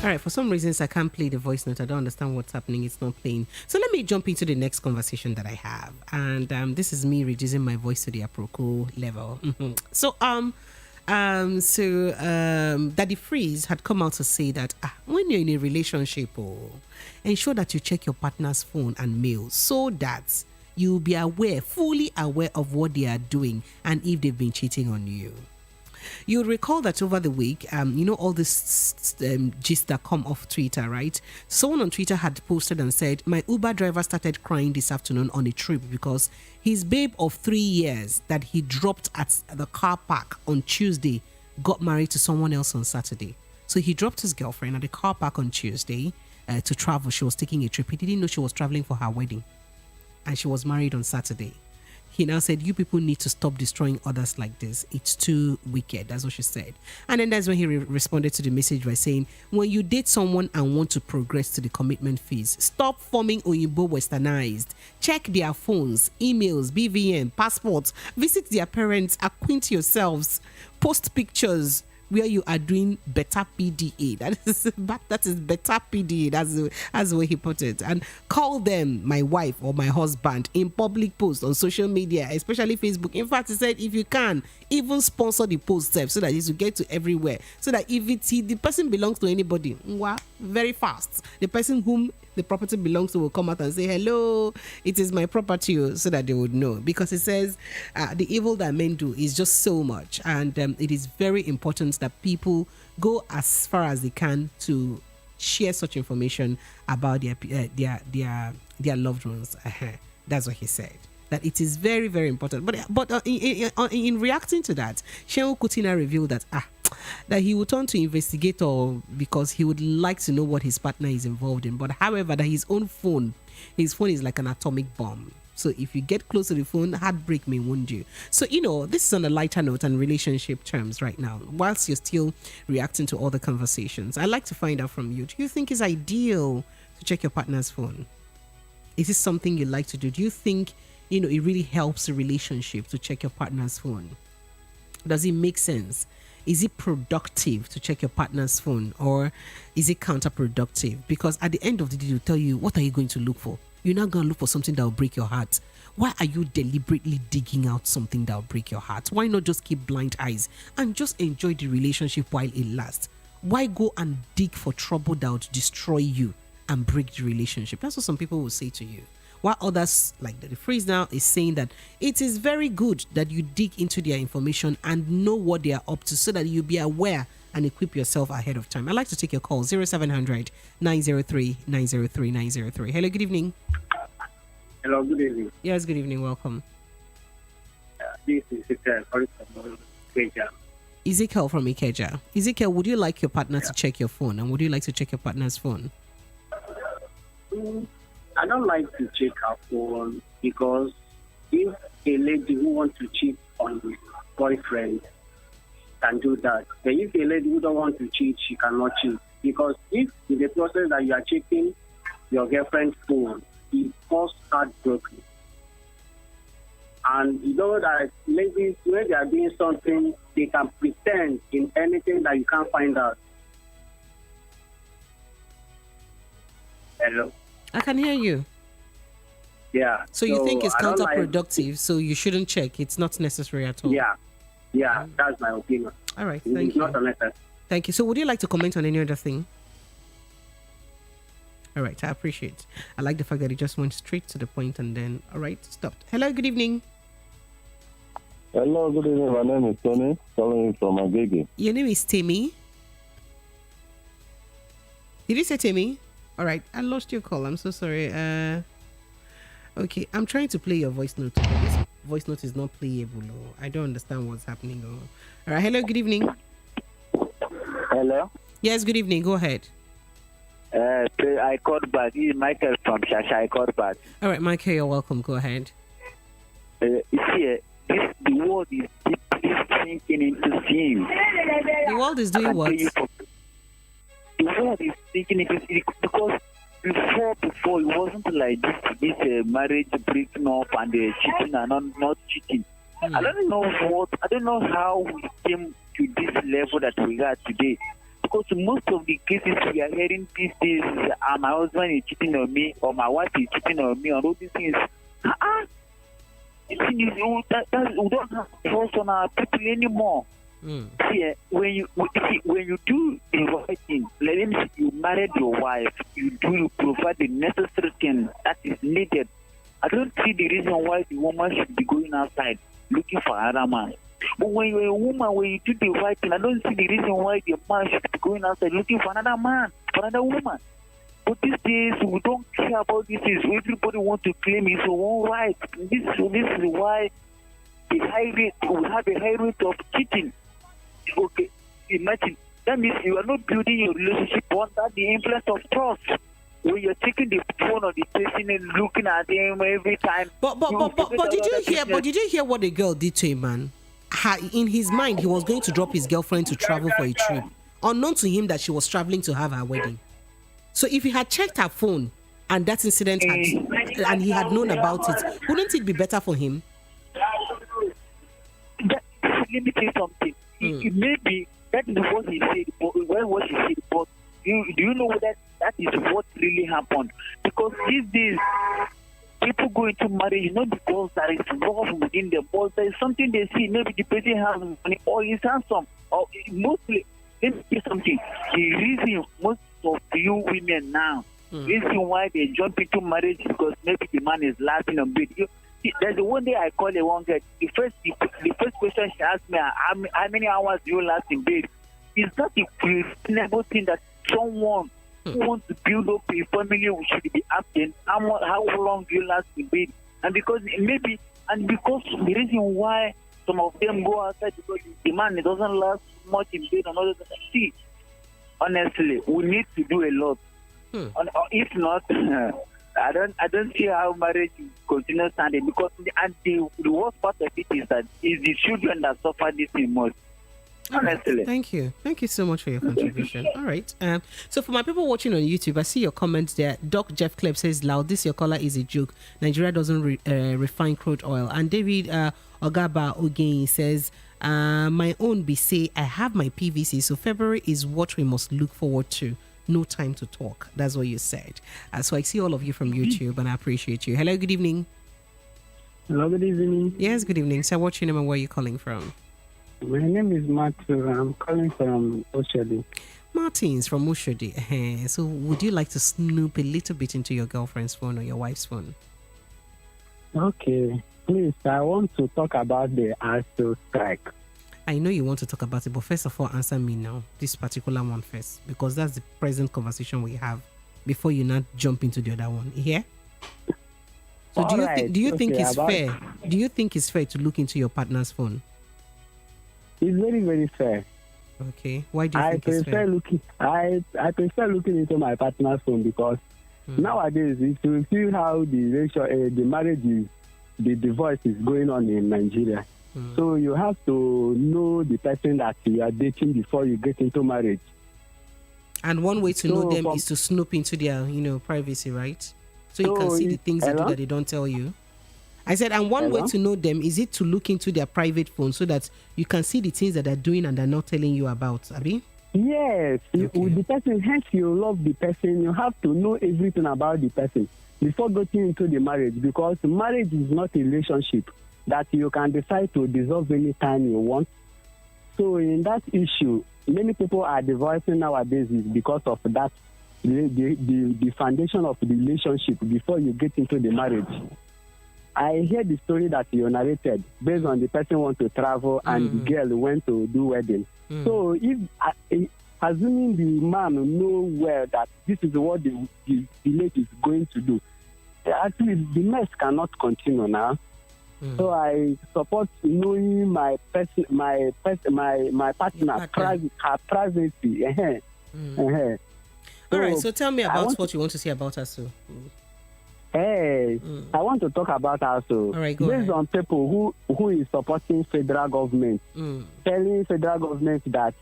All right, for some reasons I can't play the voice note. I don't understand what's happening. It's not playing. So let me jump into the next conversation that I have. And this is me reducing my voice to the apropos level. So Daddy Freeze had come out to say that when you're in a relationship, ensure that you check your partner's phone and mail so that you'll be fully aware of what they are doing and if they've been cheating on you. You'll recall that over the week, all this gist that come off Twitter, right? Someone on Twitter had posted and said, my Uber driver started crying this afternoon on a trip because his babe of 3 years that he dropped at the car park on Tuesday got married to someone else on Saturday. So he dropped his girlfriend at the car park on Tuesday to travel. She was taking a trip. He didn't know she was traveling for her wedding. And she was married on Saturday. He now said, you people need to stop destroying others like this. It's too wicked. That's what she said. And then that's when he responded to the message by saying, when you date someone and want to progress to the commitment phase, stop forming Oyinbo westernized. Check their phones, emails, BVN, passports, visit their parents, acquaint yourselves, post pictures where you are doing better PDA. That is better PDA. That's the way he put it. And call them my wife or my husband in public posts on social media, especially Facebook. In fact, he said if you can, even sponsor the post so that it will get to everywhere. So that if the person belongs to anybody, very fast, the person whom the property belongs to will come out and say, hello, it is my property, so that they would know. Because it says the evil that men do is just so much. And it is very important that people go as far as they can to share such information about their loved ones. That's what he said. That it is very, very important. But in reacting to that, Shehu Kutina revealed that he would turn to investigator because he would like to know what his partner is involved in. But however, that his phone is like an atomic bomb. So if you get close to the phone, heartbreak may wound you. So, this is on a lighter note and relationship terms right now, whilst you're still reacting to all the conversations. I'd like to find out from you. Do you think it's ideal to check your partner's phone? Is this something you like to do? Do you think, it really helps a relationship to check your partner's phone? Does it make sense? Is it productive to check your partner's phone, or is it counterproductive? Because at the end of the day, they'll tell you, what are you going to look for? You're not going to look for something that will break your heart. Why are you deliberately digging out something that will break your heart? Why not just keep blind eyes and just enjoy the relationship while it lasts? Why go and dig for trouble that would destroy you and break the relationship? That's what some people will say to you. While others, like the phrase now, is saying that it is very good that you dig into their information and know what they are up to so that you'll be aware and equip yourself ahead of time. I'd like to take your call, 0700 903 903 903. Hello, good evening. Hello, good evening. Yes, good evening. Welcome. This is Ezekiel from Ikeja. Ezekiel from Ikeja. Ezekiel, would you like your partner to check your phone, and would you like to check your partner's phone? I don't like to check her phone because if a lady who wants to cheat on her boyfriend can do that, but if a lady who don't want to cheat, she cannot cheat. Because if in the process that you are checking your girlfriend's phone, it causes heartbroken. And you know that ladies, when they are doing something, they can pretend in anything that you can't find out. Hello? I can hear you. Yeah. So you think it's counterproductive, so you shouldn't check. It's not necessary at all. Yeah. Yeah, that's my opinion. All right, It's thank you. not unnecessary. Thank you. So would you like to comment on any other thing? All right, I appreciate. I like the fact that he just went straight to the point and then, all right, stopped. Hello, good evening. Hello, good evening. My name is Tony, calling from Agege. Your name is Timmy. Did you say Timmy? All right, I lost your call. I'm so sorry. Okay, I'm trying to play your voice note. But this voice note is not playable. Oh. I don't understand what's happening. Oh. All right, hello, good evening. Hello? Yes, good evening. Go ahead. I called back. This is Michael from Shasha. I called back. All right, Michael, you're welcome. Go ahead. You see, the world is deeply sinking into sin. The world is doing what? The world is sinking into sin because before it wasn't like this marriage breaking up and cheating and not cheating. I don't know how we came to this level that we are today. Because most of the cases we are hearing these days, my husband is cheating on me or my wife is cheating on me, and all these things. We don't have trust on our people anymore. See, when you do the right thing, let me say you married your wife, you provide the necessary thing that is needed. I don't see the reason why the woman should be going outside looking for another man. But when you're a woman, when you do the right thing, I don't see the reason why the man should be going outside looking for another man, for another woman. But these days, we don't care about this. Everybody wants to claim his own right. This is why we have a high rate of cheating. Okay, imagine. That means you are not building your relationship under the influence of trust. When you're taking the phone of the person and looking at him every time. But did you hear what the girl did to him, man? In his mind, he was going to drop his girlfriend to travel for a trip, unknown to him that she was traveling to have her wedding. So if he had checked her phone and that incident and he had known about it, wouldn't it be better for him? Let me say something. Maybe that is what he said, what she said, but do you know that is what really happened? Because these days, people go into marriage not because there is love within them, but there is something they see. Maybe the person has money or he's handsome. Or mostly, let me say something. The reason most of you women now, reason why they jump into marriage because maybe the man is laughing a bit. There's the one day I called a one girl. The first question she asked me, how many hours do you last in bed? Is that a reasonable thing that someone who wants to build up a family should be asking how long do you last in bed? And because the reason why some of them go outside because the man doesn't last much in bed and all that. See, honestly, we need to do a lot. If not, I don't see how marriage will continue standing because the worst part of it is that it's the children that suffer this thing most. Honestly. Right. Thank you so much for your contribution. All right. So for my people watching on YouTube, I see your comments there. Doc Jeff Kleb says, "Loud, this your caller is a joke. Nigeria doesn't refine crude oil." And David Ogaba Ogain says, "My own be say I have my PVC, so February is what we must look forward to. No time to talk." That's what you said. So I see all of you from YouTube, and I appreciate you. Hello, good evening. Hello, good evening. Yes, good evening. So what's your name and where are you calling from? My name is Matthew. I'm calling from Oshodi. Martins from Oshodi. So would you like to snoop a little bit into your girlfriend's phone or your wife's phone? Okay. Please, I want to talk about the ASUU strike. I know you want to talk about it, but first of all, answer me now. This particular one first, because that's the present conversation we have before you not jump into the other one. Yeah? So do you think it's fair? Do you think it's fair to look into your partner's phone? It's very, very fair. Okay. Why do you think it's fair? I prefer looking into my partner's phone because nowadays, if you see how the marriage is, the divorce is going on in Nigeria. So you have to know the person that you are dating before you get into marriage. And one way to know them is to snoop into their, privacy, right? So you can see the things they do that they don't tell you. I said, and one way to know them is it to look into their private phone so that you can see the things that they're doing and they're not telling you about, Abi? Yes. With the person, hence you love the person, you have to know everything about the person before getting into the marriage, because marriage is not a relationship. that you can decide to dissolve anytime you want. So in that issue, many people are divorcing nowadays is because of that, the foundation of the relationship before you get into the marriage. I hear the story that you narrated based on the person want to travel and the girl went to do wedding. So if assuming the man know well that this is what the lady is going to do, actually the mess cannot continue now. So I support knowing my partner her privacy. All right, so tell me about what you want to say about ASUU. I want to talk about ASUU. All right, go based ahead. on people who is supporting federal government, telling federal government that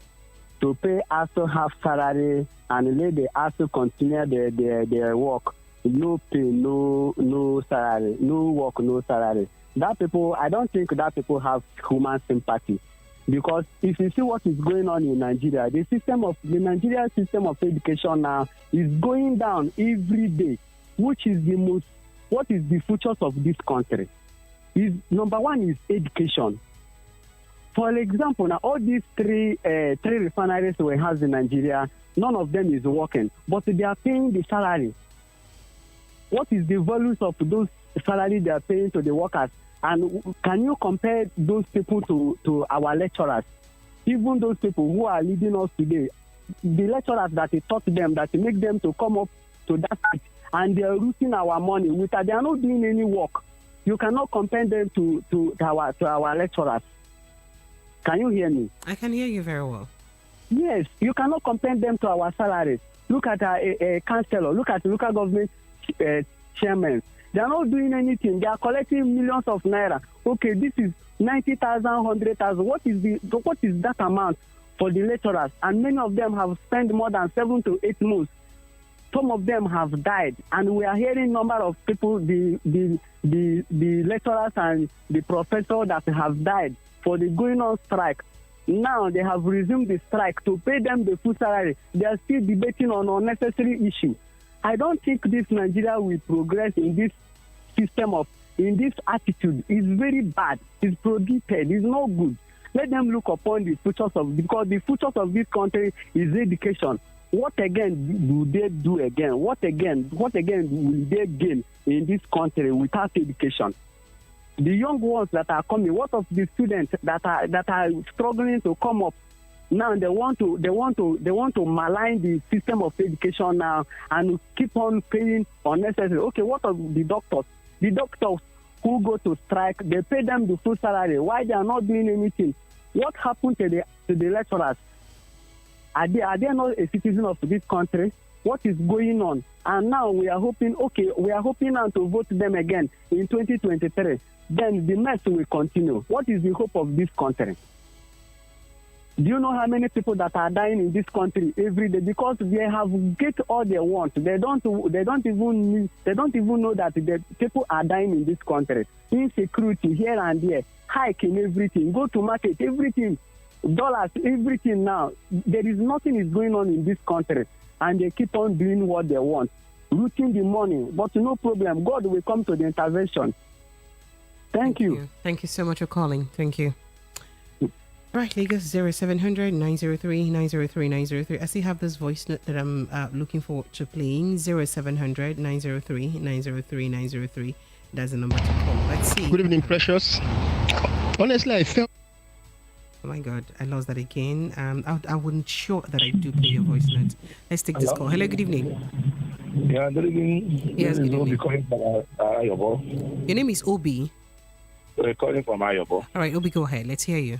to pay ASUU half salary and let the ASUU continue their work, no pay, no salary, no work, no salary. That people, I don't think that people have human sympathy, because if you see what is going on in Nigeria, the Nigeria system of education now is going down every day. What is the futures of this country? Number one is education. For example, now all these three refineries we have in Nigeria, none of them is working, but they are paying the salary. What is the values of those salary they are paying to the workers? And can you compare those people to our lecturers? Even those people who are leading us today, the lecturers that taught them, that make them to come up to that stage, and they are losing our money. They are not doing any work. You cannot compare them to our lecturers. Can you hear me? I can hear you very well. Yes, you cannot compare them to our salaries. Look at a councillor. Look at local government chairmen. They are not doing anything. They are collecting millions of naira. Okay, this is 90,000, 100,000. What is that amount for the lecturers? And many of them have spent more than 7 to 8 months. Some of them have died, and we are hearing number of people, the lecturers and the professors that have died for the going on strike. Now they have resumed the strike to pay them the full salary. They are still debating on unnecessary issues. I don't think this Nigeria will progress in this in this attitude. It's very bad. It's prohibited. It's not good. Let them look upon the futures because the futures of this country is education. What again do they do again? What again will they gain in this country without education? The young ones that are coming, what of the students that are struggling to come up? Now they want to malign the system of education now and keep on paying unnecessary. Okay, what of the doctors? The doctors who go to strike, they pay them the full salary. Why they are not doing anything? What happened to the lecturers? Are they not a citizen of this country? What is going on? And now we are hoping now to vote them again in 2023. Then the mess will continue. What is the hope of this country? Do you know how many people that are dying in this country every day because they have get all they want? They don't even know that the people are dying in this country. Insecurity here and there, hike in everything. Go to market, everything, dollars, everything. Now there is nothing is going on in this country, and they keep on doing what they want, looting the money. But no problem, God will come to the intervention. Thank you. Thank you so much for calling. Thank you. Right, Lagos 0700 903 903 903. I still have this voice note that I'm looking forward to playing. 0700 903 903 903. That's the number to call. Let's see. Good evening, Precious. Honestly, I felt. Oh my God, I lost that again. I wasn't sure that I do play your voice note. Let's take this call. Hello, good evening. Yeah, good evening. Yes, good evening. Calling from Ayobo. Your name is Obi. We're calling from Ayobo. All right, Obi, go ahead. Let's hear you.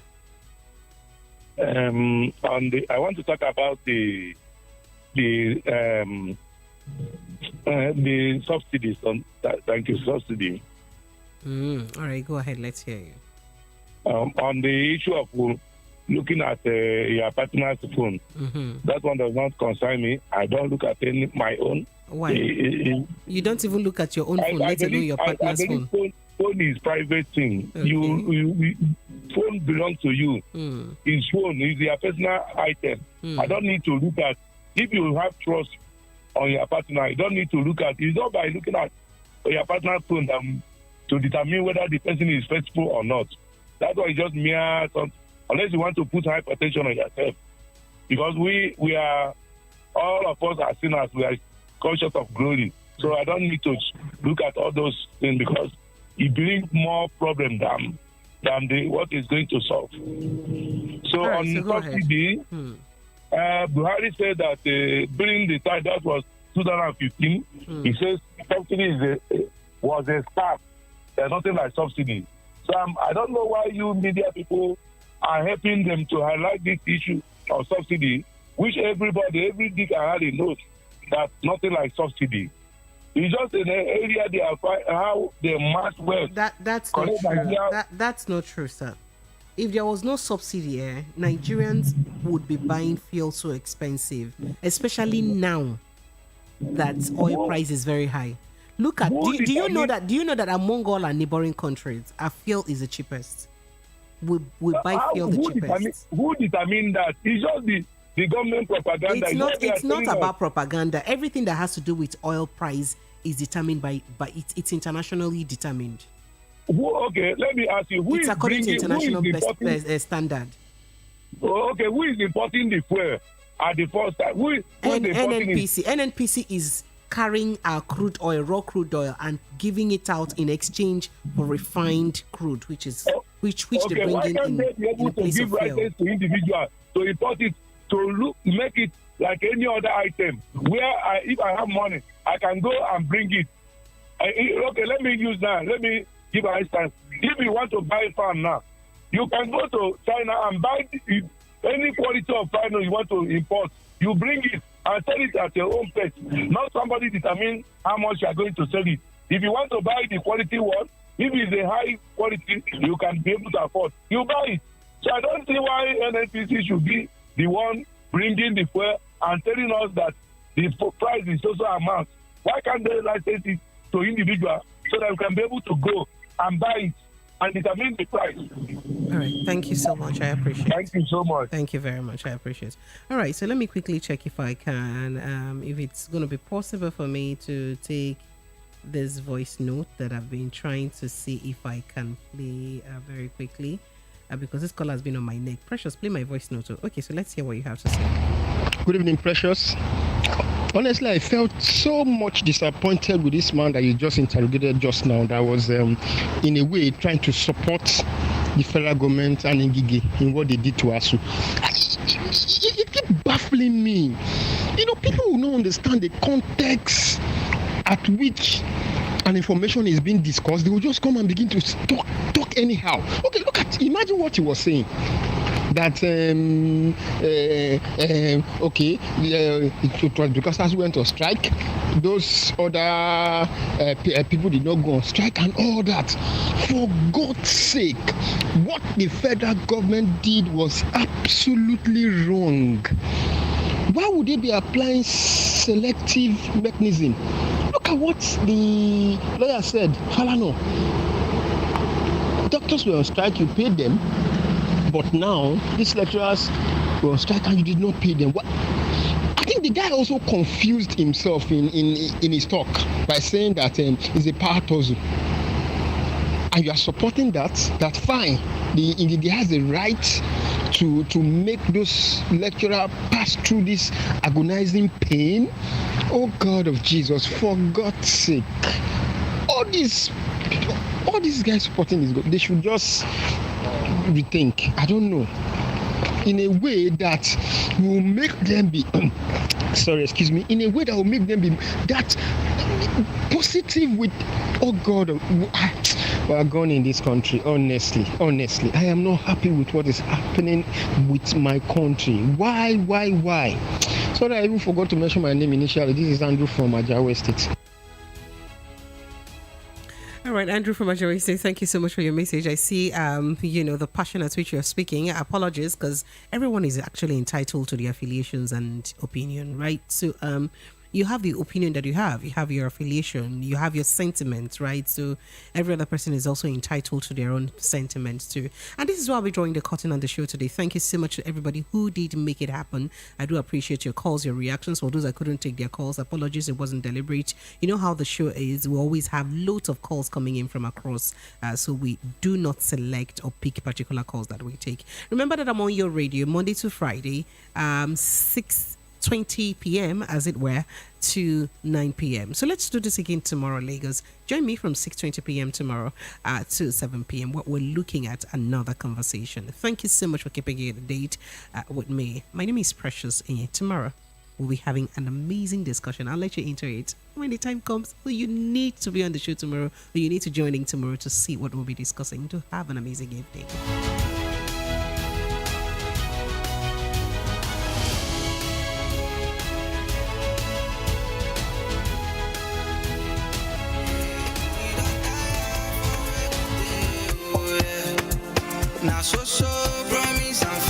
I want to talk about the subsidies on thank you subsidy. All right, go ahead. Let's hear you. On the issue of looking at your partner's phone, that one does not concern me. I don't look at my own. Why? You don't even look at your own phone, let alone your partner's phone. Phone is private thing. Okay. You phone belongs to you. His phone is your personal item. I don't need to look at. If you have trust on your partner, you don't need to look at. It's not by looking at your partner's phone that to determine whether the person is faithful or not. That's why it's just mere, unless you want to put hypertension on yourself. Because we are, all of us are sinners, we are conscious of glory. So I don't need to look at all those things because it brings more problem than what is going to solve. So right, on so subsidy, Buhari said that during the time, that was 2015, he says subsidy was a start. There's nothing like subsidy. So I don't know why you media people are helping them to highlight this issue of subsidy, which every dick and harry knows that nothing like subsidy. It's just an area they are how they mass wealth. That's not true. That's not true, sir. If there was no subsidy, Nigerians would be buying fuel so expensive, especially now that oil price is very high. Look at do you know that among all our neighboring countries, our fuel is the cheapest. We buy fuel the cheapest. Who determine that? It's just the government propaganda. It's not about propaganda. Everything that has to do with oil price is determined by it's internationally determined. Okay, let me ask you. It's according to international standard. Okay, who is importing the fuel at the first time? Who is importing NNPC is carrying our crude oil, raw crude oil, and giving it out in exchange for refined crude, which they bring why can't they be able to give license to individuals to import it, to make it like any other item, where if I have money, I can go and bring it. Okay, let me give an instance. If you want to buy a farm now, you can go to China and buy any quality of farm you want to import. You bring it and sell it at your own pace. Not somebody determine how much you are going to sell it. If you want to buy the quality one, if it's a high quality, you can be able to afford. You buy it. So I don't see why NNPC should be the one bringing the fuel and telling us that the price is also amount. Why can't they license it to individuals so that we can be able to go and buy it and determine the price? All right. Thank you so much. I appreciate it. Thank you so much. Thank you very much. I appreciate it. All right. So let me quickly check if I can, if it's going to be possible for me to take this voice note that I've been trying to see if I can play very quickly because this call has been on my neck. Precious, play my voice note. Okay. So let's hear what you have to say. Good evening, Precious. Honestly, I felt so much disappointed with this man that you just interrogated just now. That was, in a way, trying to support the federal government and Ngige in what they did to ASUU. It keeps baffling me. People will not understand the context at which an information is being discussed. They will just come and begin to talk anyhow. Okay, imagine what he was saying. That it was because ASUU went on strike. Those other people did not go on strike and all that. For God's sake, what the federal government did was absolutely wrong. Why would they be applying selective mechanism? Look at what the lawyer said. Falano. Doctors were on strike, you paid them. But now, these lecturers were on strike and you did not pay them. I think the guy also confused himself in his talk by saying that it's a power tussle. And you are supporting that's fine. He has the right to make those lecturers pass through this agonizing pain. Oh God of Jesus, for God's sake. All these guys supporting this, they should just rethink. I don't know. In a way that will make them be in a way that will make them be that positive with God. We are gone in this country, honestly. I am not happy with what is happening with my country. Why? Sorry, I even forgot to mention my name initially. This is Andrew from Ajawa State. All right, Andrew from Ajawa State, thank you so much for your message. I see, the passion at which you're speaking. Apologies, because everyone is actually entitled to their affiliations and opinion, right? So, you have the opinion that you have your affiliation, you have your sentiments, right? So every other person is also entitled to their own sentiments too. And this is why we're drawing the curtain on the show today. Thank you so much to everybody who did make it happen. I do appreciate your calls, your reactions. For those I couldn't take their calls, apologies, it wasn't deliberate. You know how the show is, we always have loads of calls coming in from across, so we do not select or pick particular calls that we take. Remember that I'm on your radio Monday to Friday, 6:20 p.m. as it were to 9 p.m. So let's do this again tomorrow, Lagos. Join me from 6:20 p.m. tomorrow to 7 p.m. What we're looking at another conversation. Thank you so much for keeping it a date with me. My name is Precious, and tomorrow we'll be having an amazing discussion. I'll let you into it when the time comes. So you need to be on the show tomorrow, or you need to join in tomorrow to see what we'll be discussing. To have an amazing evening. Now so promise and